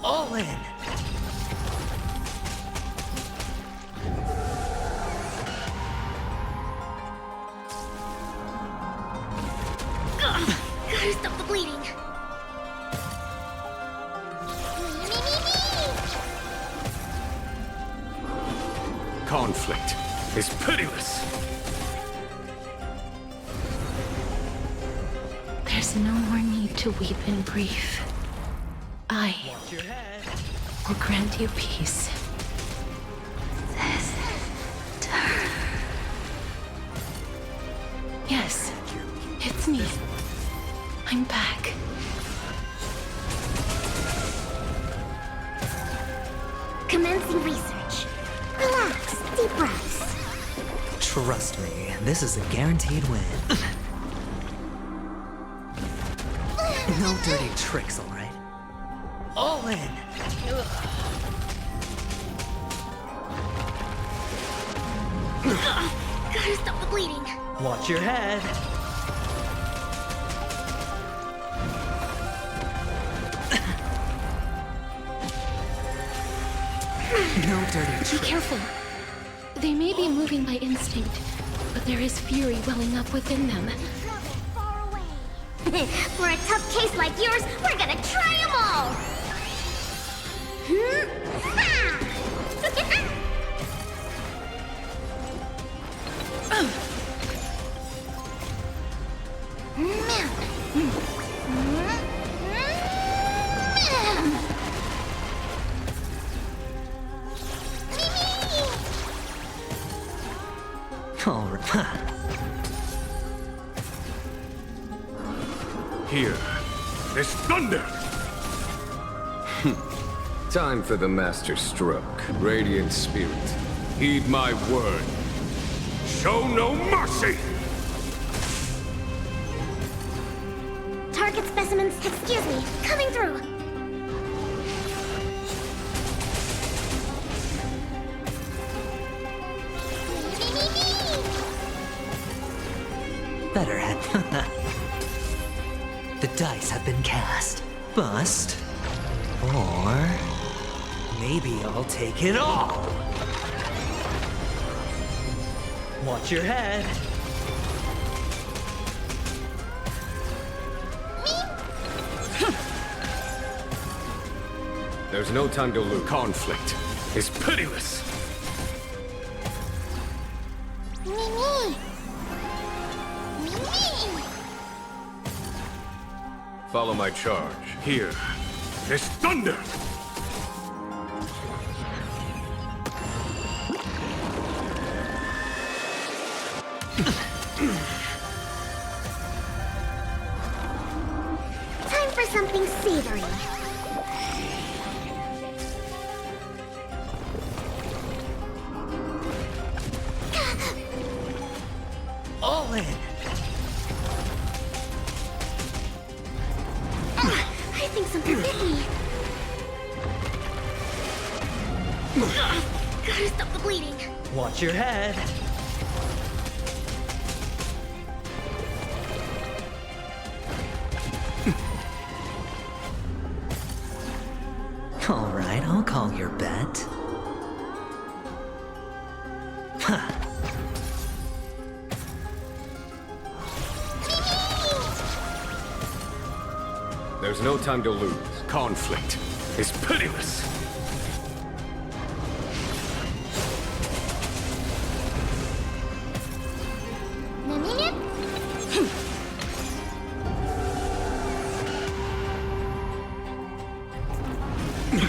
All in. Gotta stop the bleeding. Conflict is pitiless. There's no more need to weep in grief. I will grant you peace. Yes, it's me. I'm back. Commencing research. Relax. Deep breaths. Trust me, this is a guaranteed win. No dirty tricks, alright? All in! Gotta stop the bleeding. Watch your head. No dirty Be tricks. careful. They may be moving by instinct, but there is fury welling up within them. For a tough case like yours, we're gonna try them all! Alright. Here. There's thunder! Time for the master stroke. Radiant spirit, heed my word. Show no mercy! Target specimens, excuse me, coming through. Better head. The dice have been cast. Bust. Or maybe I'll take it all. Watch your head. There's no time to lose. Conflict is pitiless. Follow my charge. Here. There's thunder! Time for something savory. All in. I think something bit me. Gotta stop the bleeding. Watch your head. Alright, I'll call your bet. Huh. There's no time to lose. Conflict is pitiless.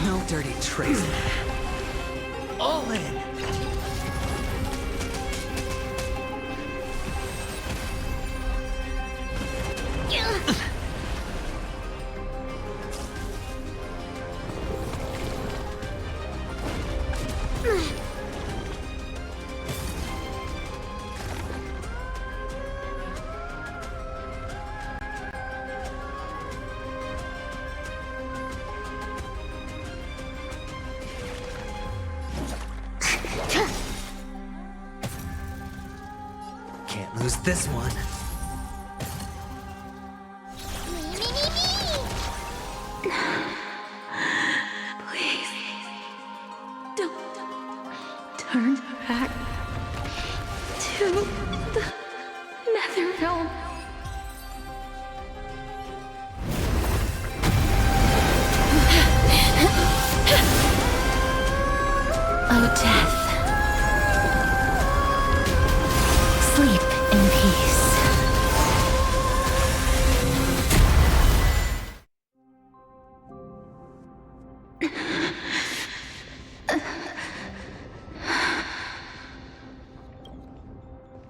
No dirty tricks. All in. Can't lose this one. Please. Don't turn back to the nether realm. Oh, death. Sleep in peace.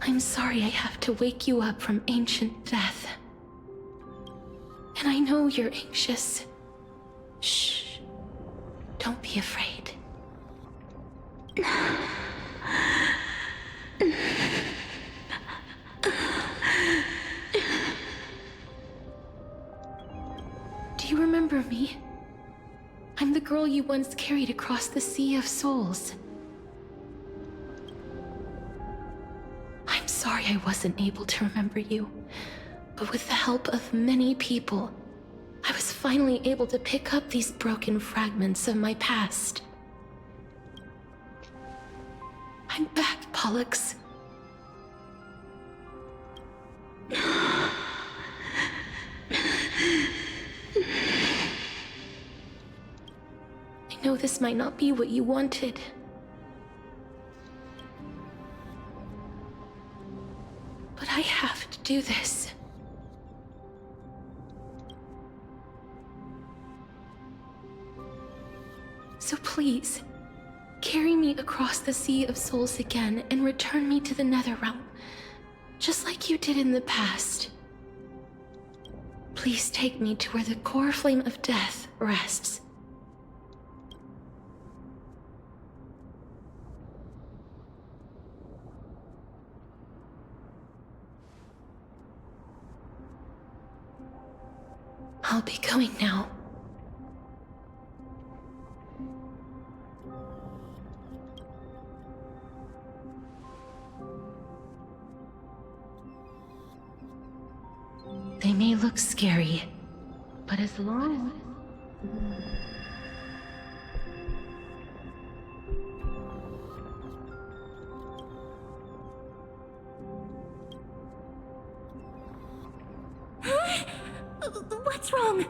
I'm sorry I have to wake you up from ancient death. And I know you're anxious. Shh. Don't be afraid. girl you once carried across the Sea of Souls. I'm sorry I wasn't able to remember you, but with the help of many people, I was finally able to pick up these broken fragments of my past. I'm back, Pollux. I know this might not be what you wanted. But I have to do this. So please, carry me across the Sea of Souls again and return me to the Netherrealm, just like you did in the past. Please take me to where the core flame of death rests. I'll be going now. They may look scary, but as long What's wrong?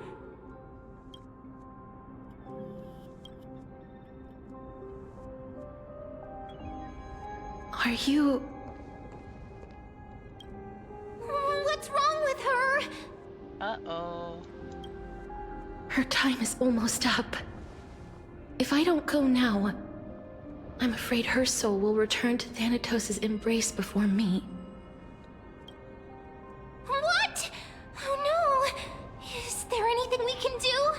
Are you... What's wrong with her? Uh-oh. Her time is almost up. If I don't go now, I'm afraid her soul will return to Thanatos' embrace before me. What? Oh no! Is there anything we can do?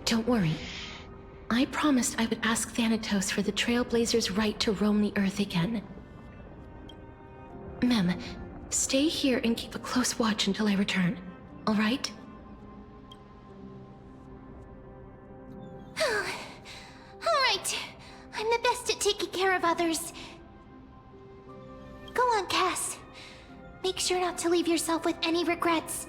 Don't worry. I promised I would ask Thanatos for the Trailblazers' right to roam the Earth again. Mem, stay here and keep a close watch until I return, all right? Alright. I'm the best at taking care of others. Go on, Cass. Make sure not to leave yourself with any regrets.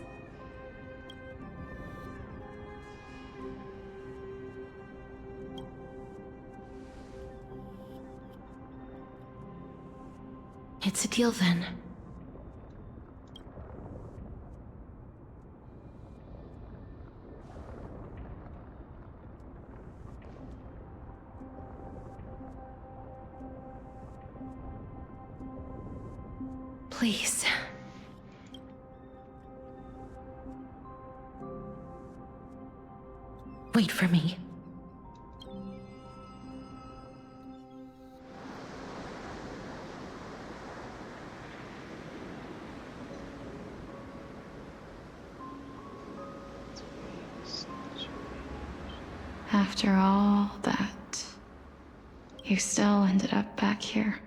It's a deal then. Please. Wait for me. After all that, you still ended up back here.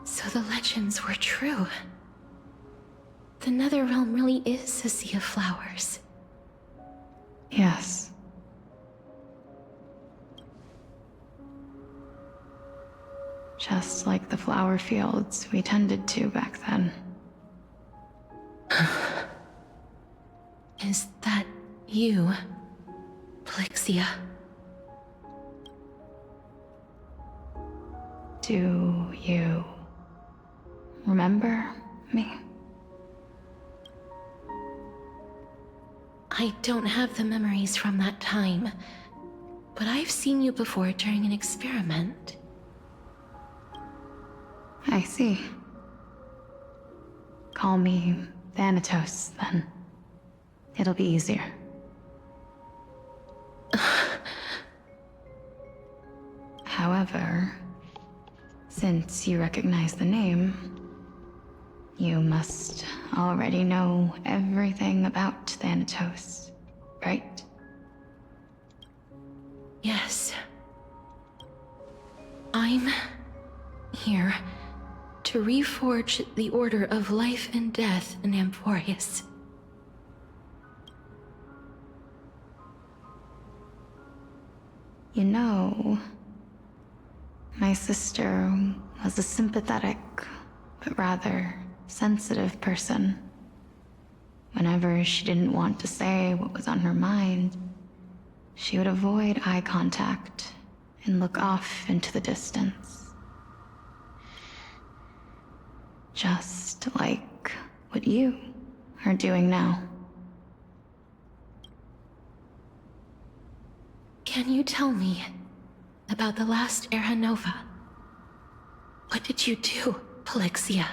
So the legends were true. The Netherrealm really is a sea of flowers. Yes. Just like the flower fields we tended to back then. Is that you, Plixia? Do you remember me? I don't have the memories from that time, but I've seen you before during an experiment. I see. Call me Thanatos, then. It'll be easier. However, since you recognize the name, you must already know everything about Thanatos, right? Yes. I I'm here to reforge the order of life and death in Amphorius. You know, my sister was a sympathetic, but rather sensitive person. Whenever she didn't want to say what was on her mind, she would avoid eye contact and look off into the distance. Just like what you are doing now. Can you tell me about the last Era Nova? What did you do, Polixia?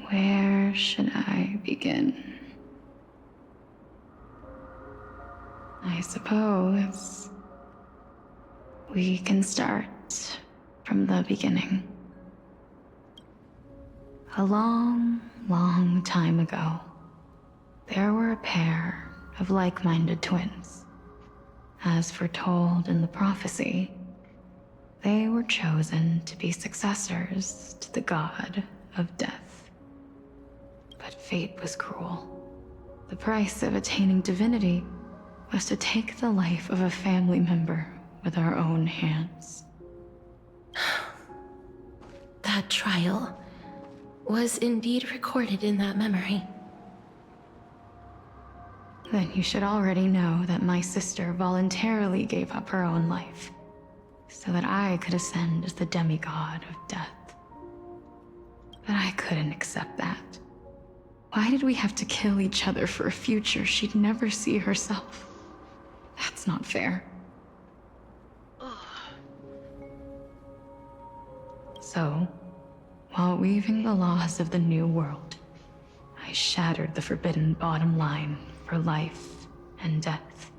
Where should I begin? I suppose we can start from the beginning. A long, long time ago, there were a pair of like-minded twins. As foretold in the prophecy, they were chosen to be successors to the god of death. But fate was cruel. The price of attaining divinity was to take the life of a family member with our own hands. That trial was indeed recorded in that memory. Then you should already know that my sister voluntarily gave up her own life, so that I could ascend as the demigod of death. But I couldn't accept that. Why did we have to kill each other for a future she'd never see herself? That's not fair. So, while weaving the laws of the new world, I shattered the forbidden bottom line for life and death.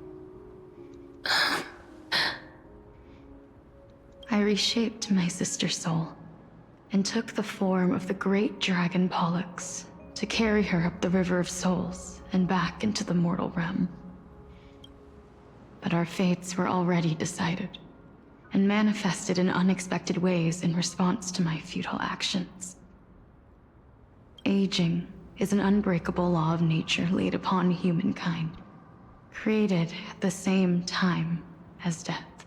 I reshaped my sister's soul and took the form of the great dragon Pollux to carry her up the River of Souls and back into the mortal realm. But our fates were already decided and manifested in unexpected ways in response to my futile actions. Aging is an unbreakable law of nature laid upon humankind, created at the same time as death.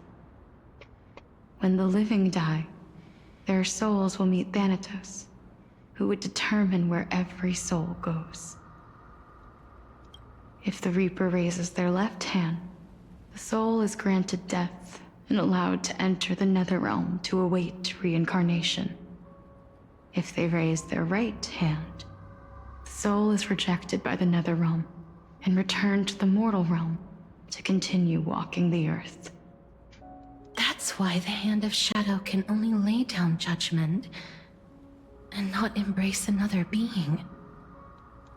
When the living die, their souls will meet Thanatos, who would determine where every soul goes. If the Reaper raises their left hand, the soul is granted death and allowed to enter the Netherrealm to await reincarnation. If they raise their right hand, the soul is rejected by the Netherrealm and returned to the mortal realm to continue walking the earth. That's why the Hand of Shadow can only lay down judgment and not embrace another being.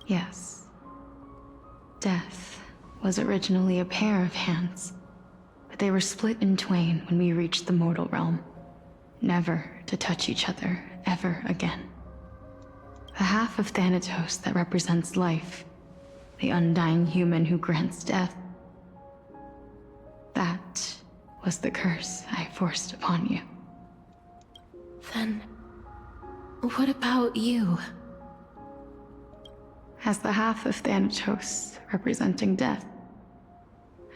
Yes. Death was originally a pair of hands, but they were split in twain when we reached the mortal realm, never to touch each other ever again. The half of Thanatos that represents life, the undying human who grants death, that was the curse I forced upon you. Then, what about you? As the half of Thanatos representing death,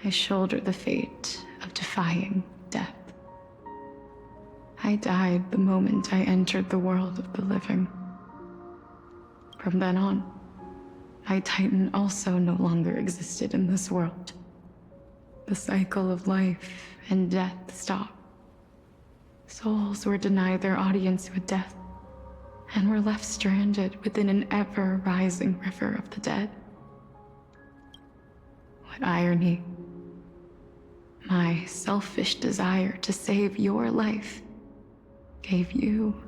I shoulder the fate of defying death. I died the moment I entered the world of the living. From then on, my Titan also no longer existed in this world. The cycle of life and death stopped. Souls were denied their audience with death, and were left stranded within an ever-rising river of the dead. What irony. My selfish desire to save your life gave you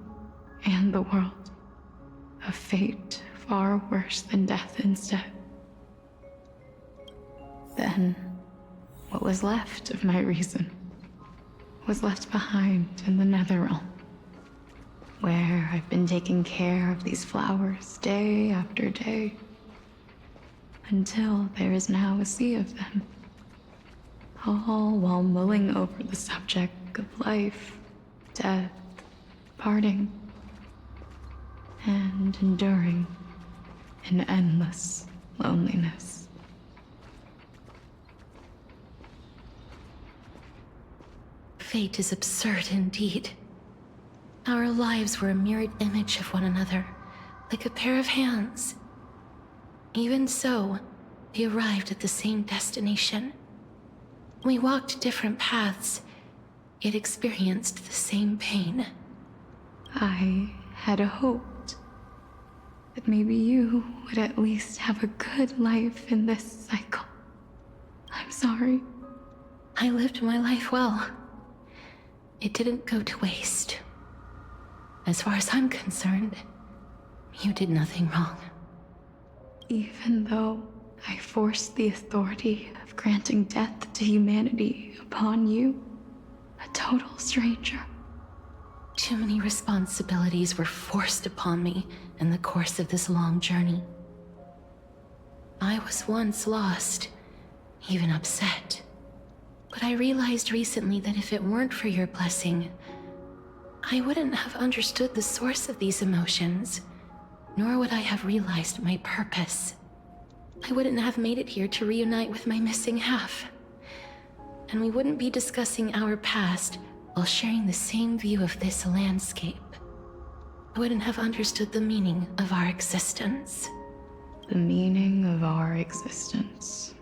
and the world a fate far worse than death instead. Then, what was left of my reason was left behind in the Netherrealm, where I've been taking care of these flowers day after day. until there is now a sea of them. All while mulling over the subject of life, death, parting, and enduring in endless loneliness. Fate is absurd indeed. Our lives were a mirrored image of one another, like a pair of hands. Even so, we arrived at the same destination. We walked different paths, yet experienced the same pain. I had hoped that maybe you would at least have a good life in this cycle. I'm sorry. I lived my life well. It didn't go to waste. As far as I'm concerned, you did nothing wrong. Even though I forced the authority of granting death to humanity upon you, a total stranger. Too many responsibilities were forced upon me in the course of this long journey. I was once lost, even upset. But I realized recently that if it weren't for your blessing, I wouldn't have understood the source of these emotions, nor would I have realized my purpose. I wouldn't have made it here to reunite with my missing half. And we wouldn't be discussing our past while sharing the same view of this landscape. I wouldn't have understood the meaning of our existence. The meaning of our existence.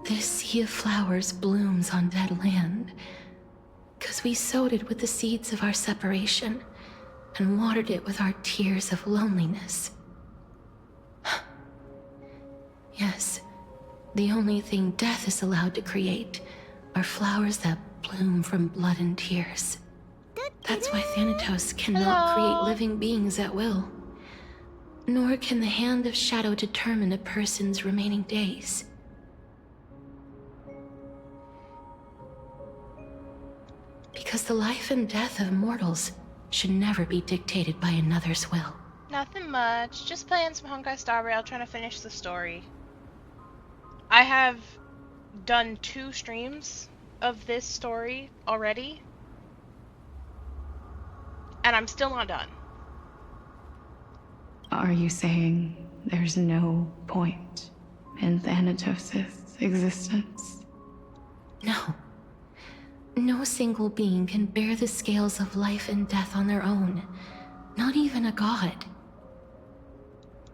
This sea of flowers blooms on dead land, because we sowed it with the seeds of our separation and watered it with our tears of loneliness. Yes, the only thing death is allowed to create are flowers that bloom from blood and tears. That's why Thanatos cannot create living beings at will. Nor can the hand of shadow determine a person's remaining days. Because the life and death of mortals should never be dictated by another's will. Nothing much. Just playing some Honkai Star Rail, trying to finish the story. I have done 2 streams of this story already, and I'm still not done. Are you saying there's no point in Thanatos' existence? No. No single being can bear the scales of life and death on their own. Not even a god.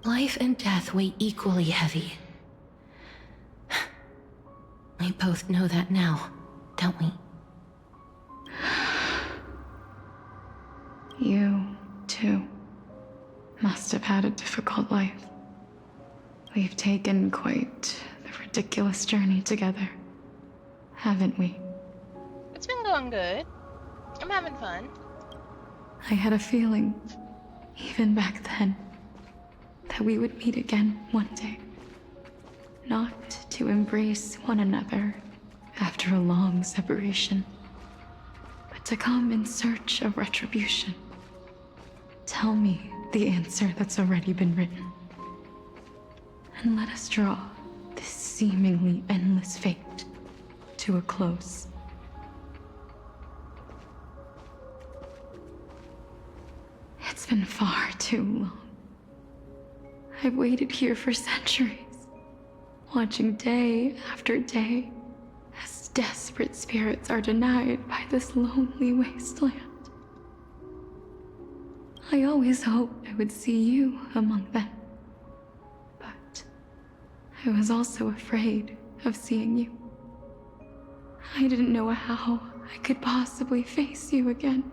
Life and death weigh equally heavy. We both know that now, don't we? You, too, must have had a difficult life. We've taken quite the ridiculous journey together, haven't we? It's been going good. I'm having fun. I had a feeling, even back then, that we would meet again one day. Not to embrace one another after a long separation, but to come in search of retribution. Tell me the answer that's already been written, and let us draw this seemingly endless fate to a close. It's been far too long. I've waited here for centuries, watching day after day as desperate spirits are denied by this lonely wasteland. I always hoped I would see you among them, but I was also afraid of seeing you. I didn't know how I could possibly face you again.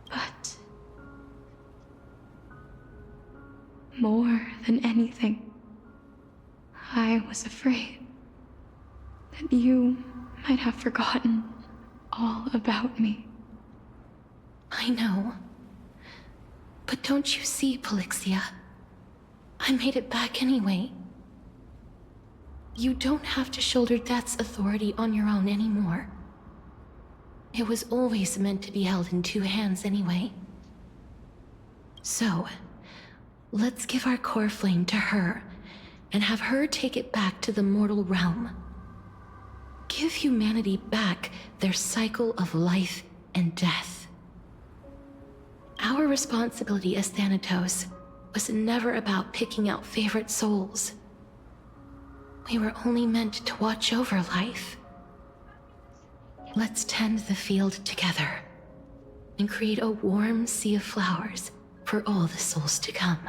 But more than anything, I was afraid that you might have forgotten all about me. I know. But don't you see, Polixia? I made it back anyway. You don't have to shoulder death's authority on your own anymore. It was always meant to be held in 2 hands anyway. So, Let's give our core flame to her, and have her take it back to the mortal realm. Give humanity back their cycle of life and death. Our responsibility as Thanatos was never about picking out favorite souls. We were only meant to watch over life. Let's tend the field together, and create a warm sea of flowers for all the souls to come.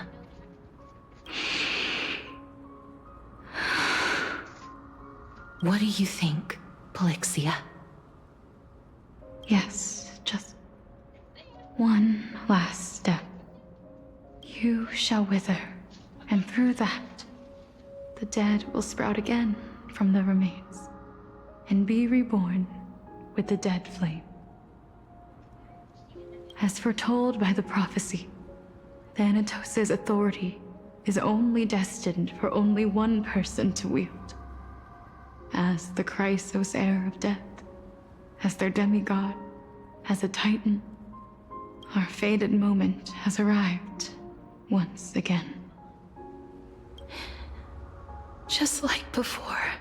What do you think, Polixia? Yes, just one last step. You shall wither, and through that, the dead will sprout again from the remains, and be reborn with the dead flame. As foretold by the prophecy, Thanatos' authority is only destined for only one person to wield. As the Chrysos heir of death, as their demigod, as a titan, our fated moment has arrived once again. Just like before.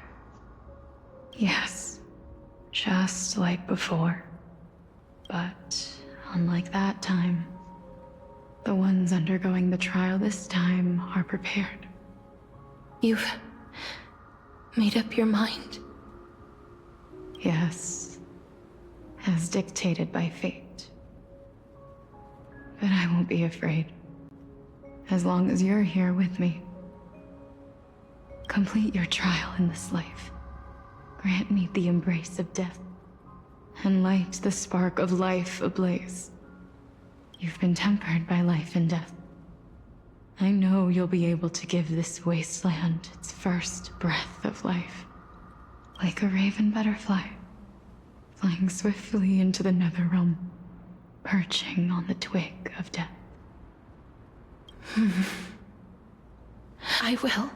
Yes, just like before. But unlike that time, the ones undergoing the trial this time are prepared. You've made up your mind? Yes, as dictated by fate. But I won't be afraid, as long as you're here with me. Complete your trial in this life. Grant me the embrace of death, and light the spark of life ablaze. You've been tempered by life and death. I know you'll be able to give this wasteland its first breath of life. Like a raven butterfly, flying swiftly into the netherrealm, perching on the twig of death. I will.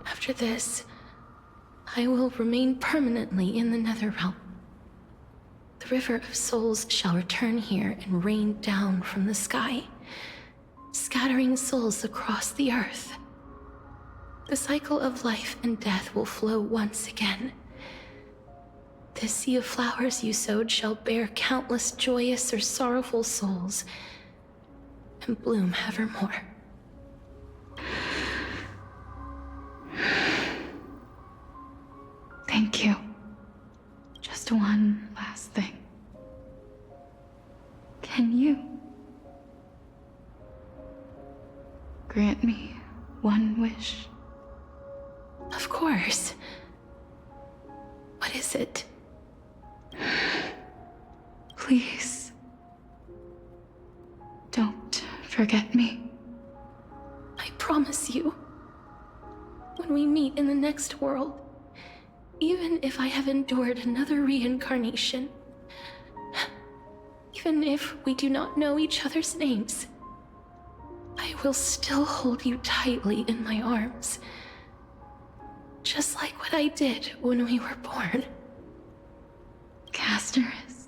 After this, I will remain permanently in the Netherrealm. The River of Souls shall return here and rain down from the sky, scattering souls across the earth. The cycle of life and death will flow once again. The sea of flowers you sowed shall bear countless joyous or sorrowful souls, and bloom evermore. Thank you. Just one last thing. Can you grant me one wish? Of course. What is it? Please, don't forget me. I promise you, when we meet in the next world, even if I have endured another reincarnation, even if we do not know each other's names, I will still hold you tightly in my arms, just like what I did when we were born. Casterus.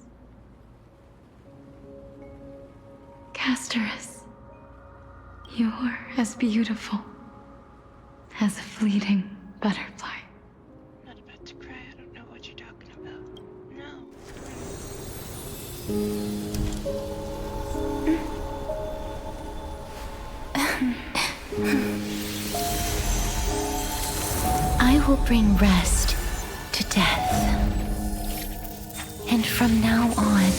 Casterus. You're as beautiful as a fleeting butterfly. I'm not about to cry. I don't know what you're talking about. No. I will bring rest to death. And from now on,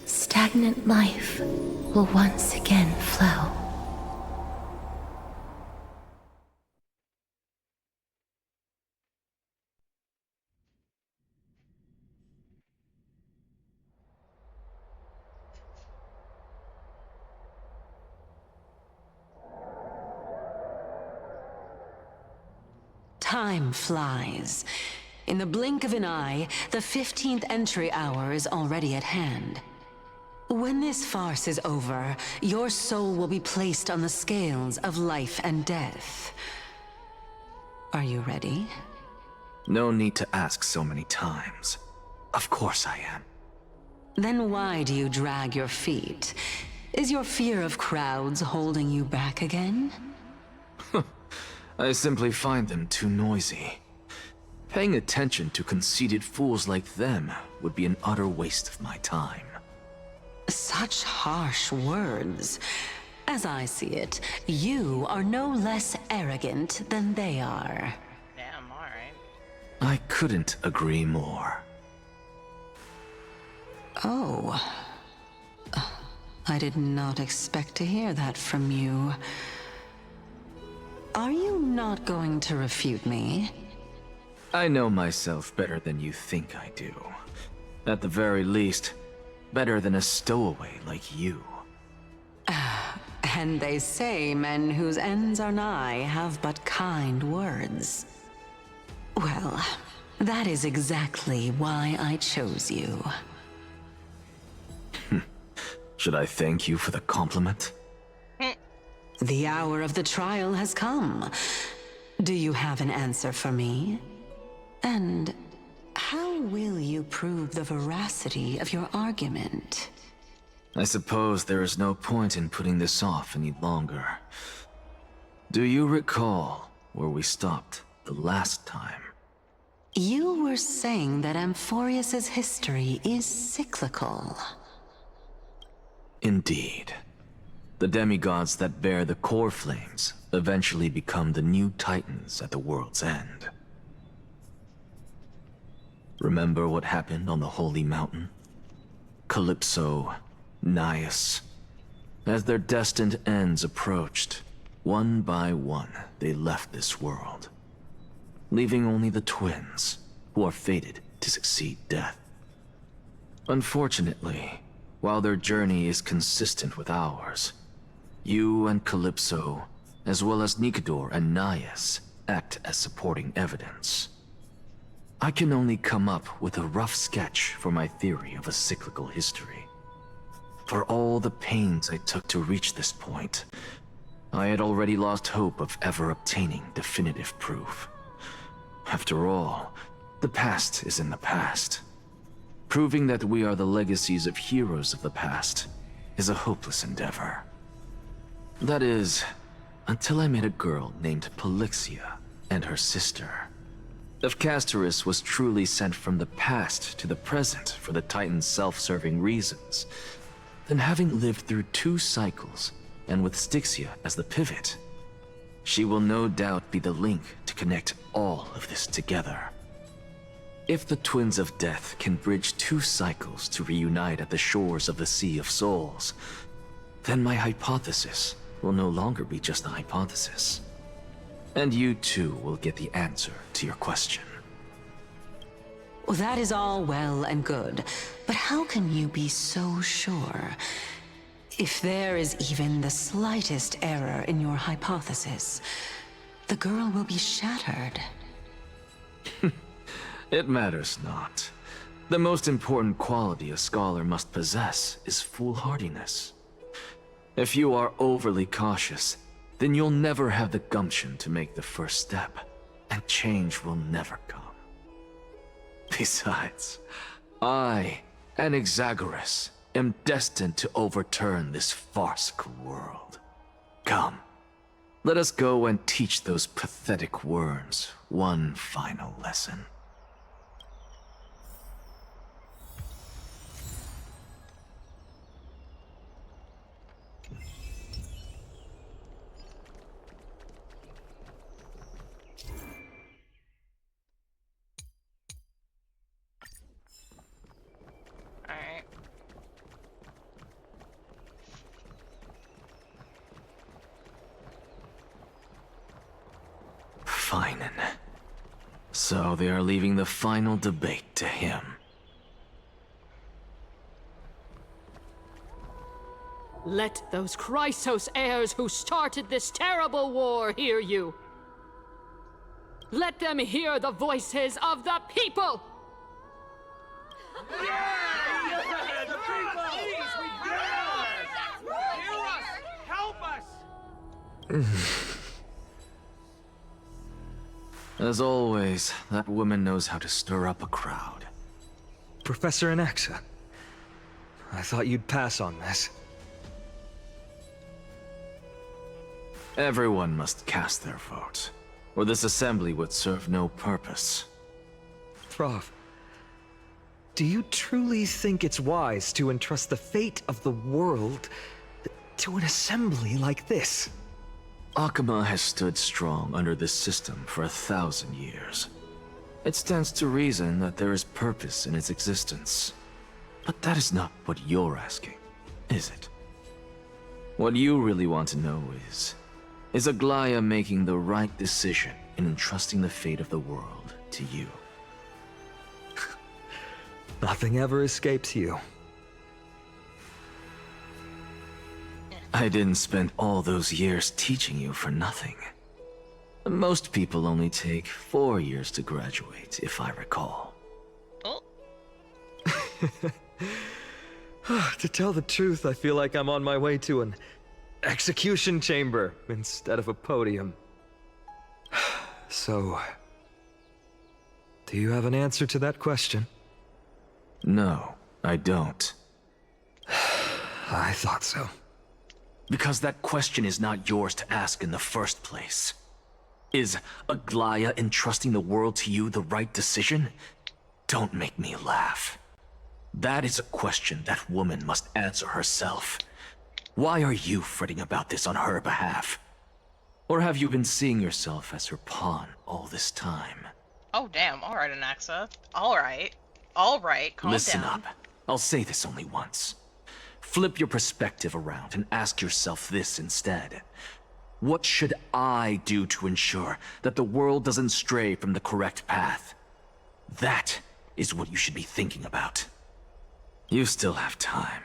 stagnant life will once again flow. Time flies. In the blink of an eye, the 15th entry hour is already at hand. When this farce is over, your soul will be placed on the scales of life and death. Are you ready? No need to ask so many times. Of course I am. Then why do you drag your feet? Is your fear of crowds holding you back again? I simply find them too noisy. Paying attention to conceited fools like them would be an utter waste of my time. Such harsh words. As I see it, you are no less arrogant than they are. Damn, alright. I couldn't agree more. Oh. I did not expect to hear that from you. Are you not going to refute me? I know myself better than you think I do. At the very least, better than a stowaway like you. And they say men whose ends are nigh have but kind words. Well, that is exactly why I chose you. Should I thank you for the compliment? The hour of the trial has come. Do you have an answer for me? And how will you prove the veracity of your argument? I suppose there is no point in putting this off any longer. Do you recall where we stopped the last time? You were saying that Amphorius's history is cyclical. Indeed. The demigods that bear the core flames eventually become the new titans at the world's end. Remember what happened on the Holy Mountain? Calypso, Naias. As their destined ends approached, one by one they left this world, leaving only the twins, who are fated to succeed death. Unfortunately, while their journey is consistent with ours, you and Calypso, as well as Nikador and Naias, act as supporting evidence. I can only come up with a rough sketch for my theory of a cyclical history. For all the pains I took to reach this point, I had already lost hope of ever obtaining definitive proof. After all, the past is in the past. Proving that we are the legacies of heroes of the past is a hopeless endeavor. That is, until I met a girl named Polixia and her sister. If Castorus was truly sent from the past to the present for the Titan's self-serving reasons, then having lived through 2 cycles, and with Styxia as the pivot, she will no doubt be the link to connect all of this together. If the Twins of Death can bridge 2 cycles to reunite at the shores of the Sea of Souls, then my hypothesis will no longer be just a hypothesis. And you too will get the answer to your question. Well, that is all well and good, but how can you be so sure? If there is even the slightest error in your hypothesis, the girl will be shattered. It matters not. The most important quality a scholar must possess is foolhardiness. If you are overly cautious, then you'll never have the gumption to make the first step, and change will never come. Besides, I, Anaxagoras, am destined to overturn this farcical world. Come, let us go and teach those pathetic worms one final lesson. Alright. Feinen. So they are leaving the final debate to him. Let those Chrysos heirs who started this terrible war hear you. Let them hear the voices of the people! As always, that woman knows how to stir up a crowd. Professor Anaxa, I thought you'd pass on this. Everyone must cast their vote, or this assembly would serve no purpose. Prof, do you truly think it's wise to entrust the fate of the world to an assembly like this? Akama has stood strong under this system for 1,000 years. It stands to reason that there is purpose in its existence. But that is not what you're asking, is it? What you really want to know is Aglaya making the right decision in entrusting the fate of the world to you? Nothing ever escapes you. I didn't spend all those years teaching you for nothing. Most people only take 4 years to graduate, if I recall. Oh. To tell the truth, I feel like I'm on my way to an execution chamber instead of a podium. So, do you have an answer to that question? No, I don't. I thought so. Because that question is not yours to ask in the first place. Is Aglaya entrusting the world to you the right decision? Don't make me laugh. That is a question that woman must answer herself. Why are you fretting about this on her behalf? Or have you been seeing yourself as her pawn all this time? Oh damn, alright Anaxa. Alright, calm Listen down. up. I'll say this only once. Flip your perspective around and ask yourself this instead. What should I do to ensure that the world doesn't stray from the correct path? That is what you should be thinking about. You still have time,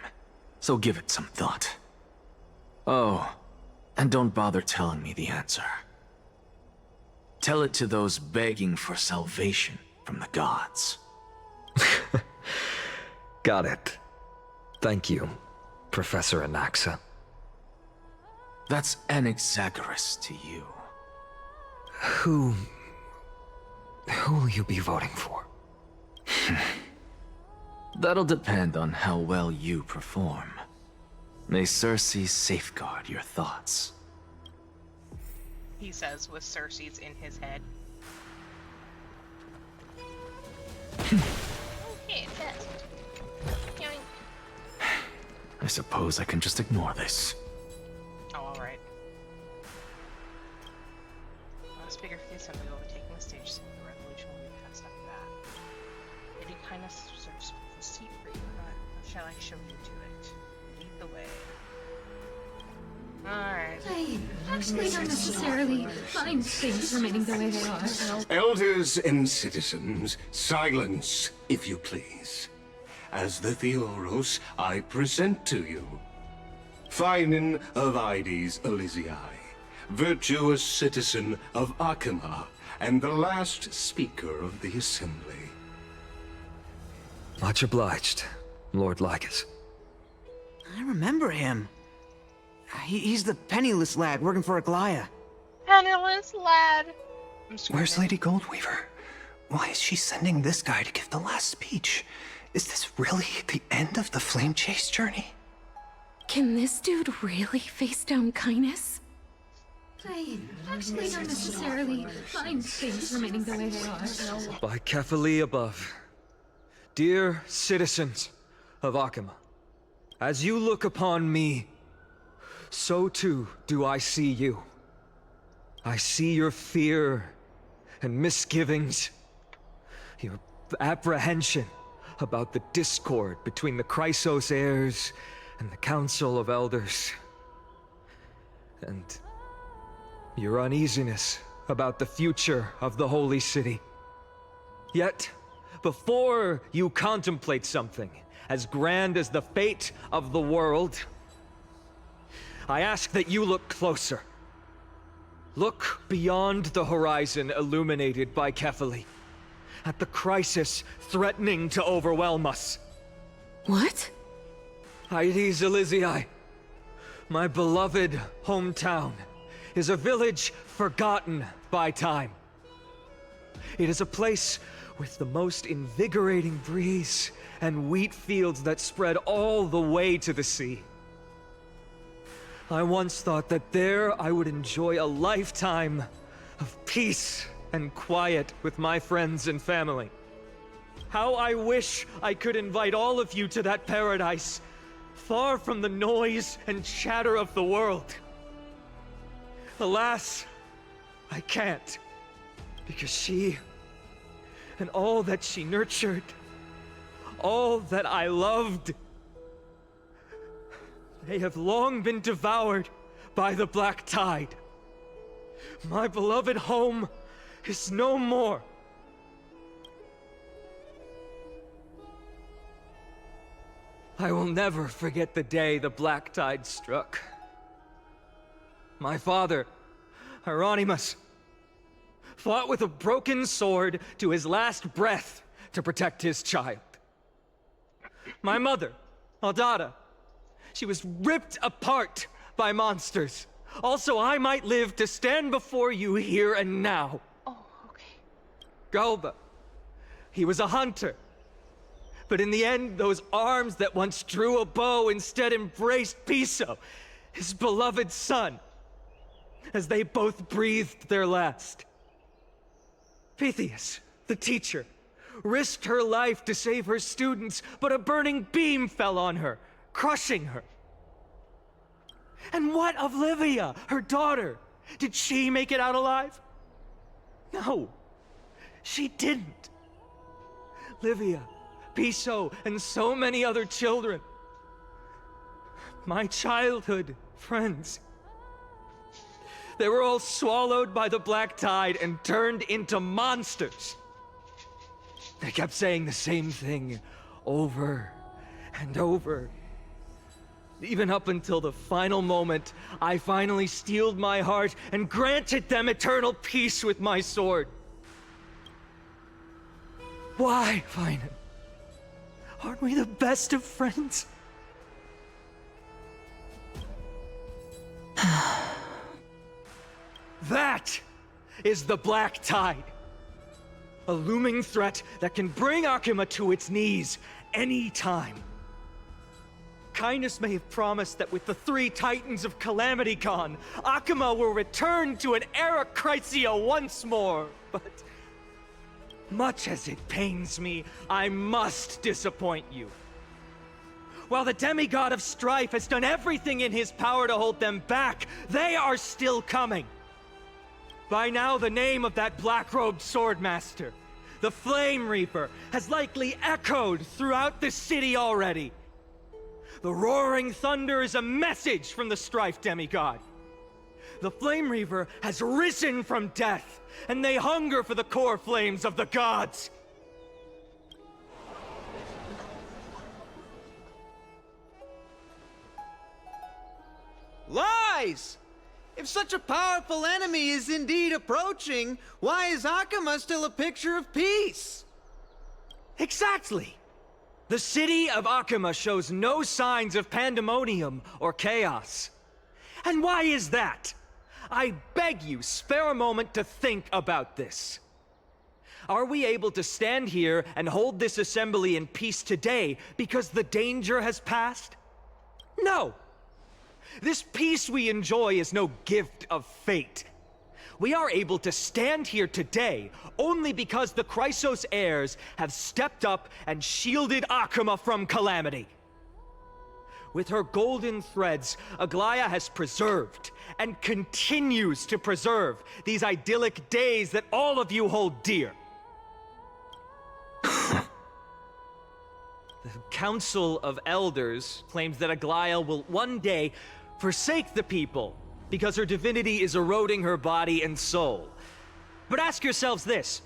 so give it some thought. Oh, and don't bother telling me the answer. Tell it to those begging for salvation from the gods. Got it. Thank you, Professor Anaxa. That's Anaxagoras to you. Who will you be voting for? That'll depend on how well you perform. May Cersei safeguard your thoughts. He says with Cersei's in his head. Okay, test. I suppose I can just ignore this. Oh, alright. Last bigger face on the overtaking the stage, so the revolution will be passed after that. Any kindness serves the seat for you, but shall I show you to it? Lead the way. Alright. I actually don't necessarily find things remaining the way they are. Elders and citizens, silence, if you please. As the Theoros, I present to you Finan of Ides Elysiae, virtuous citizen of Akama, and the last speaker of the assembly. Much obliged, Lord Lycus. I remember him. He's the penniless lad working for Aglaya. Penniless lad! Where's Lady Goldweaver? Why is she sending this guy to give the last speech? Is this really the end of the Flame Chase journey? Can this dude really face down kindness? I actually don't necessarily find things remaining the way they are. By Kefali above. Dear citizens of Akama, as you look upon me, so too do I see you. I see your fear and misgivings, your apprehension about the discord between the Chrysos heirs and the Council of Elders, and your uneasiness about the future of the Holy City. Yet, before you contemplate something as grand as the fate of the world, I ask that you look closer. Look beyond the horizon illuminated by Kefali, at the crisis threatening to overwhelm us. What? Ides Elysiae, my beloved hometown, is a village forgotten by time. It is a place with the most invigorating breeze and wheat fields that spread all the way to the sea. I once thought that there I would enjoy a lifetime of peace and quiet with my friends and family. How I wish I could invite all of you to that paradise, far from the noise and chatter of the world. Alas, I can't, because she and all that she nurtured, all that I loved, they have long been devoured by the black tide. My beloved home is no more. I will never forget the day the black tide struck. My father, Hieronymus, fought with a broken sword to his last breath to protect his child. My mother, Aldada, she was ripped apart by monsters. Also, I might live to stand before you here and now. Oh, okay. Galba, he was a hunter. But in the end, those arms that once drew a bow instead embraced Piso, his beloved son, as they both breathed their last. Pythias, the teacher, risked her life to save her students, but a burning beam fell on her, crushing her. And what of Livia, her daughter? Did she make it out alive? No, she didn't. Livia, Piso, and so many other children. My childhood friends. They were all swallowed by the black tide and turned into monsters. They kept saying the same thing over and over. Even up until the final moment, I finally steeled my heart and granted them eternal peace with my sword. Why, Finan? Aren't we the best of friends? That is the black tide. A looming threat that can bring Akuma to its knees any time. Kindness may have promised that with the 3 Titans of Calamity gone, Akuma will return to an era Chrysia once more, but much as it pains me, I must disappoint you. While the demigod of strife has done everything in his power to hold them back, they are still coming. By now, the name of that black-robed swordmaster, the Flame Reaper, has likely echoed throughout the city already. The roaring thunder is a message from the strife demigod. The Flame Reaver has risen from death, and they hunger for the core flames of the gods. Lies! If such a powerful enemy is indeed approaching, why is Akuma still a picture of peace? Exactly! The city of Akuma shows no signs of pandemonium or chaos. And why is that? I beg you, spare a moment to think about this. Are we able to stand here and hold this assembly in peace today because the danger has passed? No! This peace we enjoy is no gift of fate. We are able to stand here today only because the Chrysos heirs have stepped up and shielded Akuma from calamity. With her golden threads, Aglaya has preserved and continues to preserve these idyllic days that all of you hold dear. The Council of Elders claims that Aglaya will one day forsake the people because her divinity is eroding her body and soul. But ask yourselves this.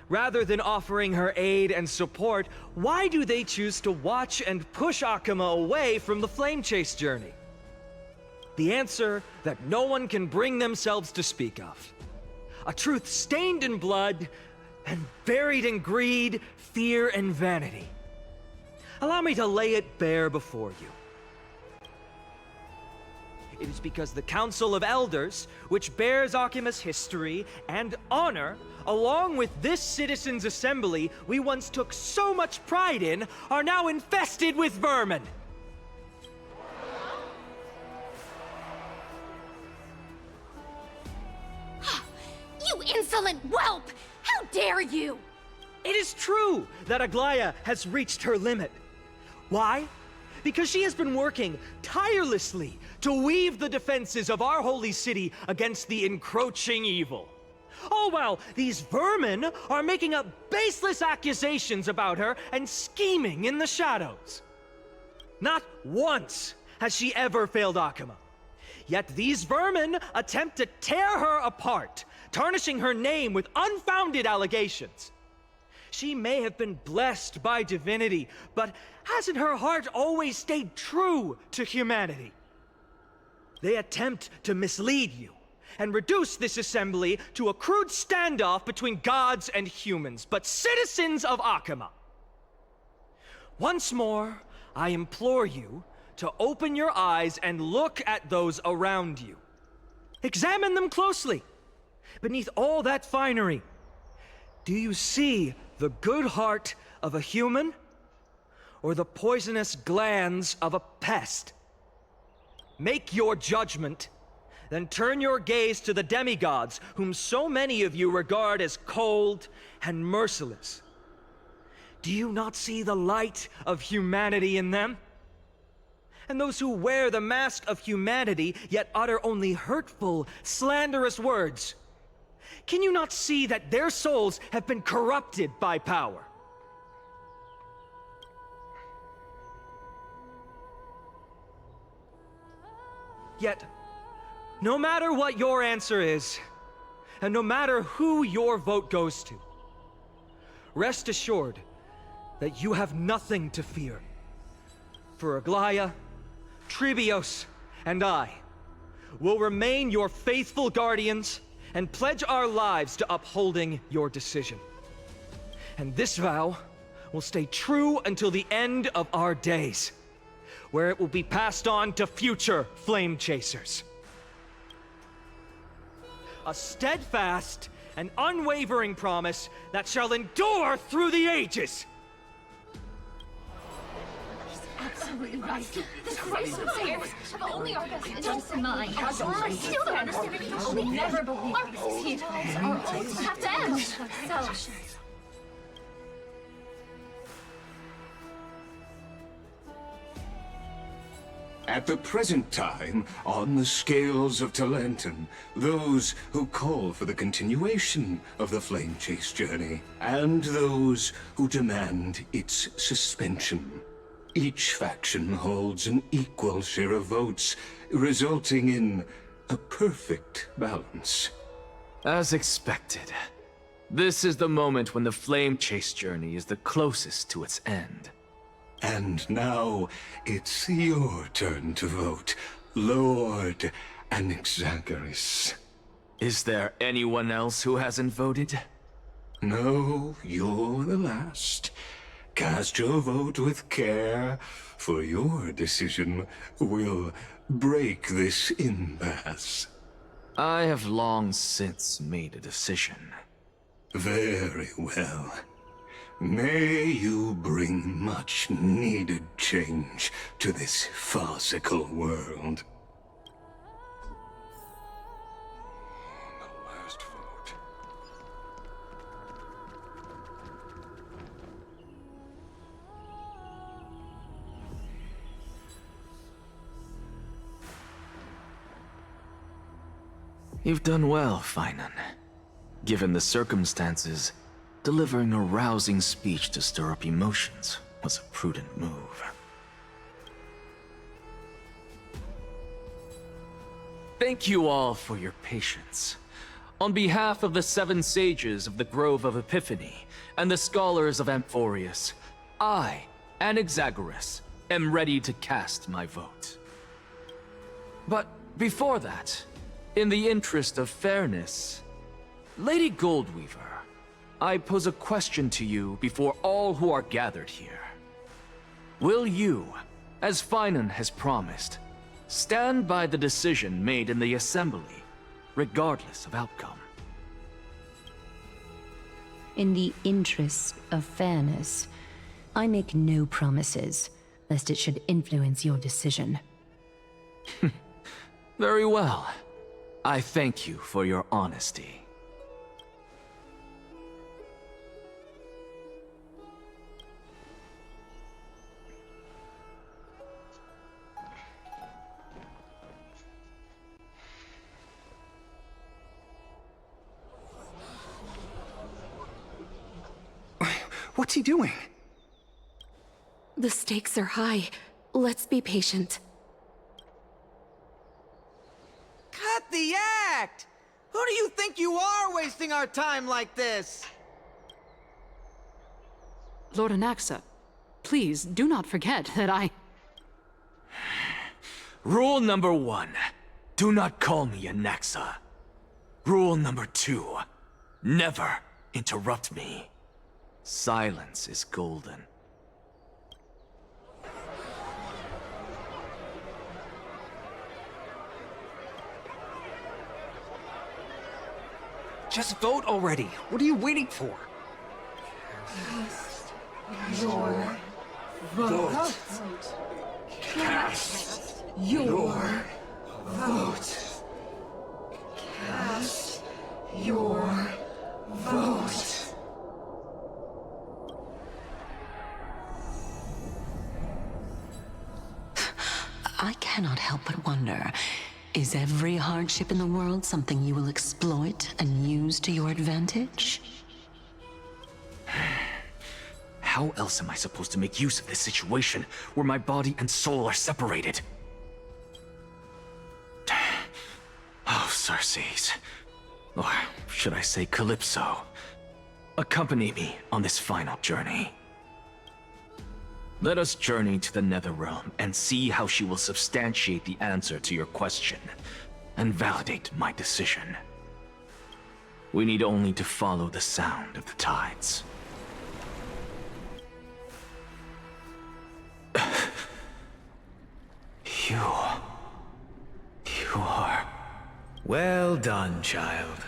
Rather than offering her aid and support, why do they choose to watch and push Akuma away from the Flame Chase journey? The answer that no one can bring themselves to speak of. A truth stained in blood and buried in greed, fear, and vanity. Allow me to lay it bare before you. It is because the Council of Elders, which bears Akuma's history and honor, along with this citizens' assembly we once took so much pride in, are now infested with vermin. insolent whelp! How dare you! It is true that Aglaya has reached her limit. Why? Because she has been working tirelessly to weave the defenses of our holy city against the encroaching evil. All while these vermin are making up baseless accusations about her and scheming in the shadows. Not once has she ever failed Akama. Yet these vermin attempt to tear her apart, tarnishing her name with unfounded allegations. She may have been blessed by divinity, but hasn't her heart always stayed true to humanity? They attempt to mislead you and reduce this assembly to a crude standoff between gods and humans, but citizens of Akama. Once more, I implore you to open your eyes and look at those around you. Examine them closely. Beneath all that finery, do you see the good heart of a human, or the poisonous glands of a pest? Make your judgment, then turn your gaze to the demigods, whom so many of you regard as cold and merciless. Do you not see the light of humanity in them? And those who wear the mask of humanity, yet utter only hurtful, slanderous words, can you not see that their souls have been corrupted by power? Yet, no matter what your answer is, and no matter who your vote goes to, rest assured that you have nothing to fear. For Aglaya, Tribios, and I will remain your faithful guardians and pledge our lives to upholding your decision. And this vow will stay true until the end of our days, where it will be passed on to future flame chasers. A steadfast and unwavering promise that shall endure through the ages. Absolutely right. The Christmas heirs have only our best interests in mind. I still don't understand it. I will never believe our heroes are always have to end. So... At the present time, on the scales of Talenton, those who call for the continuation of the Flame Chase journey, and those who demand its suspension. Each faction holds an equal share of votes, resulting in a perfect balance. As expected, this is the moment when the Flame Chase journey is the closest to its end. And now, it's your turn to vote, Lord Anaxagoras. Is there anyone else who hasn't voted? No, you're the last. Cast your vote with care, for your decision will break this impasse. I have long since made a decision. Very well. May you bring much-needed change to this farcical world. The last vote. You've done well, Finan. Given the circumstances, delivering a rousing speech to stir up emotions was a prudent move. Thank you all for your patience. On behalf of the 7 sages of the Grove of Epiphany and the scholars of Amphorius, I, Anaxagoras, am ready to cast my vote. But before that, in the interest of fairness, Lady Goldweaver, I pose a question to you before all who are gathered here. Will you, as Finan has promised, stand by the decision made in the Assembly, regardless of outcome? In the interest of fairness, I make no promises, lest it should influence your decision. Very well. I thank you for your honesty. What's he doing? The stakes are high. Let's be patient. Cut the act! Who do you think you are wasting our time like this? Lord Anaxa, please do not forget that I... Rule number 1. Do not call me Anaxa. Rule number 2. Never interrupt me. Silence is golden. Just vote already. What are you waiting for? Your vote. Cast your vote. Cast your vote. I cannot help but wonder, is every hardship in the world something you will exploit and use to your advantage? How else am I supposed to make use of this situation where my body and soul are separated? Oh, Circes. Or should I say Calypso? Accompany me on this final journey. Let us journey to the Netherrealm and see how she will substantiate the answer to your question and validate my decision. We need only to follow the sound of the tides. You are... Well done, child.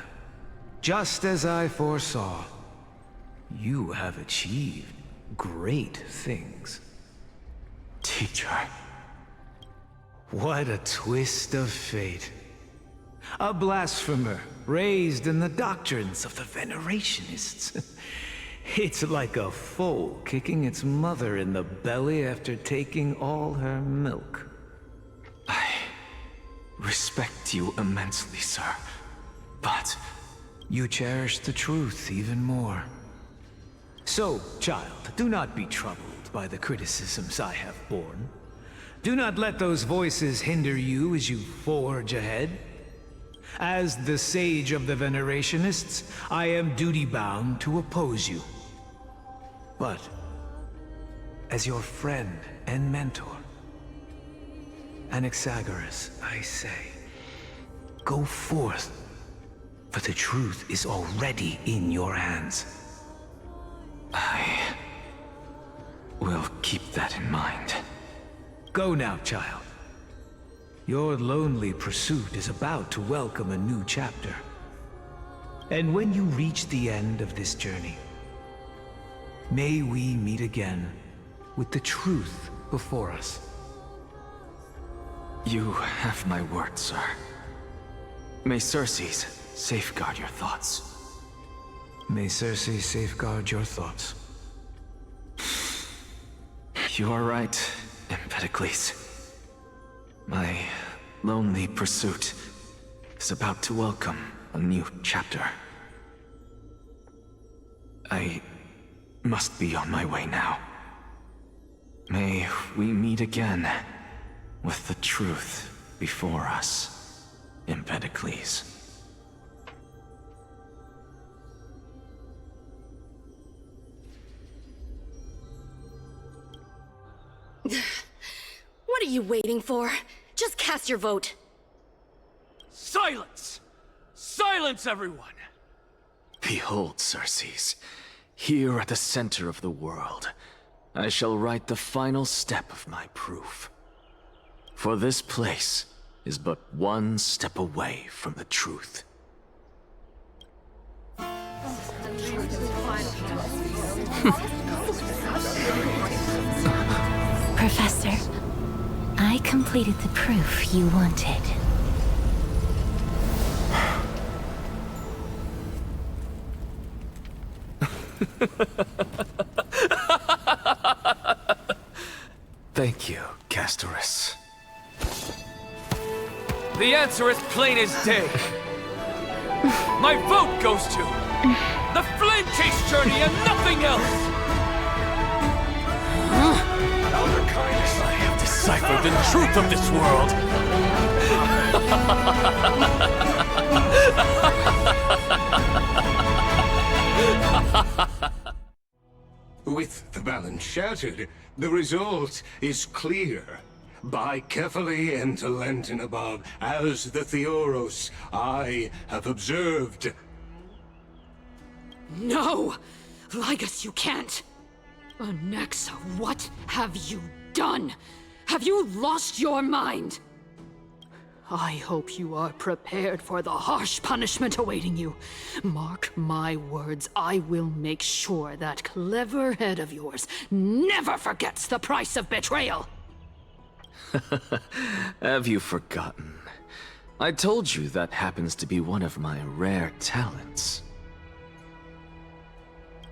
Just as I foresaw, you have achieved great things. Teacher. What a twist of fate. A blasphemer raised in the doctrines of the Venerationists. It's like a foal kicking its mother in the belly after taking all her milk. I respect you immensely, sir, but... You cherish the truth even more. So, child, do not be troubled by the criticisms I have borne. Do not let those voices hinder you as you forge ahead. As the sage of the Venerationists, I am duty-bound to oppose you. But, as your friend and mentor, Anaxagoras, I say, go forth, for the truth is already in your hands. I will keep that in mind. Go now, child. Your lonely pursuit is about to welcome a new chapter. And when you reach the end of this journey, may we meet again with the truth before us. You have my word, sir. May Circes safeguard your thoughts. May Circes safeguard your thoughts. You are right, Empedocles. My lonely pursuit is about to welcome a new chapter. I must be on my way now. May we meet again with the truth before us, Empedocles. What are you waiting for? Just cast your vote. Silence! Silence, everyone! Behold, Circes. Here at the center of the world, I shall write the final step of my proof. For this place is but one step away from the truth. Professor, I completed the proof you wanted. Thank you, Castorus. The answer is plain as day. My vote goes to the Flame Chase journey and nothing else! decipher the truth of this world. With the balance shattered, the result is clear. By carefully enter Lenten above, as the Theoros I have observed. No! Ligus, you can't! Onyxa, what have you done? Have you lost your mind? I hope you are prepared for the harsh punishment awaiting you. Mark my words, I will make sure that clever head of yours never forgets the price of betrayal! Have you forgotten? I told you that happens to be one of my rare talents.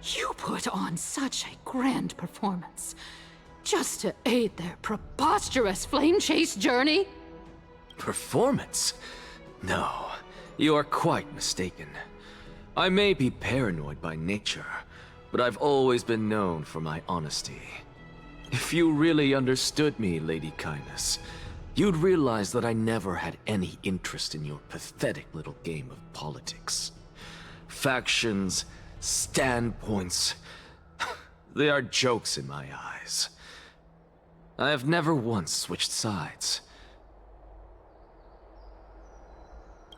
You put on such a grand performance, just to aid their preposterous flame chase journey? Performance? No, you are quite mistaken. I may be paranoid by nature, but I've always been known for my honesty. If you really understood me, Lady Kindness, you'd realize that I never had any interest in your pathetic little game of politics. Factions, standpoints, they are jokes in my eyes. I have never once switched sides.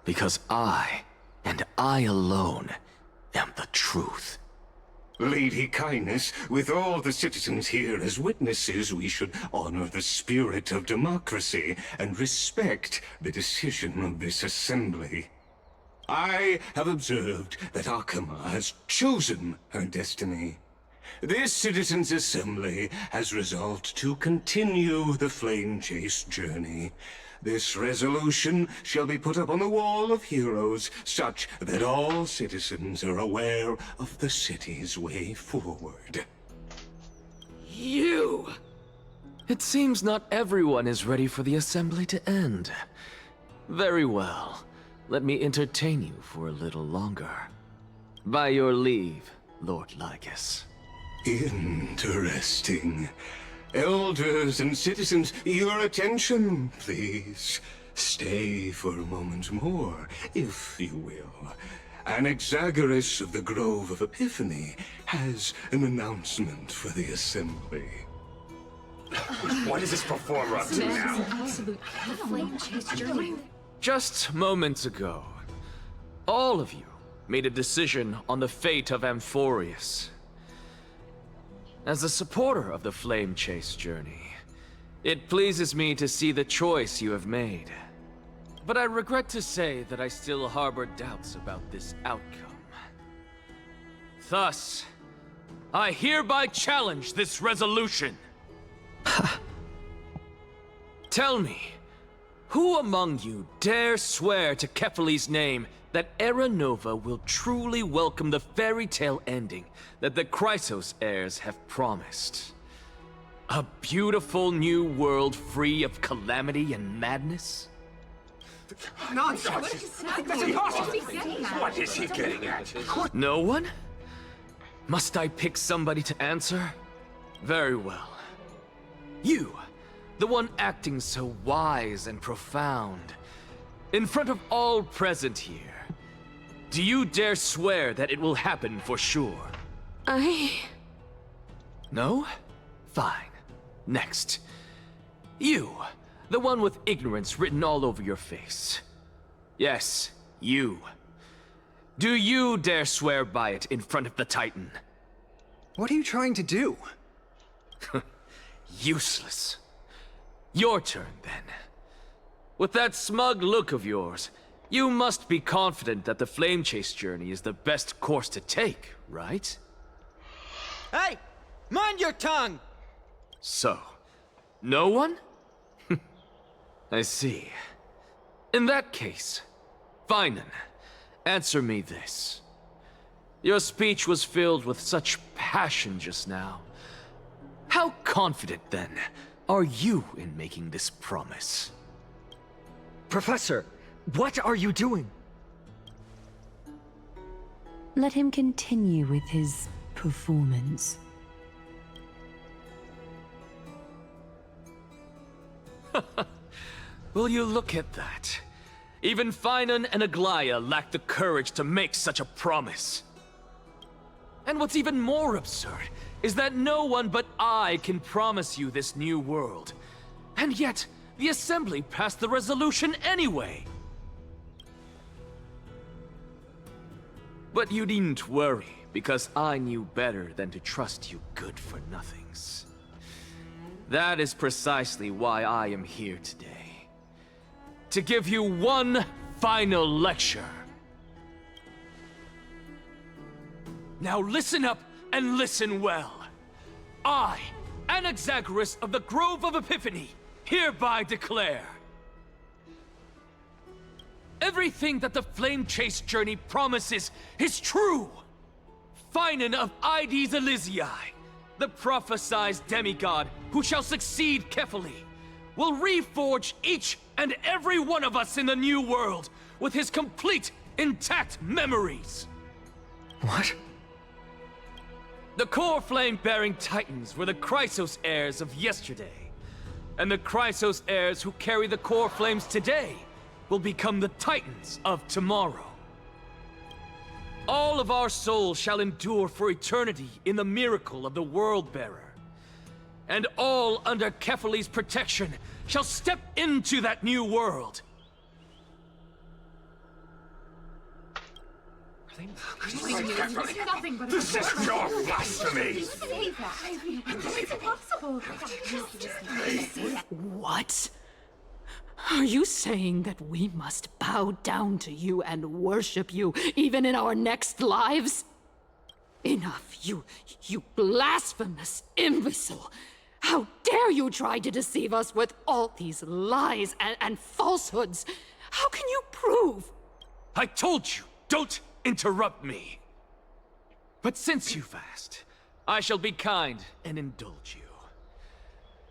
Because I, and I alone, am the truth. Lady Kindness, with all the citizens here as witnesses, we should honor the spirit of democracy and respect the decision of this assembly. I have observed that Akama has chosen her destiny. This citizens' assembly has resolved to continue the flame chase journey. This resolution shall be put up on the Wall of Heroes, such that all citizens are aware of the city's way forward. You! It seems not everyone is ready for the assembly to end. Very well. Let me entertain you for a little longer. By your leave, Lord Ligus. Interesting. Elders and citizens, your attention, please. Stay for a moment more, if you will. Anaxagoras of the Grove of Epiphany has an announcement for the assembly. What is this performer up to now? Just moments ago, all of you made a decision on the fate of Amphorius. As a supporter of the Flame Chase journey, it pleases me to see the choice you have made. But I regret to say that I still harbor doubts about this outcome. Thus, I hereby challenge this resolution. Tell me, who among you dare swear to Kefali's name that Era Nova will truly welcome the fairy tale ending that the Chrysos heirs have promised? A beautiful new world free of calamity and madness? Nonsense! That's impossible! What is he getting at? No one? Must I pick somebody to answer? Very well. You, the one acting so wise and profound, in front of all present here, do you dare swear that it will happen for sure? No? Fine. Next. You, the one with ignorance written all over your face. Yes, you. Do you dare swear by it in front of the Titan? What are you trying to do? Useless. Your turn, then. With that smug look of yours, you must be confident that the Flame Chase journey is the best course to take, right? Hey! Mind your tongue! So, no one? I see. In that case, Finan, answer me this. Your speech was filled with such passion just now. How confident, then, are you in making this promise? Professor, what are you doing? Let him continue with his performance. Will you look at that? Even Finan and Aglaya lack the courage to make such a promise. And what's even more absurd is that no one but I can promise you this new world. And yet, the Assembly passed the resolution anyway. But you needn't worry, because I knew better than to trust you good-for-nothings. That is precisely why I am here today. To give you one final lecture. Now listen up and listen well. I, Anaxagoras of the Grove of Epiphany, hereby declare everything that the Flame Chase journey promises is true. Finan of Ides Elysiae, the prophesied demigod who shall succeed Kefali, will reforge each and every one of us in the new world with his complete, intact memories. What? The core flame-bearing titans were the Chrysos heirs of yesterday, and the Chrysos heirs who carry the core flames today will become the titans of tomorrow. All of our souls shall endure for eternity in the miracle of the World-Bearer. And all under Kefali's protection shall step into that new world. This is pure blasphemy! It's impossible. What? Are you saying that we must bow down to you and worship you, even in our next lives? Enough, you blasphemous imbecile! How dare you try to deceive us with all these lies and falsehoods? How can you prove? I told you, don't interrupt me. But since you've asked, I shall be kind and indulge you.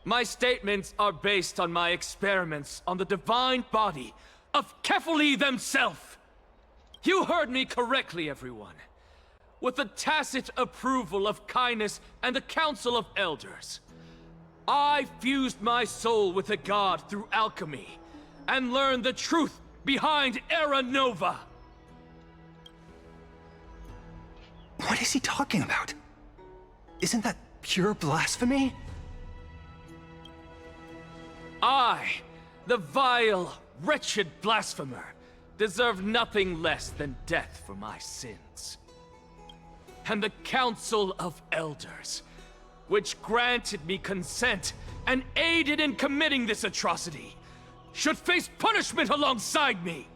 My statements are based on my experiments on the divine body of Kefali themselves. You heard me correctly, everyone. With the tacit approval of Kindness and the Council of Elders, I fused my soul with a god through alchemy, and learned the truth behind Era Nova. What is he talking about? Isn't that pure blasphemy? I, the vile, wretched blasphemer, deserve nothing less than death for my sins. And the Council of Elders, which granted me consent and aided in committing this atrocity, should face punishment alongside me!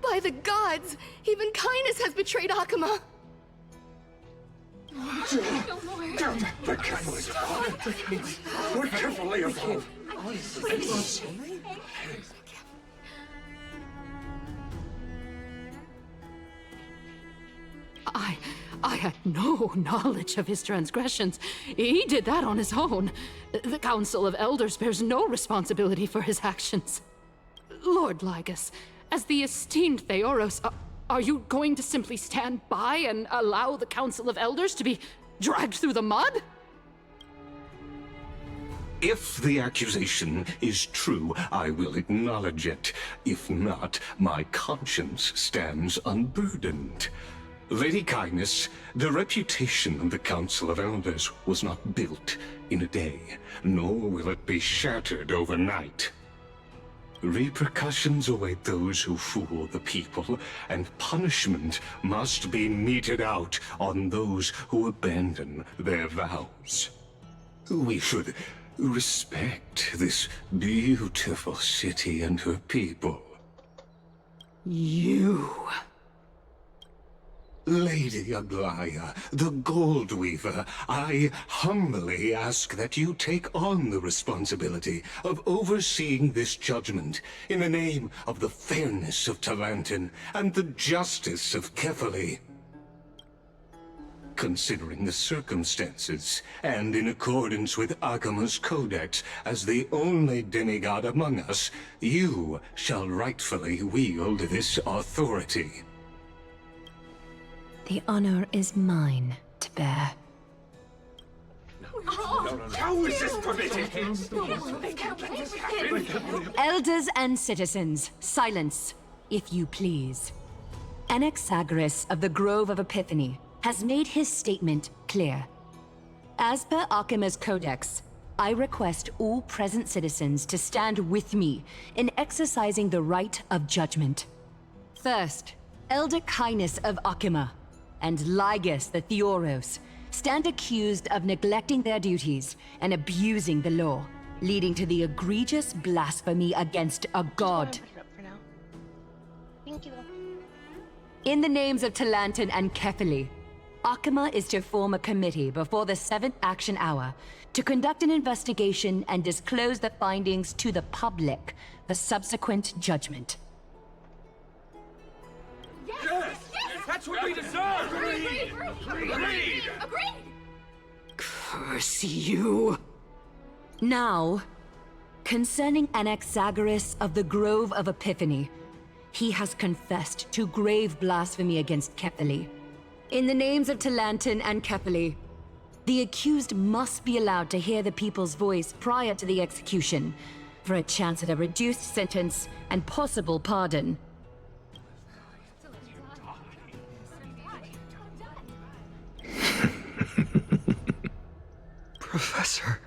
By the gods! Even Kindness has betrayed Akama! The kindness of we're carefully evolved. I had no knowledge of his transgressions. He did that on his own. The Council of Elders bears no responsibility for his actions. Lord Lygus, as the esteemed Theoros, are you going to simply stand by and allow the Council of Elders to be dragged through the mud? If the accusation is true, I will acknowledge it. If not, my conscience stands unburdened. Lady Kindness, the reputation of the Council of Elders was not built in a day, nor will it be shattered overnight. Repercussions await those who fool the people, and punishment must be meted out on those who abandon their vows. We should respect this beautiful city and her people. You... Lady Aglaya, the Gold Weaver, I humbly ask that you take on the responsibility of overseeing this judgment in the name of the fairness of Talantin and the justice of Kefali. Considering the circumstances, and in accordance with Akama's codex as the only demigod among us, you shall rightfully wield this authority. The honor is mine to bear. How is this permitted? Elders and citizens, silence, if you please. Anaxagoras of the Grove of Epiphany has made his statement clear. As per Akima's Codex, I request all present citizens to stand with me in exercising the right of judgment. First, Elder Kindness of Akima and Ligus the Theoros stand accused of neglecting their duties and abusing the law, leading to the egregious blasphemy against a god. Thank you. In the names of Talantan and Kefili, Akima is to form a committee before the 7th action hour to conduct an investigation and disclose the findings to the public for subsequent judgment. Yes! That's what we deserve! Agreed! Curse you! Now, concerning Anaxagoras of the Grove of Epiphany, he has confessed to grave blasphemy against Kefili. In the names of Talantan and Kefili, the accused must be allowed to hear the people's voice prior to the execution, for a chance at a reduced sentence and possible pardon. Professor.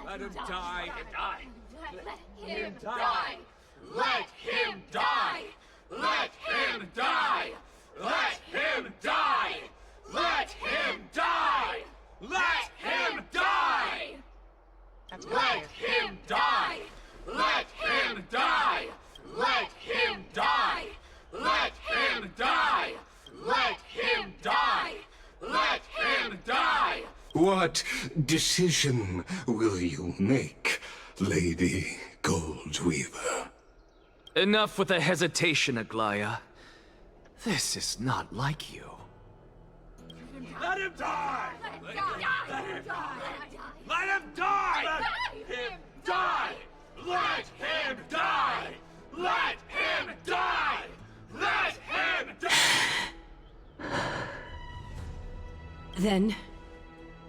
Let him die. Let him die. Let him die. Let him die. Let him die. Let him die. Let him die. Let him die. Let him die. Let him die. Let him die. Let him die. Let him die. What decision will you make, Lady Goldweaver? Enough with the hesitation, Aglaya. This is not like you. Let him die! Let him die! Let him die! Let him die! Let him die! Let him die! Let him die! Then,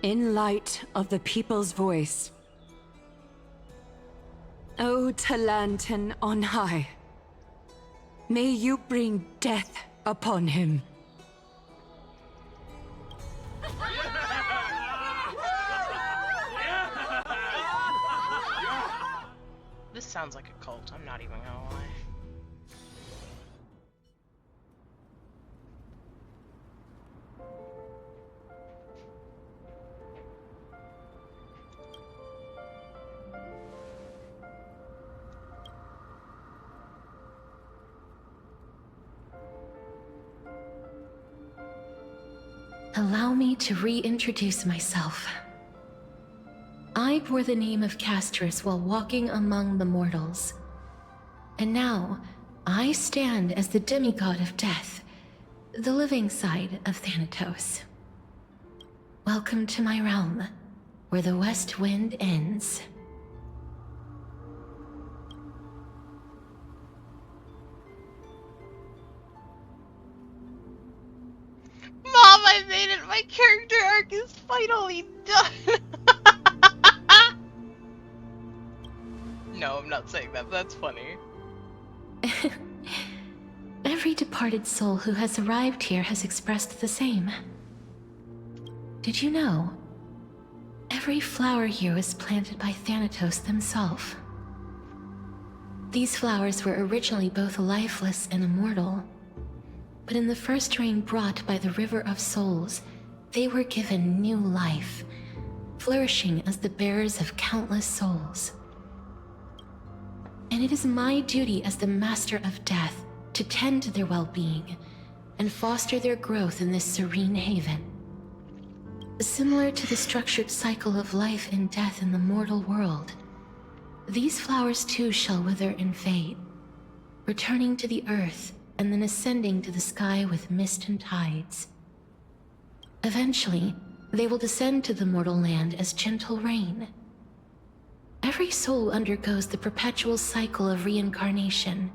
in light of the people's voice, O Talantan on high, may you bring death upon him. This sounds like a cult, I'm not even gonna lie. Allow me to reintroduce myself. I bore the name of Castris while walking among the mortals. And now, I stand as the demigod of death, the living side of Thanatos. Welcome to my realm, where the west wind ends. Mom, I made it! My character arc is finally done! No, I'm not saying that. That's funny. Every departed soul who has arrived here has expressed the same. Did you know? Every flower here was planted by Thanatos themselves. These flowers were originally both lifeless and immortal. But in the first rain brought by the River of Souls, they were given new life, flourishing as the bearers of countless souls. And it is my duty as the Master of Death to tend to their well-being and foster their growth in this serene haven. Similar to the structured cycle of life and death in the mortal world, these flowers too shall wither and fade, returning to the earth and then ascending to the sky with mist and tides. Eventually, they will descend to the mortal land as gentle rain. Every soul undergoes the perpetual cycle of reincarnation,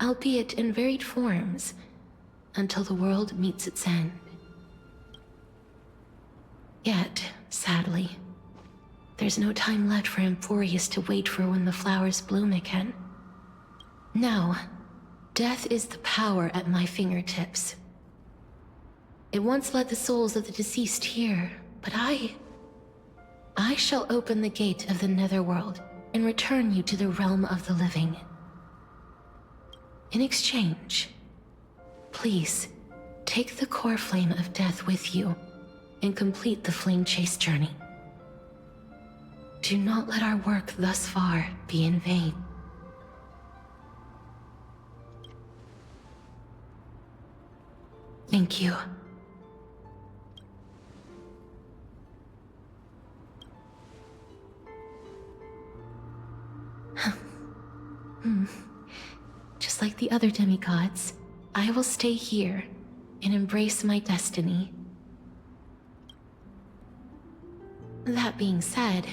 albeit in varied forms, until the world meets its end. Yet, sadly, there's no time left for Emphorius to wait for when the flowers bloom again. Now, death is the power at my fingertips. It once led the souls of the deceased here, but I shall open the gate of the Netherworld and return you to the realm of the living. In exchange, please, take the core flame of death with you and complete the flame chase journey. Do not let our work thus far be in vain. Thank you. Just like the other demigods, I will stay here and embrace my destiny. That being said,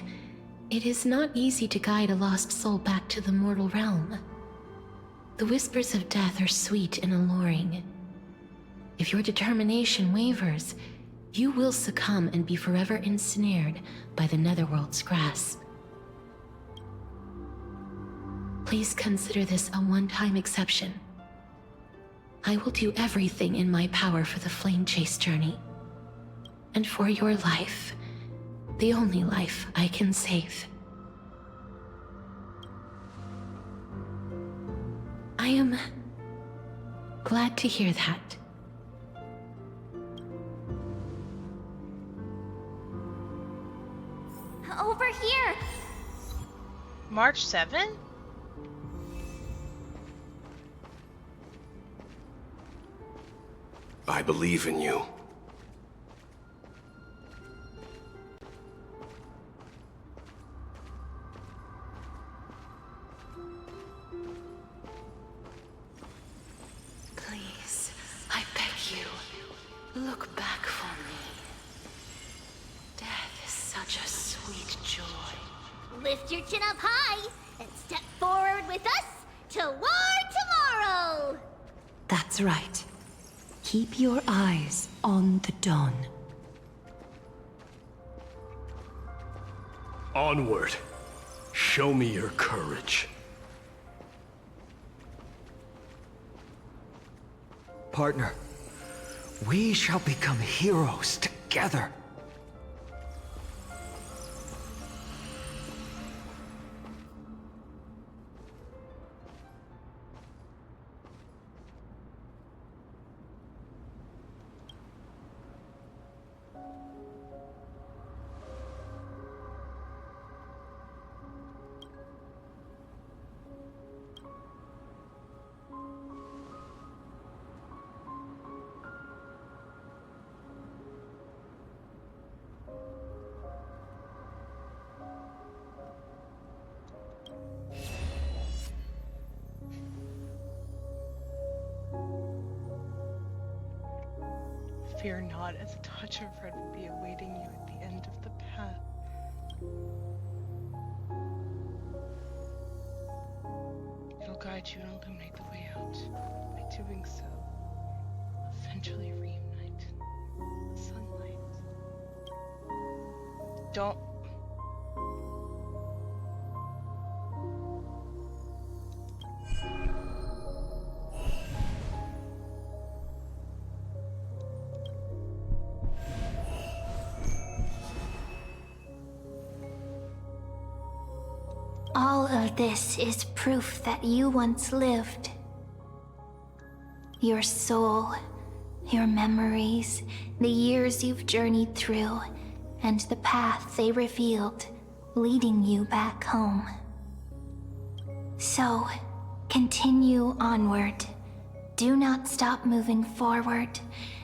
it is not easy to guide a lost soul back to the mortal realm. The whispers of death are sweet and alluring. If your determination wavers, you will succumb and be forever ensnared by the Netherworld's grasp. Please consider this a one-time exception. I will do everything in my power for the flame chase journey. And for your life, the only life I can save. I am glad to hear that. Over here! March 7? I believe in you. Please, I beg you, look back for me. Death is such a sweet joy. Lift your chin up high and step forward with us toward tomorrow! That's right. Keep your eyes on the dawn. Onward. Show me your courage. Partner, we shall become heroes together. Fear not, as a touch of red will be awaiting you at the end of the path. It'll guide you and illuminate the way out. By doing so, eventually reunite the sunlight. Don't. All of this is proof that you once lived. Your soul, your memories, the years you've journeyed through, and the path they revealed, leading you back home. So, continue onward. Do not stop moving forward,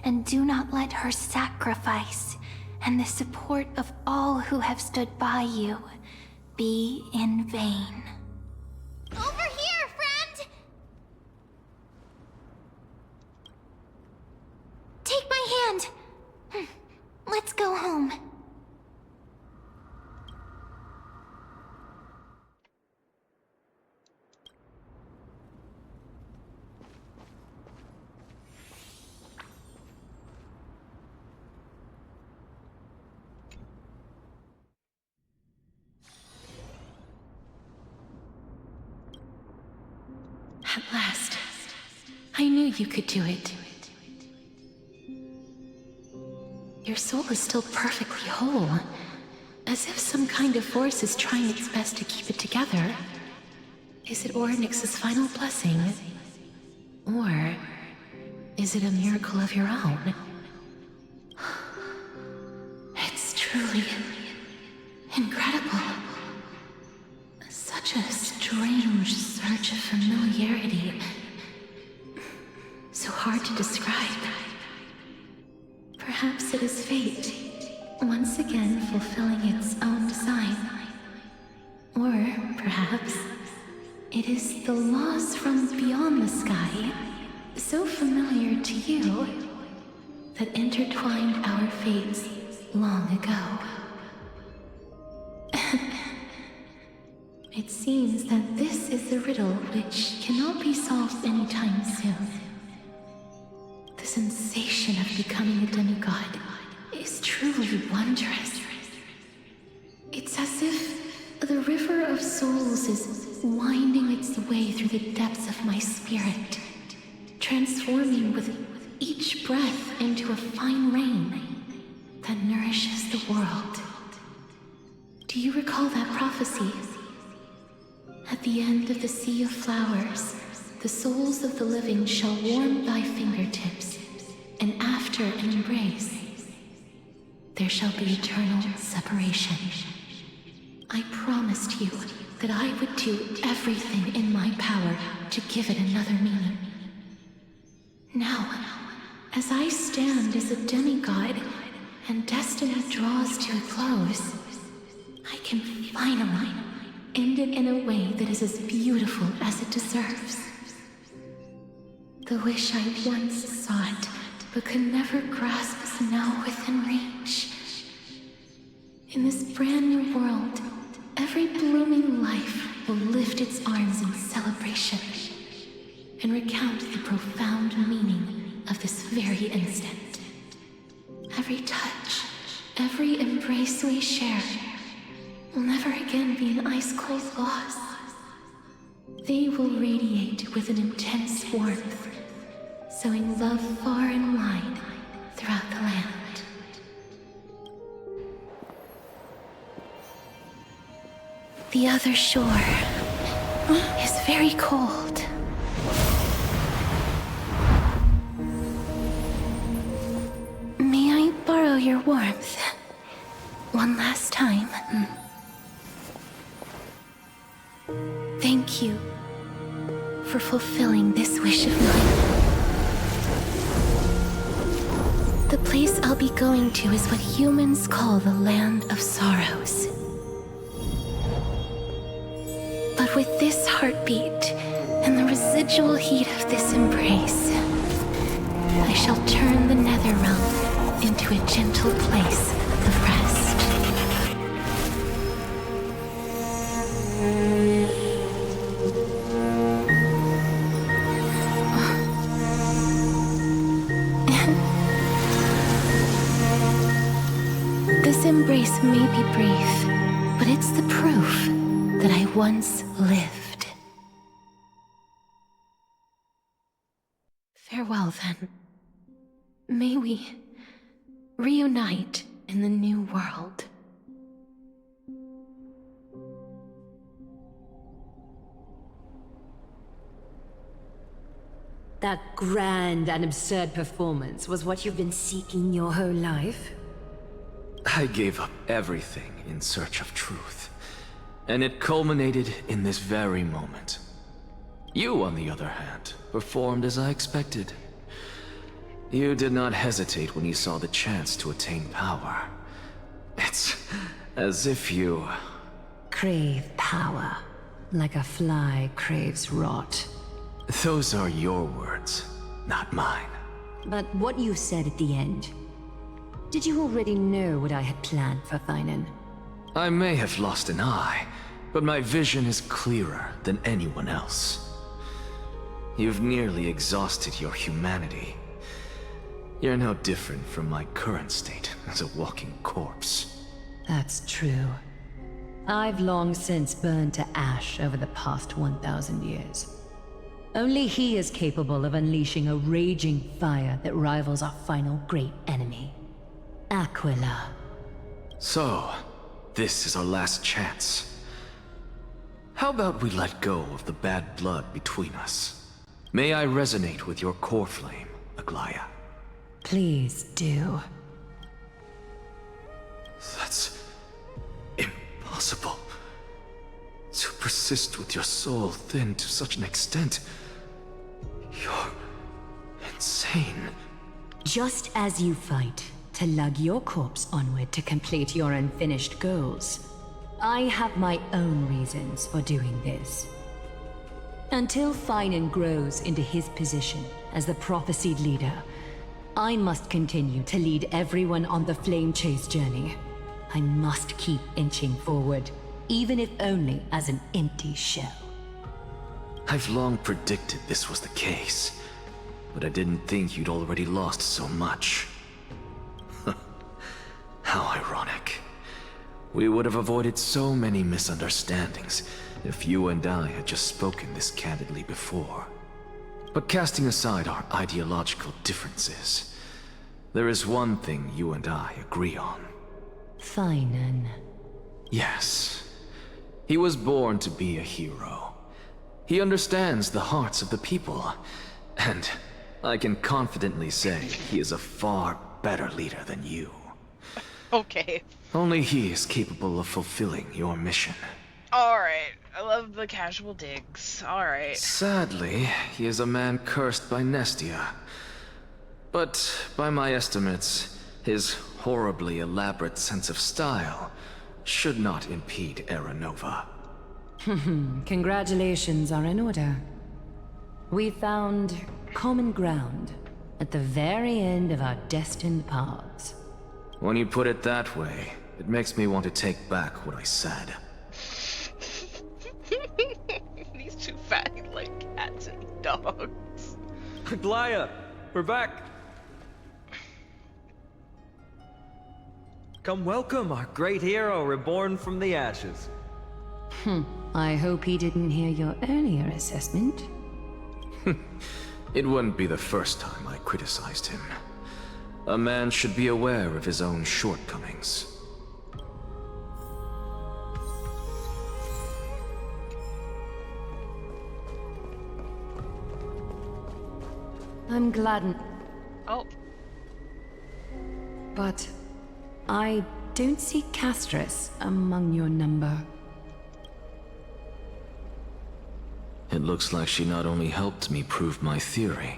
and do not let her sacrifice and the support of all who have stood by you be in vain. Over here, friend! Take my hand! Let's go home. At last, I knew you could do it. Your soul is still perfectly whole, as if some kind of force is trying its best to keep it together. Is it Ornyx's final blessing? Or is it a miracle of your own? It's truly incredible. Such a strange surge of familiarity. So hard to describe. Perhaps it is fate, once again fulfilling its own design. Or perhaps it is the laws from beyond the sky, so familiar to you, that intertwined our fates long ago. It seems that this is the riddle which cannot be solved anytime soon. The sensation of becoming a demigod is truly wondrous. It's as if the river of souls is winding its way through the depths of my spirit, transforming with each breath into a fine rain that nourishes the world. Do you recall that prophecy? At the end of the sea of flowers, the souls of the living shall warm thy fingertips, and after an embrace, there shall be eternal separation. I promised you that I would do everything in my power to give it another meaning. Now, as I stand as a demigod and destiny draws to a close, I can finally end it in a way that is as beautiful as it deserves. The wish I once sought, but could never grasp, is now within reach. In this brand new world, every blooming life will lift its arms in celebration and recount the profound meaning of this very instant. Every touch, every embrace we share will never again be an ice-cold loss. They will radiate with an intense warmth, sowing love far and wide throughout the land. The other shore is very cold. May I borrow your warmth one last time? Thank you for fulfilling this wish of mine. The place I'll be going to is what humans call the Land of Sorrows. But with this heartbeat and the residual heat of this embrace, I shall turn the Netherrealm into a gentle place of rest. This embrace may be brief, but it's the proof that I once lived. Farewell, then. May we reunite in the new world. That grand and absurd performance was what you've been seeking your whole life? I gave up everything in search of truth, and it culminated in this very moment. You, on the other hand, performed as I expected. You did not hesitate when you saw the chance to attain power. It's as if you... Crave power, like a fly craves rot. Those are your words, not mine. But what you said at the end, did you already know what I had planned for Thainan? I may have lost an eye, but my vision is clearer than anyone else. You've nearly exhausted your humanity. You're no different from my current state as a walking corpse. That's true. I've long since burned to ash over the past 1,000 years. Only he is capable of unleashing a raging fire that rivals our final great enemy, Aquila. So, this is our last chance. How about we let go of the bad blood between us? May I resonate with your core flame, Aglaya? Please do. That's impossible. To persist with your soul thinned to such an extent. You're insane. Just as you fight to lug your corpse onward to complete your unfinished goals, I have my own reasons for doing this. Until Finan grows into his position as the prophesied leader, I must continue to lead everyone on the flame chase journey. I must keep inching forward, even if only as an empty shell. I've long predicted this was the case, but I didn't think you'd already lost so much. How ironic. We would have avoided so many misunderstandings if you and I had just spoken this candidly before. But casting aside our ideological differences, there is one thing you and I agree on. Finan. Yes. He was born to be a hero. He understands the hearts of the people, and I can confidently say he is a far better leader than you. Okay. Only he is capable of fulfilling your mission. Alright. I love the casual digs. Alright. Sadly, he is a man cursed by Nestia. But by my estimates, his horribly elaborate sense of style should not impede Era Nova. Congratulations are in order. We found common ground at the very end of our destined paths. When you put it that way, it makes me want to take back what I said. These two fighting like cats and dogs. Aglaya, we're back. Come welcome our great hero reborn from the ashes. I hope he didn't hear your earlier assessment. It wouldn't be the first time I criticized him. A man should be aware of his own shortcomings. I'm glad. Oh. But I don't see Castris among your number. It looks like she not only helped me prove my theory,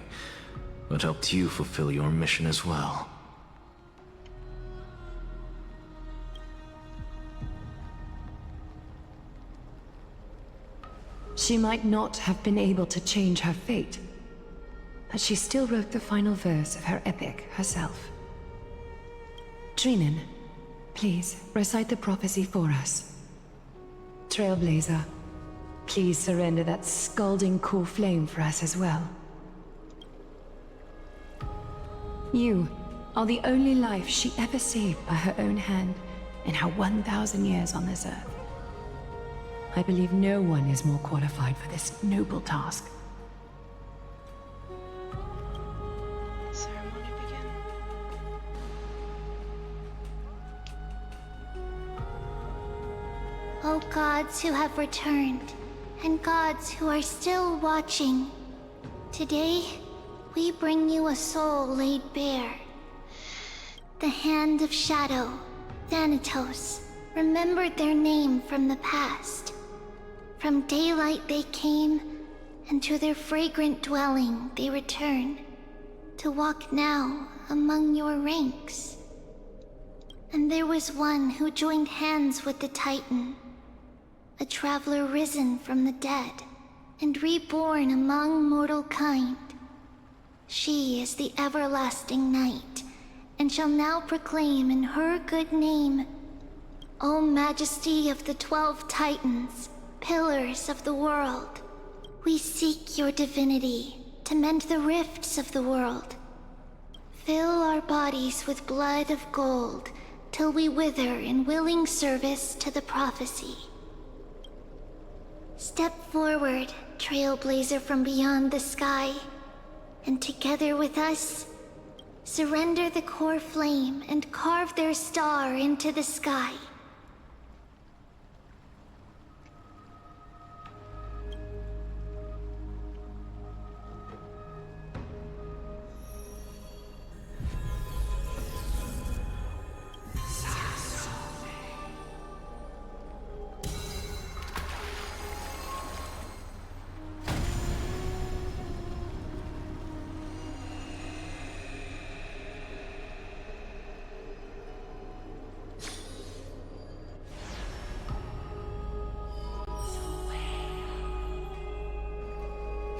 but helped you fulfill your mission as well. She might not have been able to change her fate, but she still wrote the final verse of her epic herself. Trinan, please recite the prophecy for us. Trailblazer, please surrender that scalding core flame for us as well. You are the only life she ever saved by her own hand in her 1,000 years on this earth. I believe no one is more qualified for this noble task. Ceremony begin. O gods who have returned, and gods who are still watching, today we bring you a soul laid bare. The Hand of Shadow, Thanatos, remembered their name from the past. From daylight they came, and to their fragrant dwelling they return, to walk now among your ranks. And there was one who joined hands with the Titan, a traveler risen from the dead, and reborn among mortal kind. She is the everlasting night, and shall now proclaim in her good name, O Majesty of the 12 Titans, pillars of the world, we seek your divinity to mend the rifts of the world. Fill our bodies with blood of gold, till we wither in willing service to the prophecy. Step forward trailblazer from beyond the sky. And together with us, surrender the core flame and carve their star into the sky.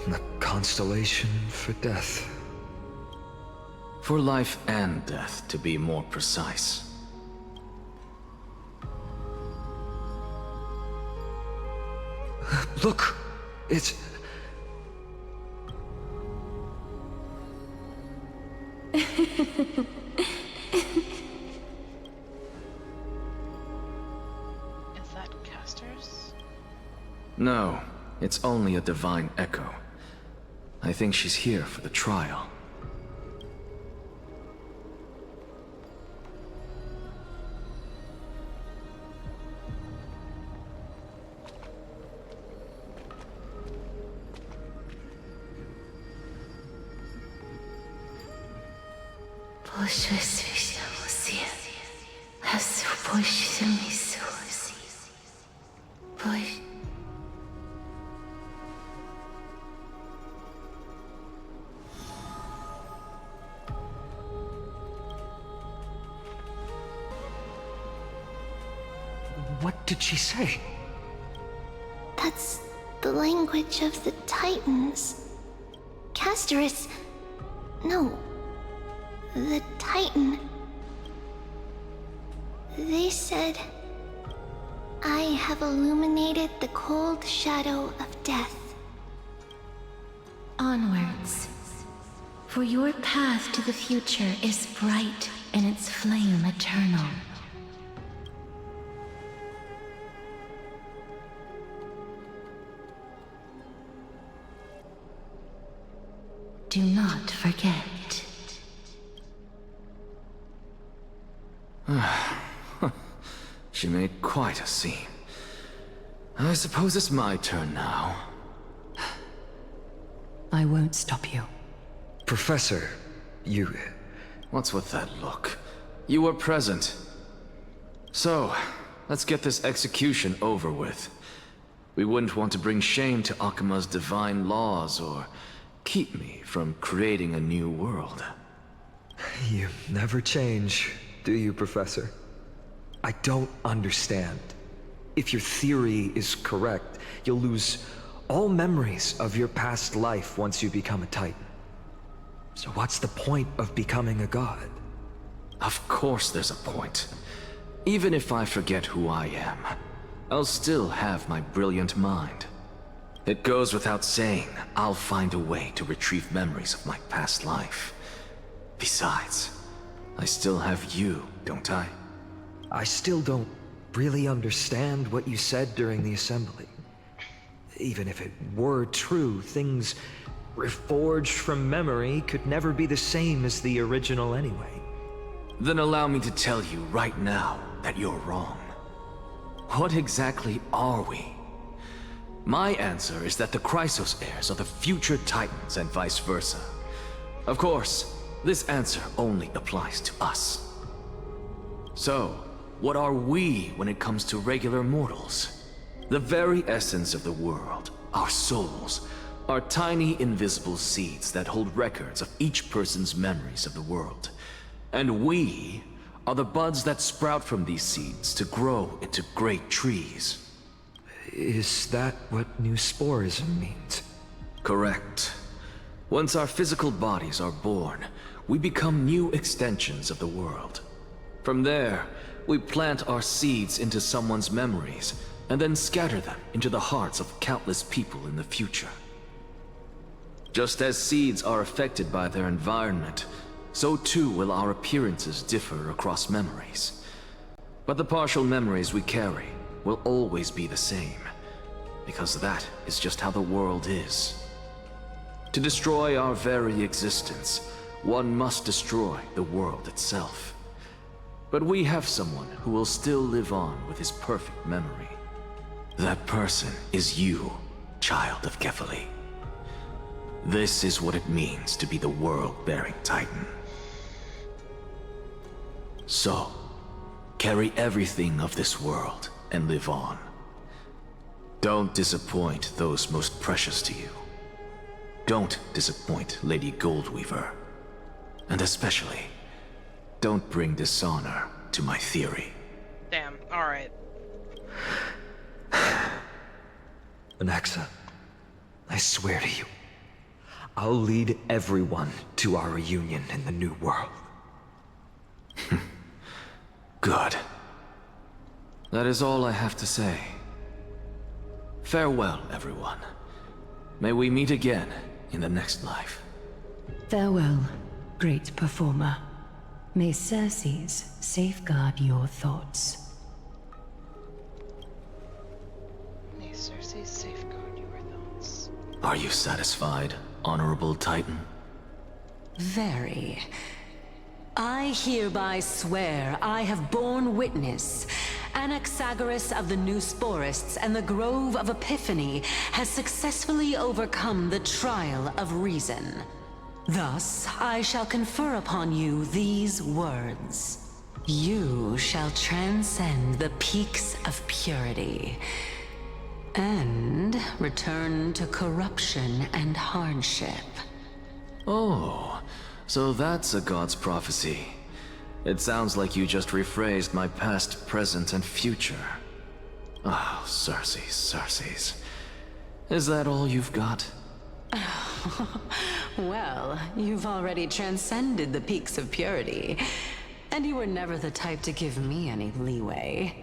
The constellation for death. For life and death, to be more precise. Look! It's... Is that Castor's? No, it's only a divine echo. I think she's here for the trial. What did she say? That's the language of the Titans. Castorus... No. The Titan. They said... I have illuminated the cold shadow of death. Onwards. For your path to the future is bright and its flame eternal. Do not forget. She made quite a scene. I suppose it's my turn now. I won't stop you. Professor, you... What's with that look? You were present. So, let's get this execution over with. We wouldn't want to bring shame to Akima's divine laws or keep me from creating a new world. You never change, do you, Professor? I don't understand. If your theory is correct, you'll lose all memories of your past life once you become a Titan. So what's the point of becoming a god? Of course there's a point. Even if I forget who I am, I'll still have my brilliant mind. It goes without saying, I'll find a way to retrieve memories of my past life. Besides, I still have you, don't I? I still don't really understand what you said during the assembly. Even if it were true, things reforged from memory could never be the same as the original anyway. Then allow me to tell you right now that you're wrong. What exactly are we? My answer is that the Chrysos heirs are the future Titans and vice versa. Of course, this answer only applies to us. So, what are we when it comes to regular mortals? The very essence of the world, our souls, are tiny invisible seeds that hold records of each person's memories of the world. And we are the buds that sprout from these seeds to grow into great trees. Is that what new sporism means? Correct. Once our physical bodies are born, we become new extensions of the world. From there, we plant our seeds into someone's memories, and then scatter them into the hearts of countless people in the future. Just as seeds are affected by their environment, so too will our appearances differ across memories. But the partial memories we carry will always be the same. because that is just how the world is. To destroy our very existence, one must destroy the world itself. But we have someone who will still live on with his perfect memory. That person is you, child of Kefali. This is what it means to be the world-bearing Titan. So, carry everything of this world and live on. Don't disappoint those most precious to you. Don't disappoint Lady Goldweaver. And especially, don't bring dishonor to my theory. Damn, alright. Anaxa, I swear to you, I'll lead everyone to our reunion in the New World. Good. That is all I have to say. Farewell, everyone. May we meet again in the next life. Farewell, great performer. May Circes safeguard your thoughts. May Circes safeguard your thoughts. Are you satisfied, Honorable Titan? Very. I hereby swear I have borne witness. Anaxagoras of the New Sporists and the Grove of Epiphany has successfully overcome the trial of reason. Thus, I shall confer upon you these words. You shall transcend the peaks of purity and return to corruption and hardship. Oh, so that's a god's prophecy. It sounds like you just rephrased my past, present, and future. Oh, Circes. Is that all you've got? Well, you've already transcended the peaks of purity, and you were never the type to give me any leeway.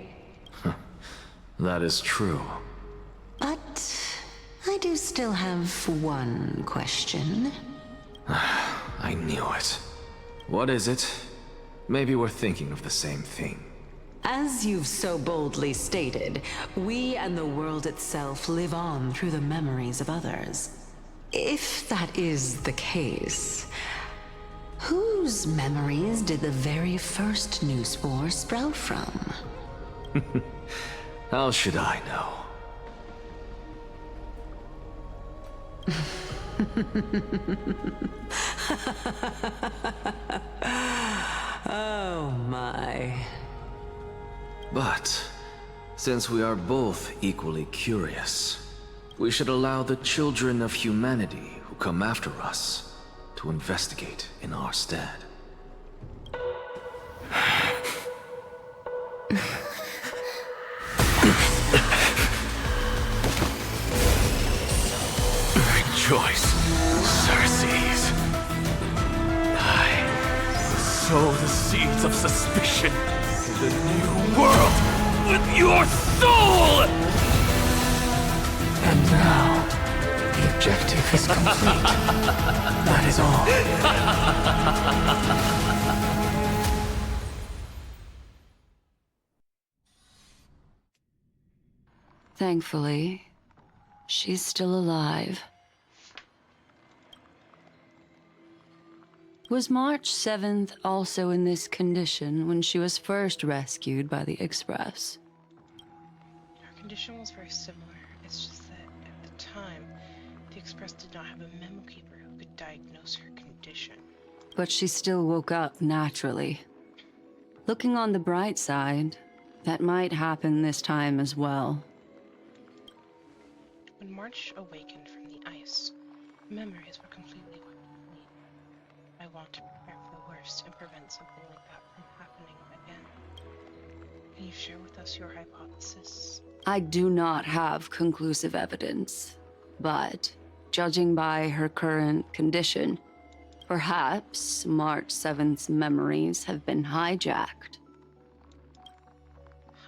That is true. But I do still have one question. I knew it. What is it? Maybe we're thinking of the same thing. As you've so boldly stated, we and the world itself live on through the memories of others. If that is the case, whose memories did the very first new spore sprout from? How should I know? Oh my. But, since we are both equally curious, we should allow the children of humanity who come after us to investigate in our stead. Rejoice, Circes. Sow the seeds of suspicion in the new world with your soul! And now, the objective is complete. That is all. Thankfully, she's still alive. Was March 7th also in this condition when she was first rescued by the Express? Her condition was very similar. It's just that at the time, the Express did not have a memo keeper who could diagnose her condition. But she still woke up naturally. Looking on the bright side, that might happen this time as well. When March awakened from the ice, memories were completely wiped clean. I want to prepare for the worst and prevent something like that from happening again. Can you share with us your hypothesis? I do not have conclusive evidence, but judging by her current condition, perhaps March 7th's memories have been hijacked.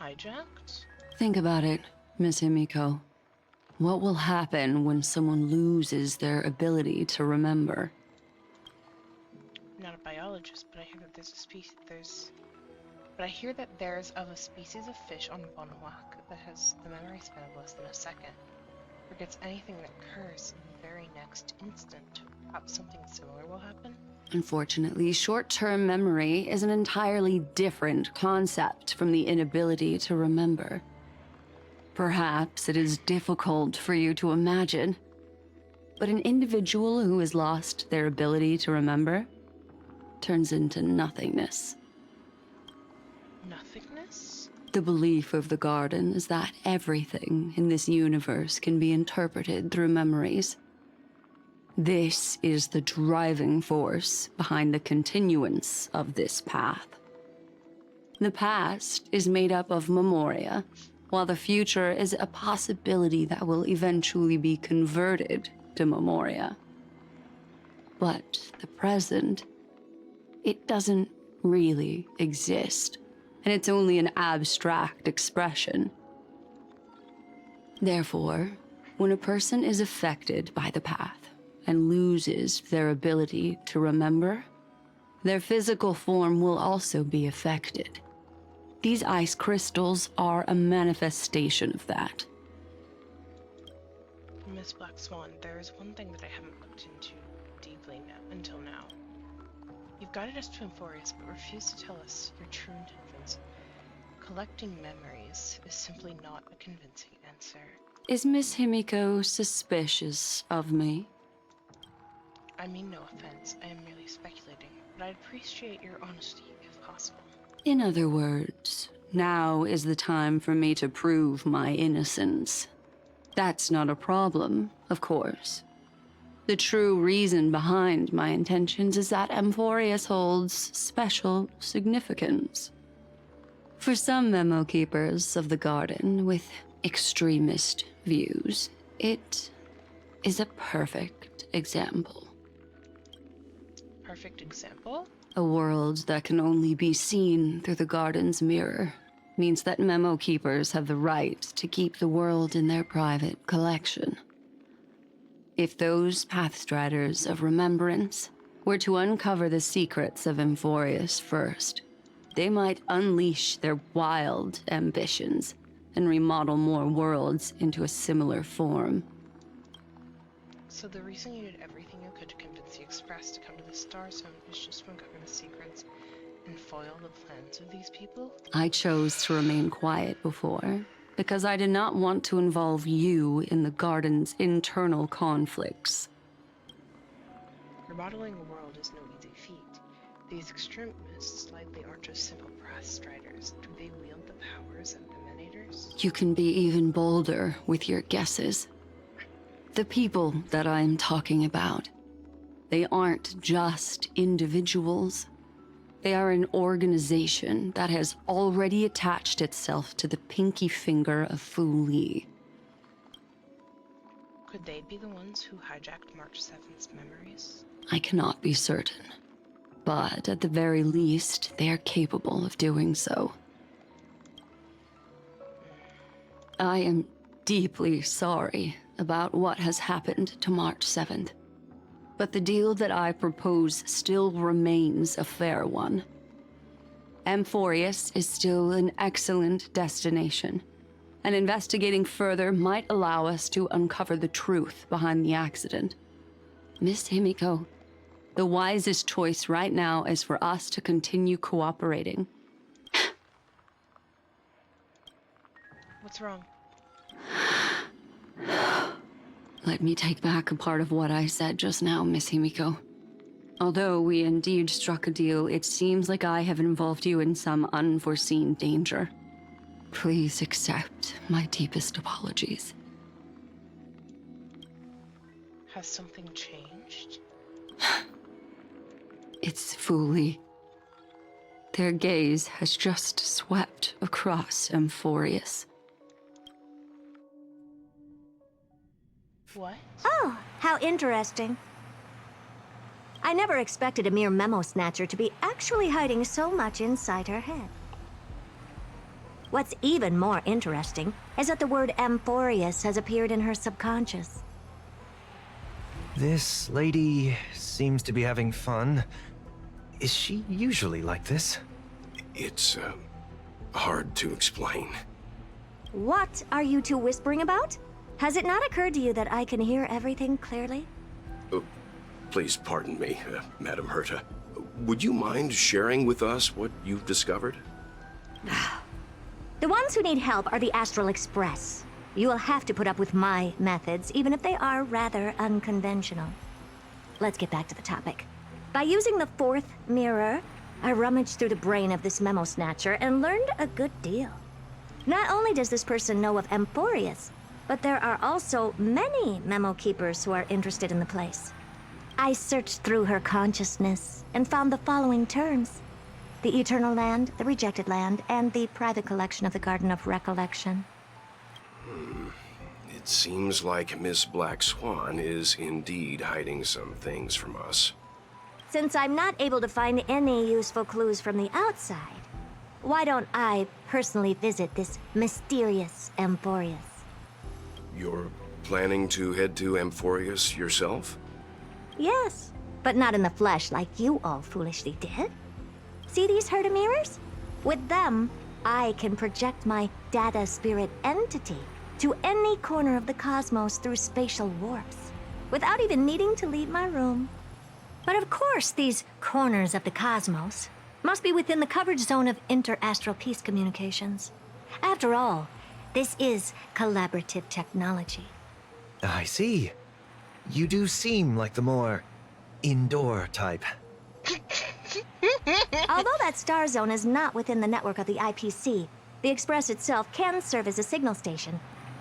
Hijacked? Think about it, Miss Himiko. What will happen when someone loses their ability to remember? I'm not a biologist, but I hear that there's of a species of fish on Bonawak that has the memory span of less than a second. forgets anything that occurs in the very next instant, perhaps something similar will happen? Unfortunately, short-term memory is an entirely different concept from the inability to remember. Perhaps it is difficult for you to imagine, but an individual who has lost their ability to remember turns into nothingness. Nothingness? The belief of the Garden is that everything in this universe can be interpreted through memories. This is the driving force behind the continuance of this path. The past is made up of memoria, while the future is a possibility that will eventually be converted to memoria. But the present, it doesn't really exist, and it's only an abstract expression. Therefore, when a person is affected by the path and loses their ability to remember, their physical form will also be affected. These ice crystals are a manifestation of that. Miss Black Swan, there is one thing that I haven't looked into deeply until now. You've guided us to Emphorius, but refused to tell us your true intentions. Collecting memories is simply not a convincing answer. Is Miss Himiko suspicious of me? I mean no offense, I am merely speculating, but I'd appreciate your honesty if possible. In other words, now is the time for me to prove my innocence. That's not a problem, of course. The true reason behind my intentions is that Emphorius holds special significance. For some memo keepers of the Garden with extremist views, it is a perfect example. Perfect example? A world that can only be seen through the Garden's mirror means that memo keepers have the right to keep the world in their private collection. If those Pathstriders of Remembrance were to uncover the secrets of Emphorius first, they might unleash their wild ambitions and remodel more worlds into a similar form. So the reason you did everything you could to convince the Express to come to the Star Zone is just to uncover the secrets and foil the plans of these people? I chose to remain quiet before, because I did not want to involve you in the Garden's internal conflicts. Remodeling a world is no easy feat. These extremists likely aren't just simple Pathstriders. Do they wield the powers of emanators? You can be even bolder with your guesses. The people that I'm talking about, they aren't just individuals. They are an organization that has already attached itself to the pinky finger of Fu Li. Could they be the ones who hijacked March 7th's memories? I cannot be certain, but at the very least, they are capable of doing so. I am deeply sorry about what has happened to March 7th. But the deal that I propose still remains a fair one. Emphorius is still an excellent destination, and investigating further might allow us to uncover the truth behind the accident. Miss Himiko, the wisest choice right now is for us to continue cooperating. What's wrong? Let me take back a part of what I said just now, Miss Himiko. Although we indeed struck a deal, it seems like I have involved you in some unforeseen danger. Please accept my deepest apologies. Has something changed? It's Fu Li. Their gaze has just swept across Emphorius. What? Oh, how interesting. I never expected a mere memo snatcher to be actually hiding so much inside her head. What's even more interesting is that the word Emphorius has appeared in her subconscious. This lady seems to be having fun. Is she usually like this? It's, hard to explain. What are you two whispering about? Has it not occurred to you that I can hear everything clearly? Oh, please pardon me, Madam Herta. Would you mind sharing with us what you've discovered? The ones who need help are the Astral Express. You will have to put up with my methods, even if they are rather unconventional. Let's get back to the topic. By using the fourth mirror, I rummaged through the brain of this memo snatcher and learned a good deal. Not only does this person know of Amphorius, but there are also many memo keepers who are interested in the place. I searched through her consciousness and found the following terms: the Eternal Land, the Rejected Land, and the private collection of the Garden of Recollection. It seems like Miss Black Swan is indeed hiding some things from us. Since I'm not able to find any useful clues from the outside, why don't I personally visit this mysterious Amphorius? You're planning to head to Amphorius yourself? Yes, but not in the flesh like you all foolishly did. See these Herta mirrors? With them, I can project my data spirit entity to any corner of the cosmos through spatial warps, without even needing to leave my room. But of course, these corners of the cosmos must be within the coverage zone of inter-astral peace communications. After all, this is collaborative technology. I see. You do seem like the more indoor type. Although that star zone is not within the network of the IPC, the Express itself can serve as a signal station.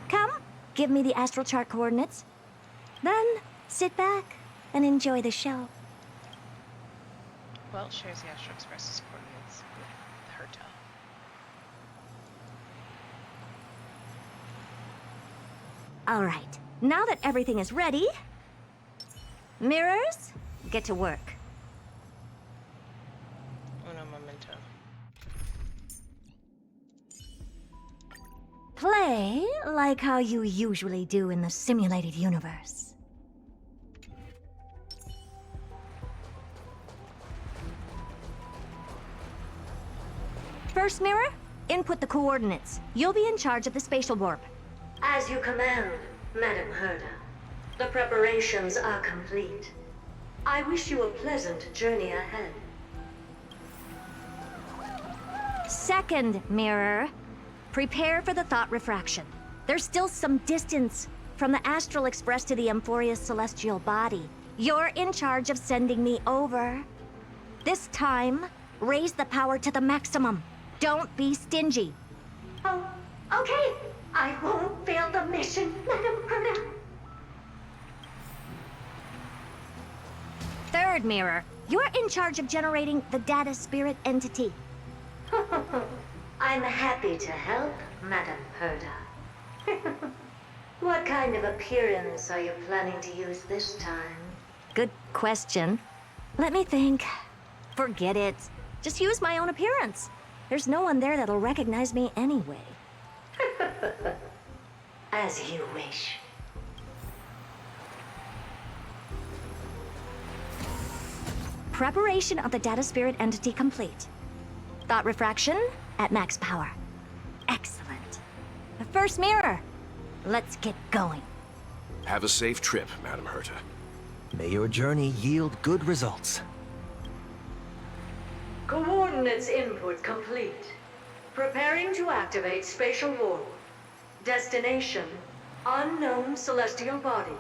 Come, give me the astral chart coordinates. Then, sit back and enjoy the show. Well, shares the Astral Express's coordinates with Herta. All right, now that everything is ready, mirrors, get to work. Uno momento. Play like how you usually do in the simulated universe. First mirror, input the coordinates. You'll be in charge of the spatial warp. As you command, Madam Herta. The preparations are complete. I wish you a pleasant journey ahead. Second mirror, prepare for the thought refraction. There's still some distance from the Astral Express to the Amphorius celestial body. You're in charge of sending me over. This time, raise the power to the maximum. Don't be stingy. Oh, okay. I won't fail the mission, Madam Herta. Third mirror, you're in charge of generating the data spirit entity. I'm happy to help, Madam Herta. What kind of appearance are you planning to use this time? Good question. Let me think. Forget it. Just use my own appearance. There's no one there that'll recognize me anyway. As you wish. Preparation of the data spirit entity complete. Thought refraction at max power. Excellent. The first mirror. Let's get going. Have a safe trip, Madam Herta. May your journey yield good results. Coordinates input complete. Preparing to activate spatial warp. Destination, unknown celestial body.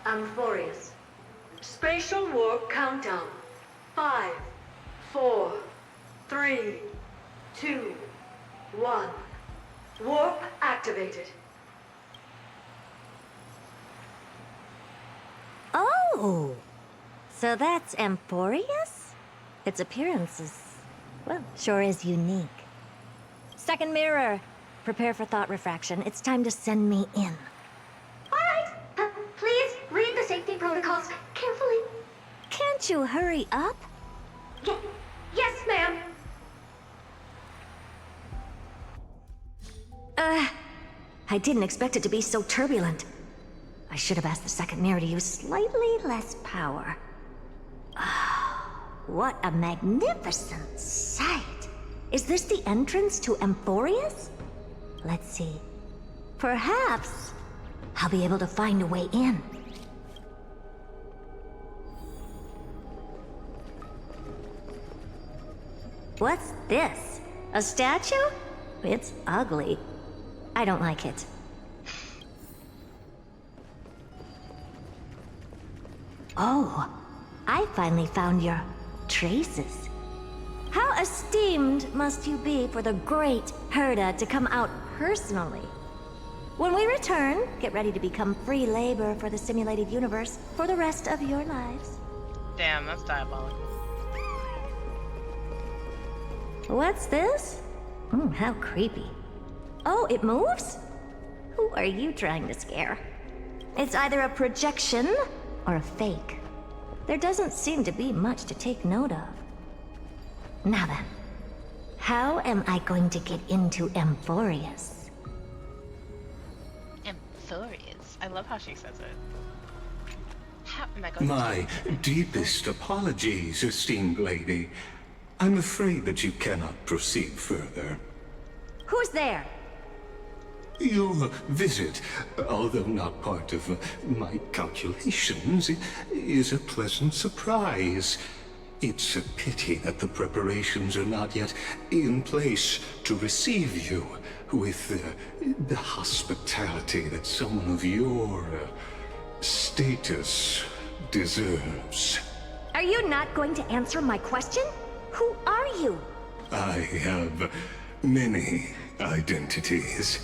Amphorius. Spatial warp countdown. 5, 4, 3, 2, 1. Warp activated. Oh! So that's Amphorius? Its appearance is, well, sure is unique. Second mirror. Prepare for thought refraction. It's time to send me in. Alright, please read the safety protocols carefully. Can't you hurry up? Yes, ma'am. I didn't expect it to be so turbulent. I should have asked the second mirror to use slightly less power. What a magnificent sight! Is this the entrance to Amphorius? Let's see. Perhaps I'll be able to find a way in. What's this? A statue? It's ugly. I don't like it. Oh, I finally found your traces. How esteemed must you be for the great Herda to come out personally? When we return, get ready to become free labor for the simulated universe for the rest of your lives. Damn, that's diabolical. What's this? How creepy. Oh, it moves? Who are you trying to scare? It's either a projection or a fake. There doesn't seem to be much to take note of. Now then, how am I going to get into Amphorius? Amphorius? I love how she says it. How am I going My deepest apologies, esteemed lady. I'm afraid that you cannot proceed further. Who's there? Your visit, although not part of my calculations, is a pleasant surprise. It's a pity that the preparations are not yet in place to receive you with the hospitality that someone of your status deserves. Are you not going to answer my question? Who are you? I have many identities,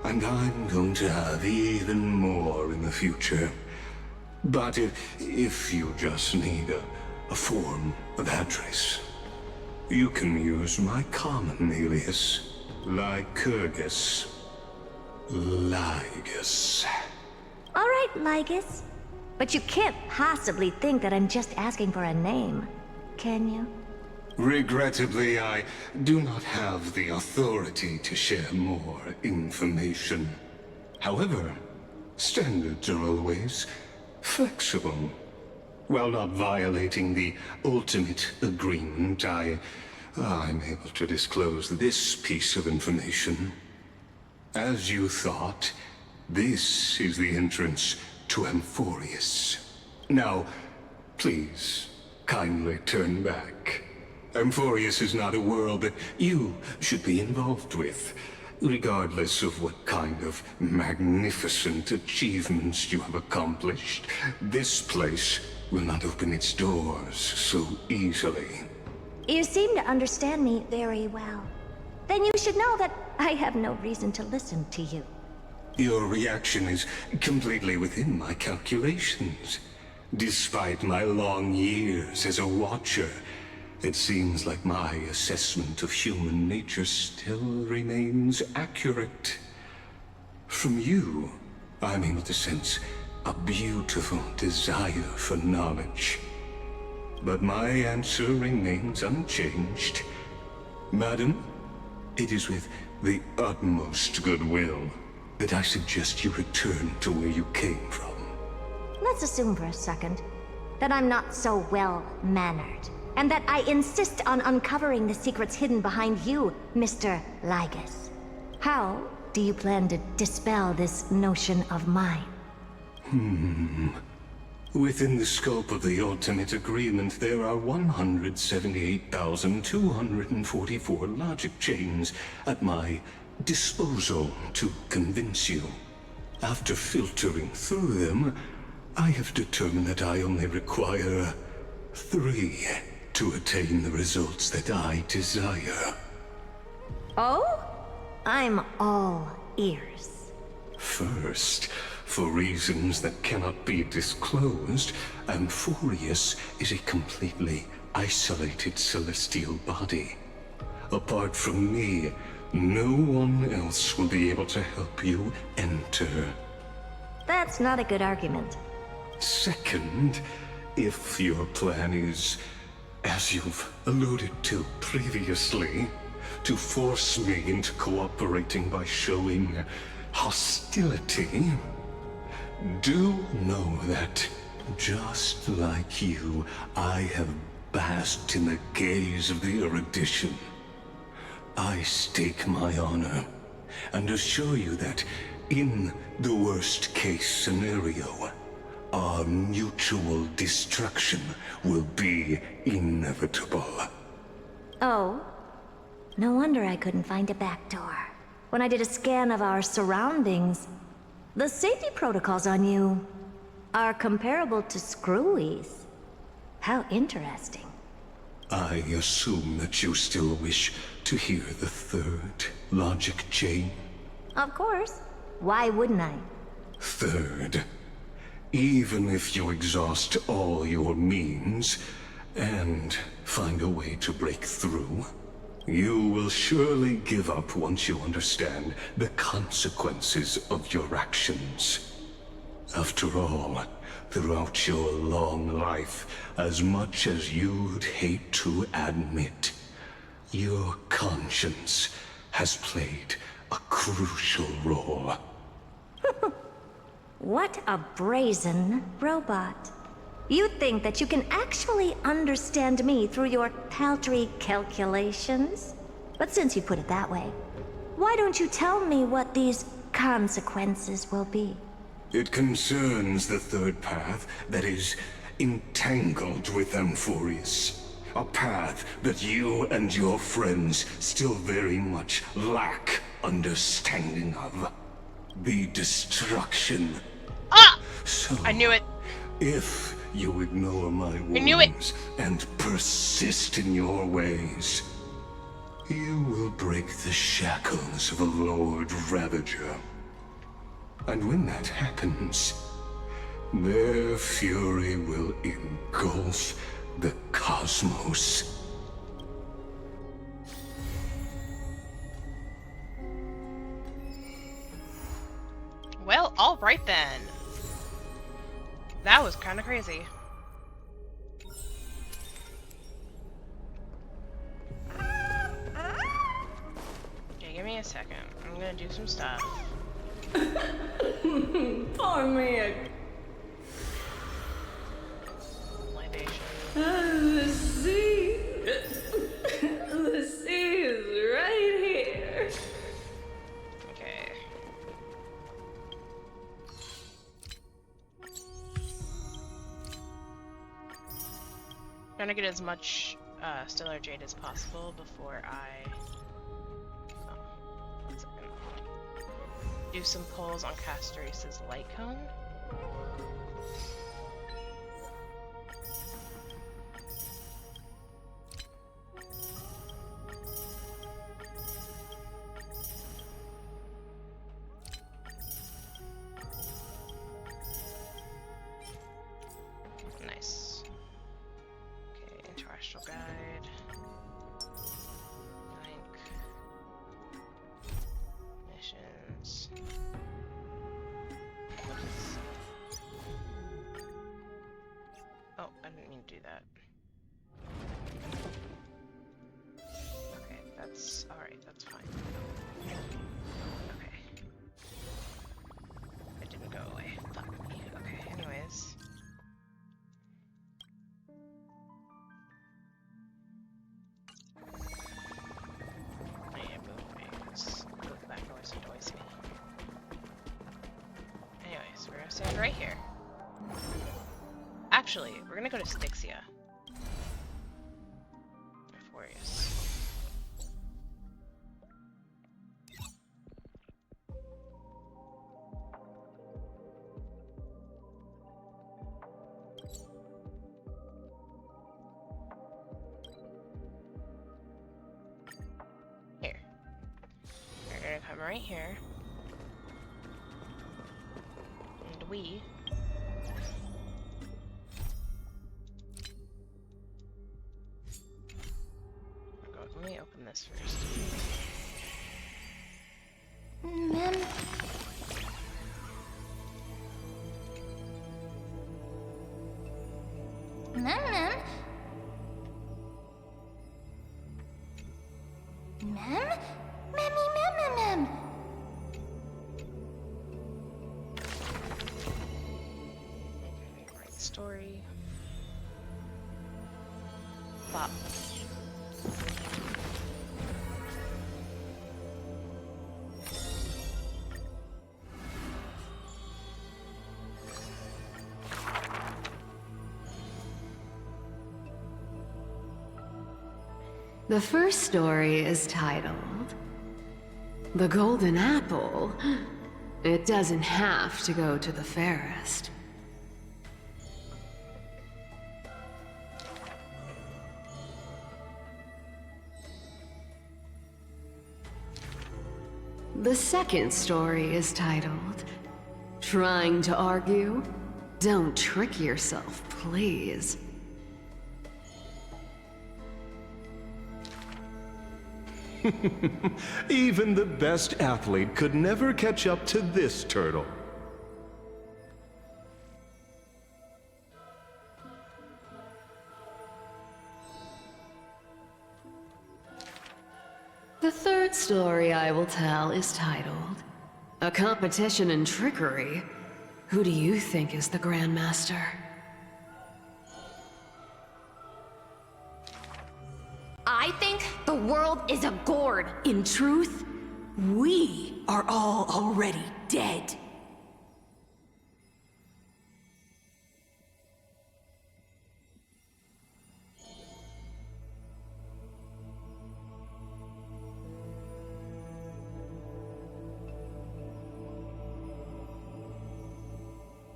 and I'm going to have even more in the future. But if you just need a form of address, you can use my common alias, Lycurgus. Lygus. All right, Lygus. But you can't possibly think that I'm just asking for a name, can you? Regrettably, I do not have the authority to share more information. However, standards are always flexible. While not violating the ultimate agreement, I'm able to disclose this piece of information. As you thought, this is the entrance to Amphorius. Now, please, kindly turn back. Amphorius is not a world that you should be involved with, regardless of what kind of magnificent achievements you have accomplished. This place will not open its doors so easily. You seem to understand me very well. Then you should know that I have no reason to listen to you. Your reaction is completely within my calculations. Despite my long years as a watcher, it seems like my assessment of human nature still remains accurate. From you, I'm able to sense a beautiful desire for knowledge. But my answer remains unchanged. Madam, it is with the utmost goodwill that I suggest you return to where you came from. Let's assume for a second that I'm not so well-mannered, and that I insist on uncovering the secrets hidden behind you, Mr. Lygus. How do you plan to dispel this notion of mine? Within the scope of the ultimate agreement, there are 178,244 logic chains at my disposal to convince you. After filtering through them, I have determined that I only require 3 to attain the results that I desire. Oh? I'm all ears. First, for reasons that cannot be disclosed, Amphorius is a completely isolated celestial body. Apart from me, no one else will be able to help you enter. That's not a good argument. Second, if your plan is, as you've alluded to previously, to force me into cooperating by showing hostility, do know that, just like you, I have basked in the gaze of the erudition. I stake my honor, and assure you that In the worst case scenario, our mutual destruction will be inevitable. Oh? No wonder I couldn't find a back door. When I did a scan of our surroundings, the safety protocols on you are comparable to Screwy's. How interesting. I assume that you still wish to hear the third logic chain? Of course. Why wouldn't I? Third, even if you exhaust all your means and find a way to break through, you will surely give up once you understand the consequences of your actions. After all, throughout your long life, as much as you'd hate to admit, your conscience has played a crucial role. What a brazen robot. You think that you can actually understand me through your paltry calculations? But since you put it that way, why don't you tell me what these consequences will be? It concerns the third path that is entangled with Amphorius. A path that you and your friends still very much lack understanding of. The destruction. Ah! So, I knew it. If you ignore my warnings and persist in your ways, you will break the shackles of a Lord Ravager. And when that happens, their fury will engulf the cosmos. Well, alright then. That was kind of crazy. Okay, give me a second. I'm gonna do some stuff. Poor me. Libation. The sea. The sea is right here. Okay. Trying to get as much stellar jade as possible before I do some pulls on Castoris's light cone. Nice. Okay, interastral guide. Blank. Missions. Oh, I didn't mean to do that. Okay, that's alright, that's fine. Okay. It didn't go away. Fuck me. Okay, anyways. Yeah, move back noise annoys me. Anyways, we're gonna stand right here. Actually, we're gonna go to Styxia. Euphorius. Here. We're gonna come right here. And we let me open this first. Mem. Mem. Mem? Mem. Right story. Bop. The first story is titled The Golden Apple. It doesn't have to go to the fairest. The second story is titled Trying to Argue? Don't trick yourself, please. Even the best athlete could never catch up to this turtle. The third story I will tell is titled A Competition in Trickery. Who do you think is the Grandmaster? I think the world is a gourd. In truth, we are all already dead.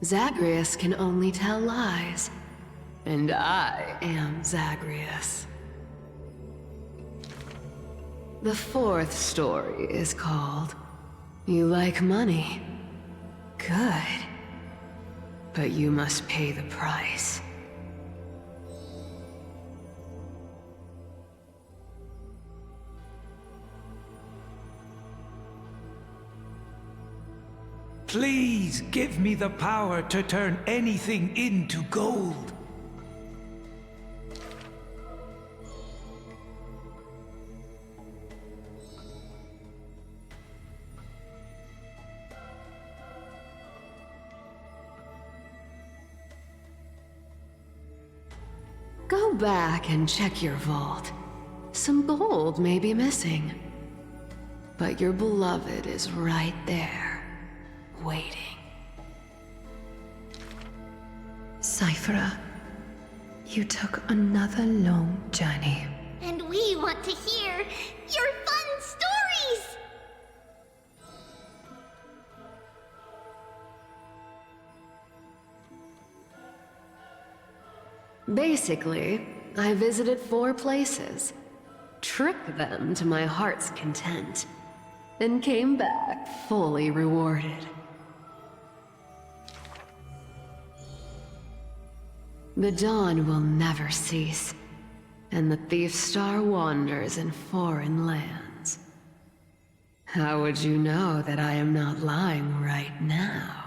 Zagreus can only tell lies, and I am Zagreus. The fourth story is called You Like Money? Good. But you must pay the price. Please give me the power to turn anything into gold. Go back and check your vault. Some gold may be missing. But your beloved is right there, waiting. Cyphera, you took another long journey. And we want to hear your fun stories! Basically, I visited 4 places, tricked them to my heart's content, and came back fully rewarded. The dawn will never cease, and the thief star wanders in foreign lands. How would you know that I am not lying right now?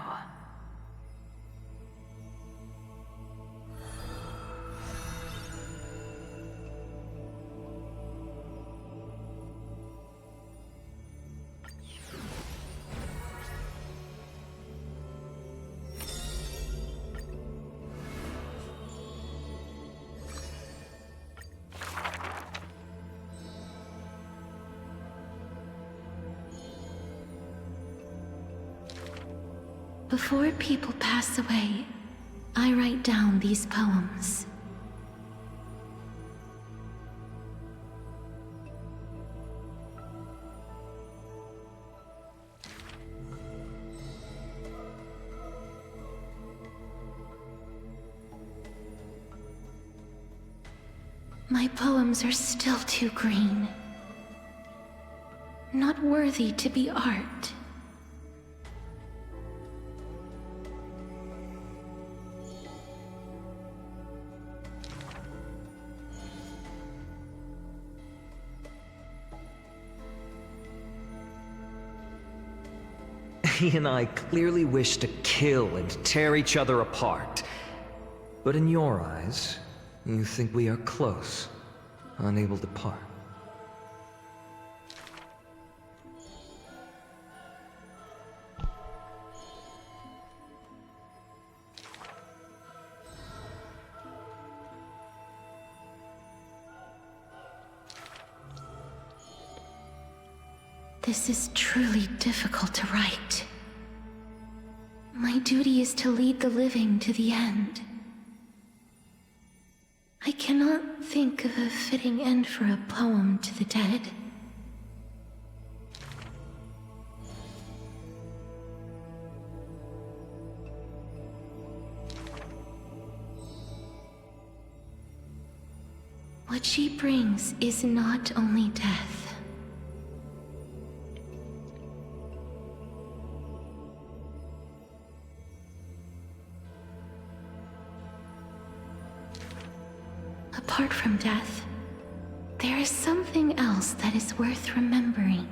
Before people pass away, I write down these poems. My poems are still too green. Not worthy to be art. He and I clearly wish to kill and tear each other apart. But in your eyes, you think we are close, unable to part. This is truly difficult to write. My duty is to lead the living to the end. I cannot think of a fitting end for a poem to the dead. What she brings is not only death. Apart from death, there is something else that is worth remembering.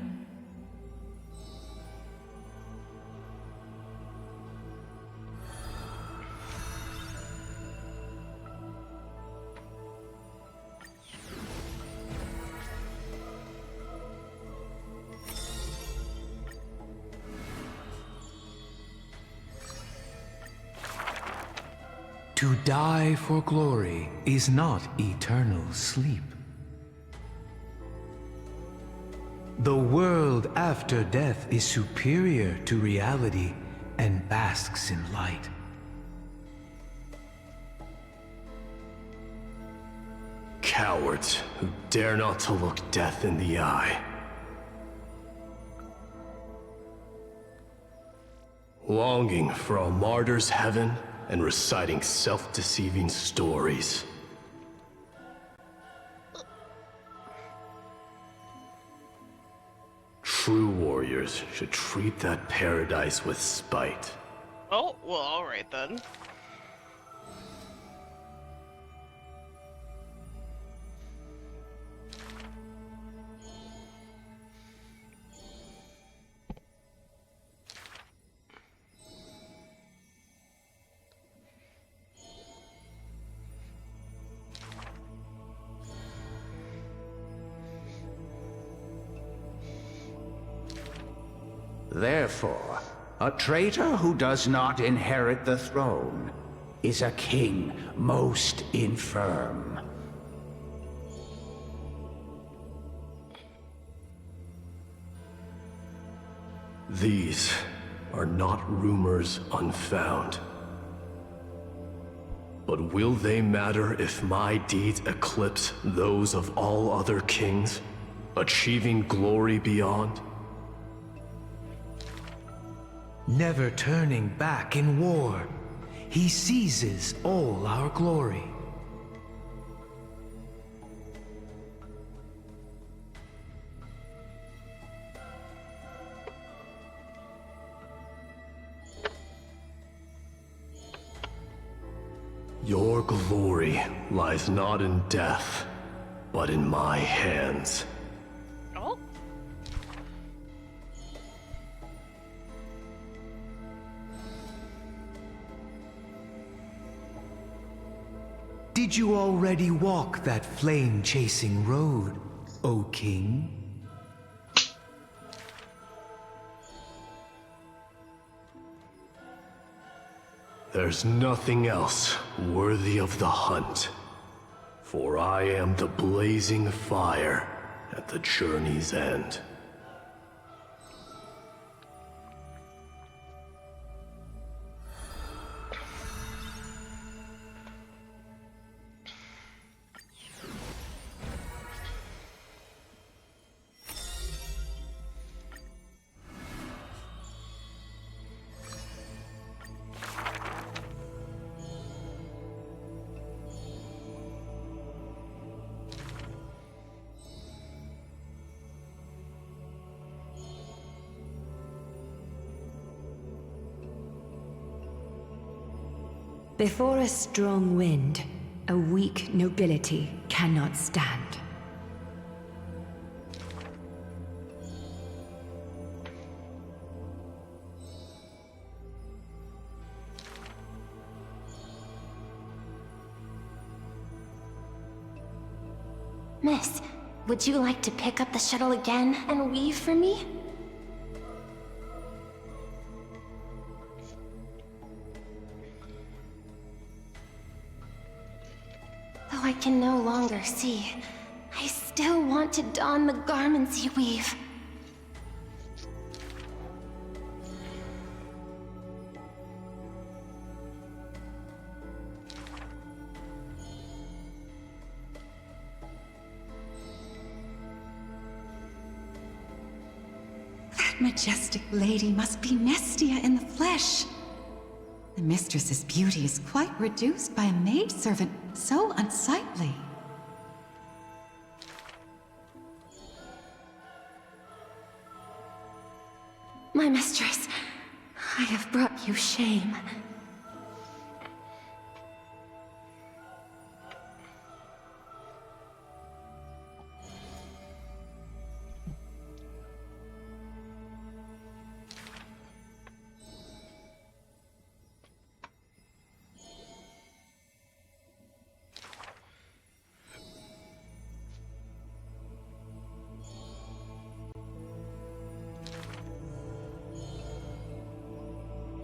To die for glory is not eternal sleep. The world after death is superior to reality and basks in light. Cowards who dare not to look death in the eye. Longing for a martyr's heaven and reciting self-deceiving stories. True warriors should treat that paradise with spite. Oh, well, alright then. Therefore, a traitor who does not inherit the throne is a king most infirm. These are not rumors unfound. But will they matter if my deeds eclipse those of all other kings, achieving glory beyond? Never turning back in war, he seizes all our glory. Your glory lies not in death, but in my hands. Oh? Did you already walk that flame-chasing road, O King? There's nothing else worthy of the hunt, for I am the blazing fire at the journey's end. Before a strong wind, a weak nobility cannot stand. Miss, would you like to pick up the shuttle again and weave for me? Though I can no longer see, I still want to don the garments you weave. majestic lady must be Nestia in the flesh. The mistress's beauty is quite reduced by a maidservant so unsightly. My mistress, I have brought you shame.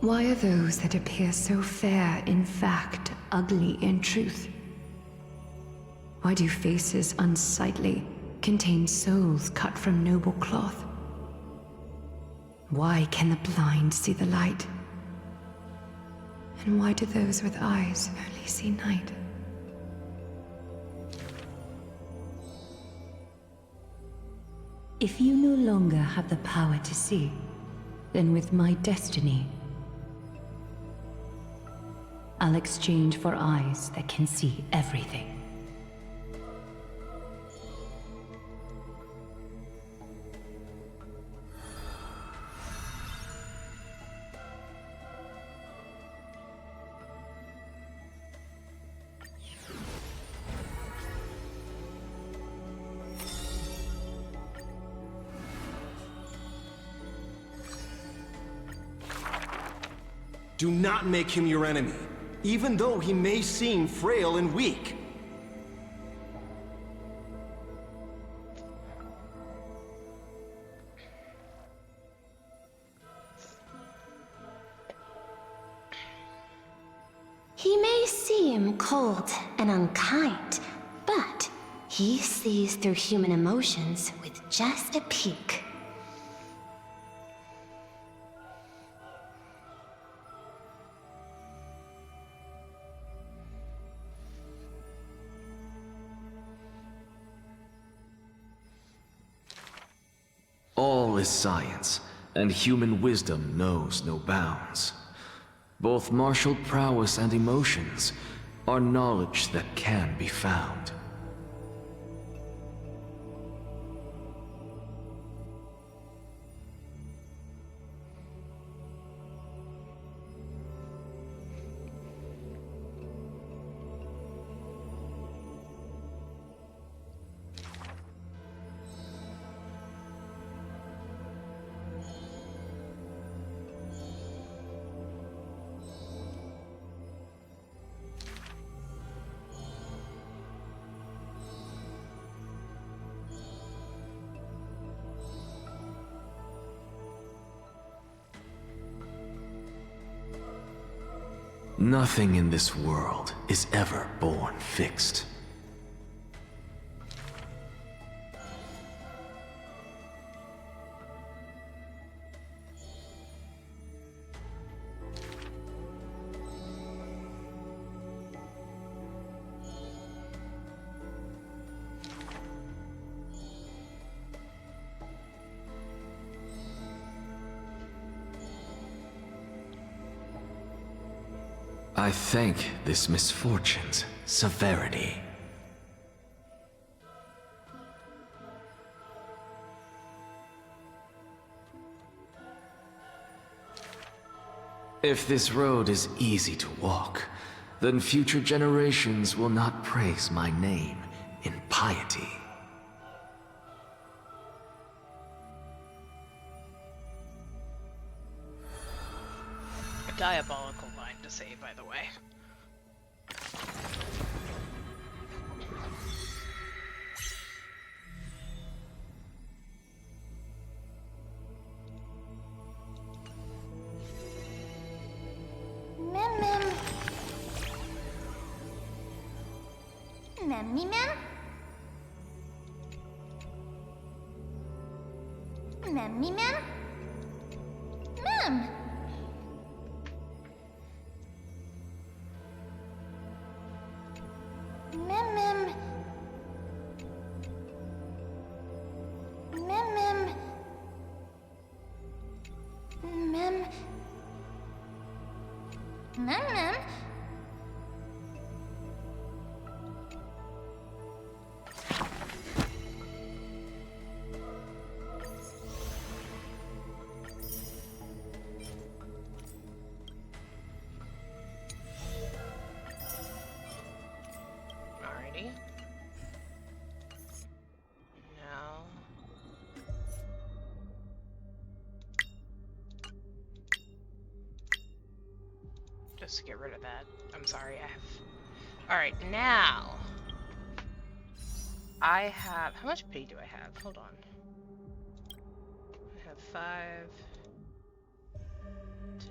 Why are those that appear so fair in fact ugly in truth? Why do faces unsightly contain souls cut from noble cloth? Why can the blind see the light? And why do those with eyes only see night? If you no longer have the power to see, then with my destiny, I'll exchange for eyes that can see everything. Do not make him your enemy, even though he may seem frail and weak. He may seem cold and unkind, but he sees through human emotions with just a peek. All is science, and human wisdom knows no bounds. Both martial prowess and emotions are knowledge that can be found. Nothing in this world is ever born fixed. I thank this misfortune's severity. If this road is easy to walk, then future generations will not praise my name in piety. A diabolical line to say, by the way. Mem mem. Mem me mem. Mem me mem. Mem. Mem mem. Mem mem. Alrighty. Now. Just to get rid of that. I'm sorry, I have... Alright, now... I have... How much pay do I have? Hold on. I have 5... 10...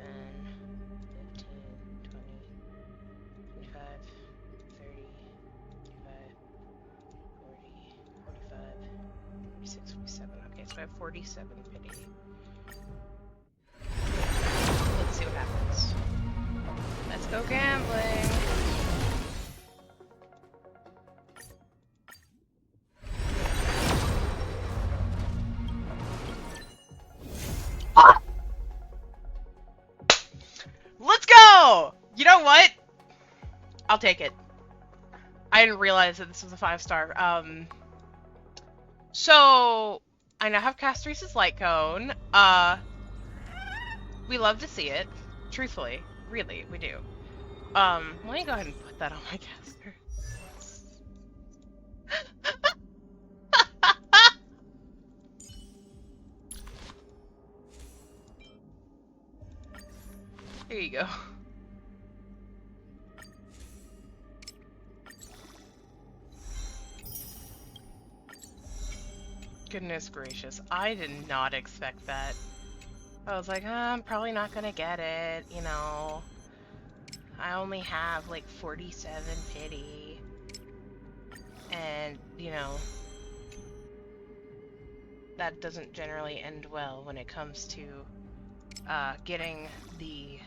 15... 20... 25... 30... 35... 40... 45... 46, 47. Okay, so I have 47 pity. Let's see what happens. Let's go gambling! Ah! Let's go! You know what? I'll take it. I didn't realize that this was a 5-star. So I now have Castrese's light cone. We love to see it. Truthfully. Really, we do. Let me go ahead and put that on my caster. Here you go. Goodness gracious, I did not expect that. I was like, I'm probably not gonna get it, you know. I only have like 47 pity. And, you know, that doesn't generally end well when it comes to getting a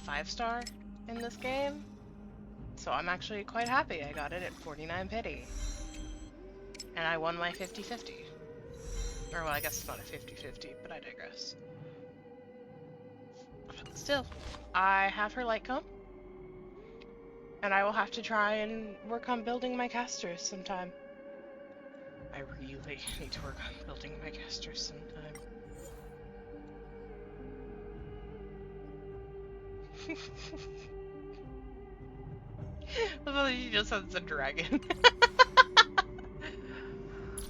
5-star in this game. So I'm actually quite happy I got it at 49 pity. And I won my 50-50. Or, well, I guess it's not a 50-50, but I digress. But still, I have her light cone. And I will have to try and work on building my casters sometime. I really need to work on building my casters sometime. Well, she just has a dragon.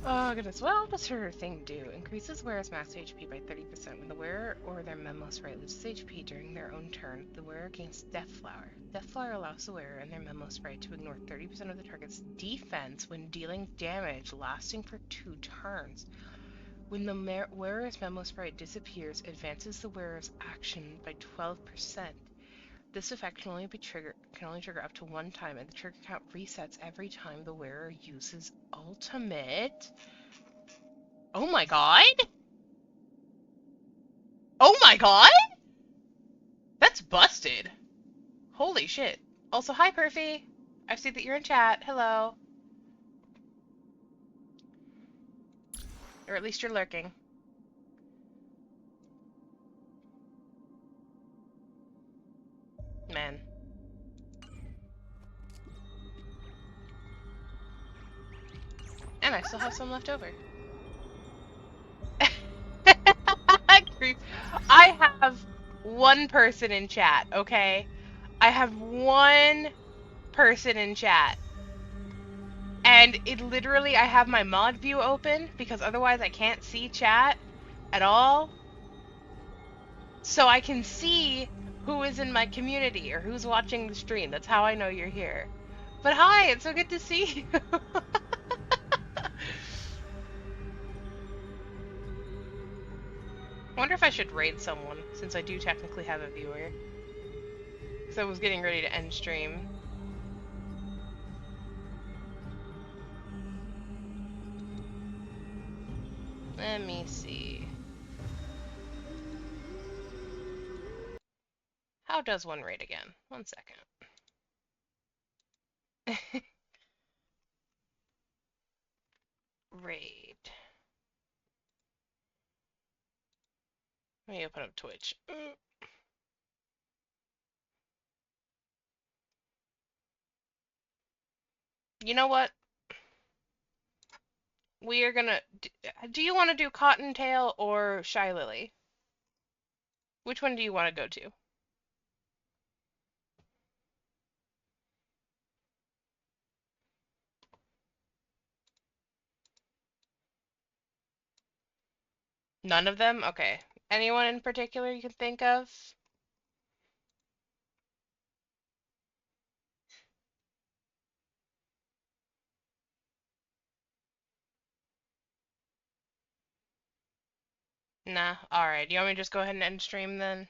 Oh goodness, what does her thing do? Increases wearer's max HP by 30% when the wearer or their memo sprite loses HP during their own turn. The wearer gains Death Flower. Death Flower allows the wearer and their memo sprite to ignore 30% of the target's defense when dealing damage lasting for 2 turns. When the wearer's memo sprite disappears, advances the wearer's action by 12%. This effect can only trigger up to 1 time, and the trigger count resets every time the wearer uses ultimate. Oh my god! Oh my god! That's busted. Holy shit. Also, hi Perfy. I see that you're in chat. Hello. Or at least you're lurking. Man. And I still have some left over. I have 1 person in chat, okay? I have 1 person in chat. And it literally, I have my mod view open because otherwise I can't see chat at all. So I can see who is in my community or who's watching the stream. That's how I know you're here. But hi, it's so good to see you. I wonder if I should raid someone, since I do technically have a viewer. Because I was getting ready to end stream. Let me see. How does one raid again? 1 second. Raid. Let me open up Twitch. You know what? We are gonna... Do you want to do Cottontail or Shy Lily? Which one do you want to go to? None of them? Okay. Anyone in particular you can think of? Nah. Alright. You want me to just go ahead and end stream then?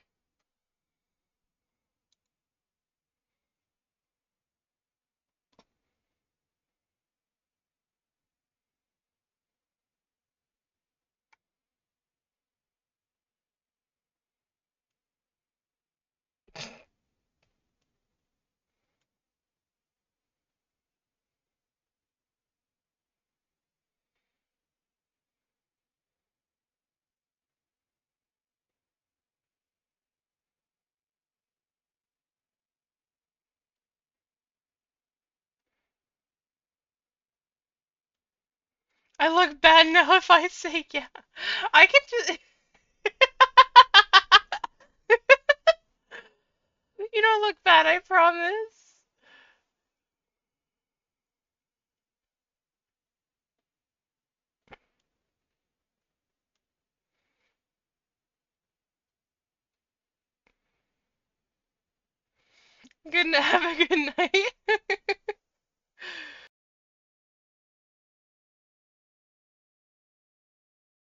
I look bad now if I say yeah. I can just... You don't look bad, I promise. Good night. Have a good night.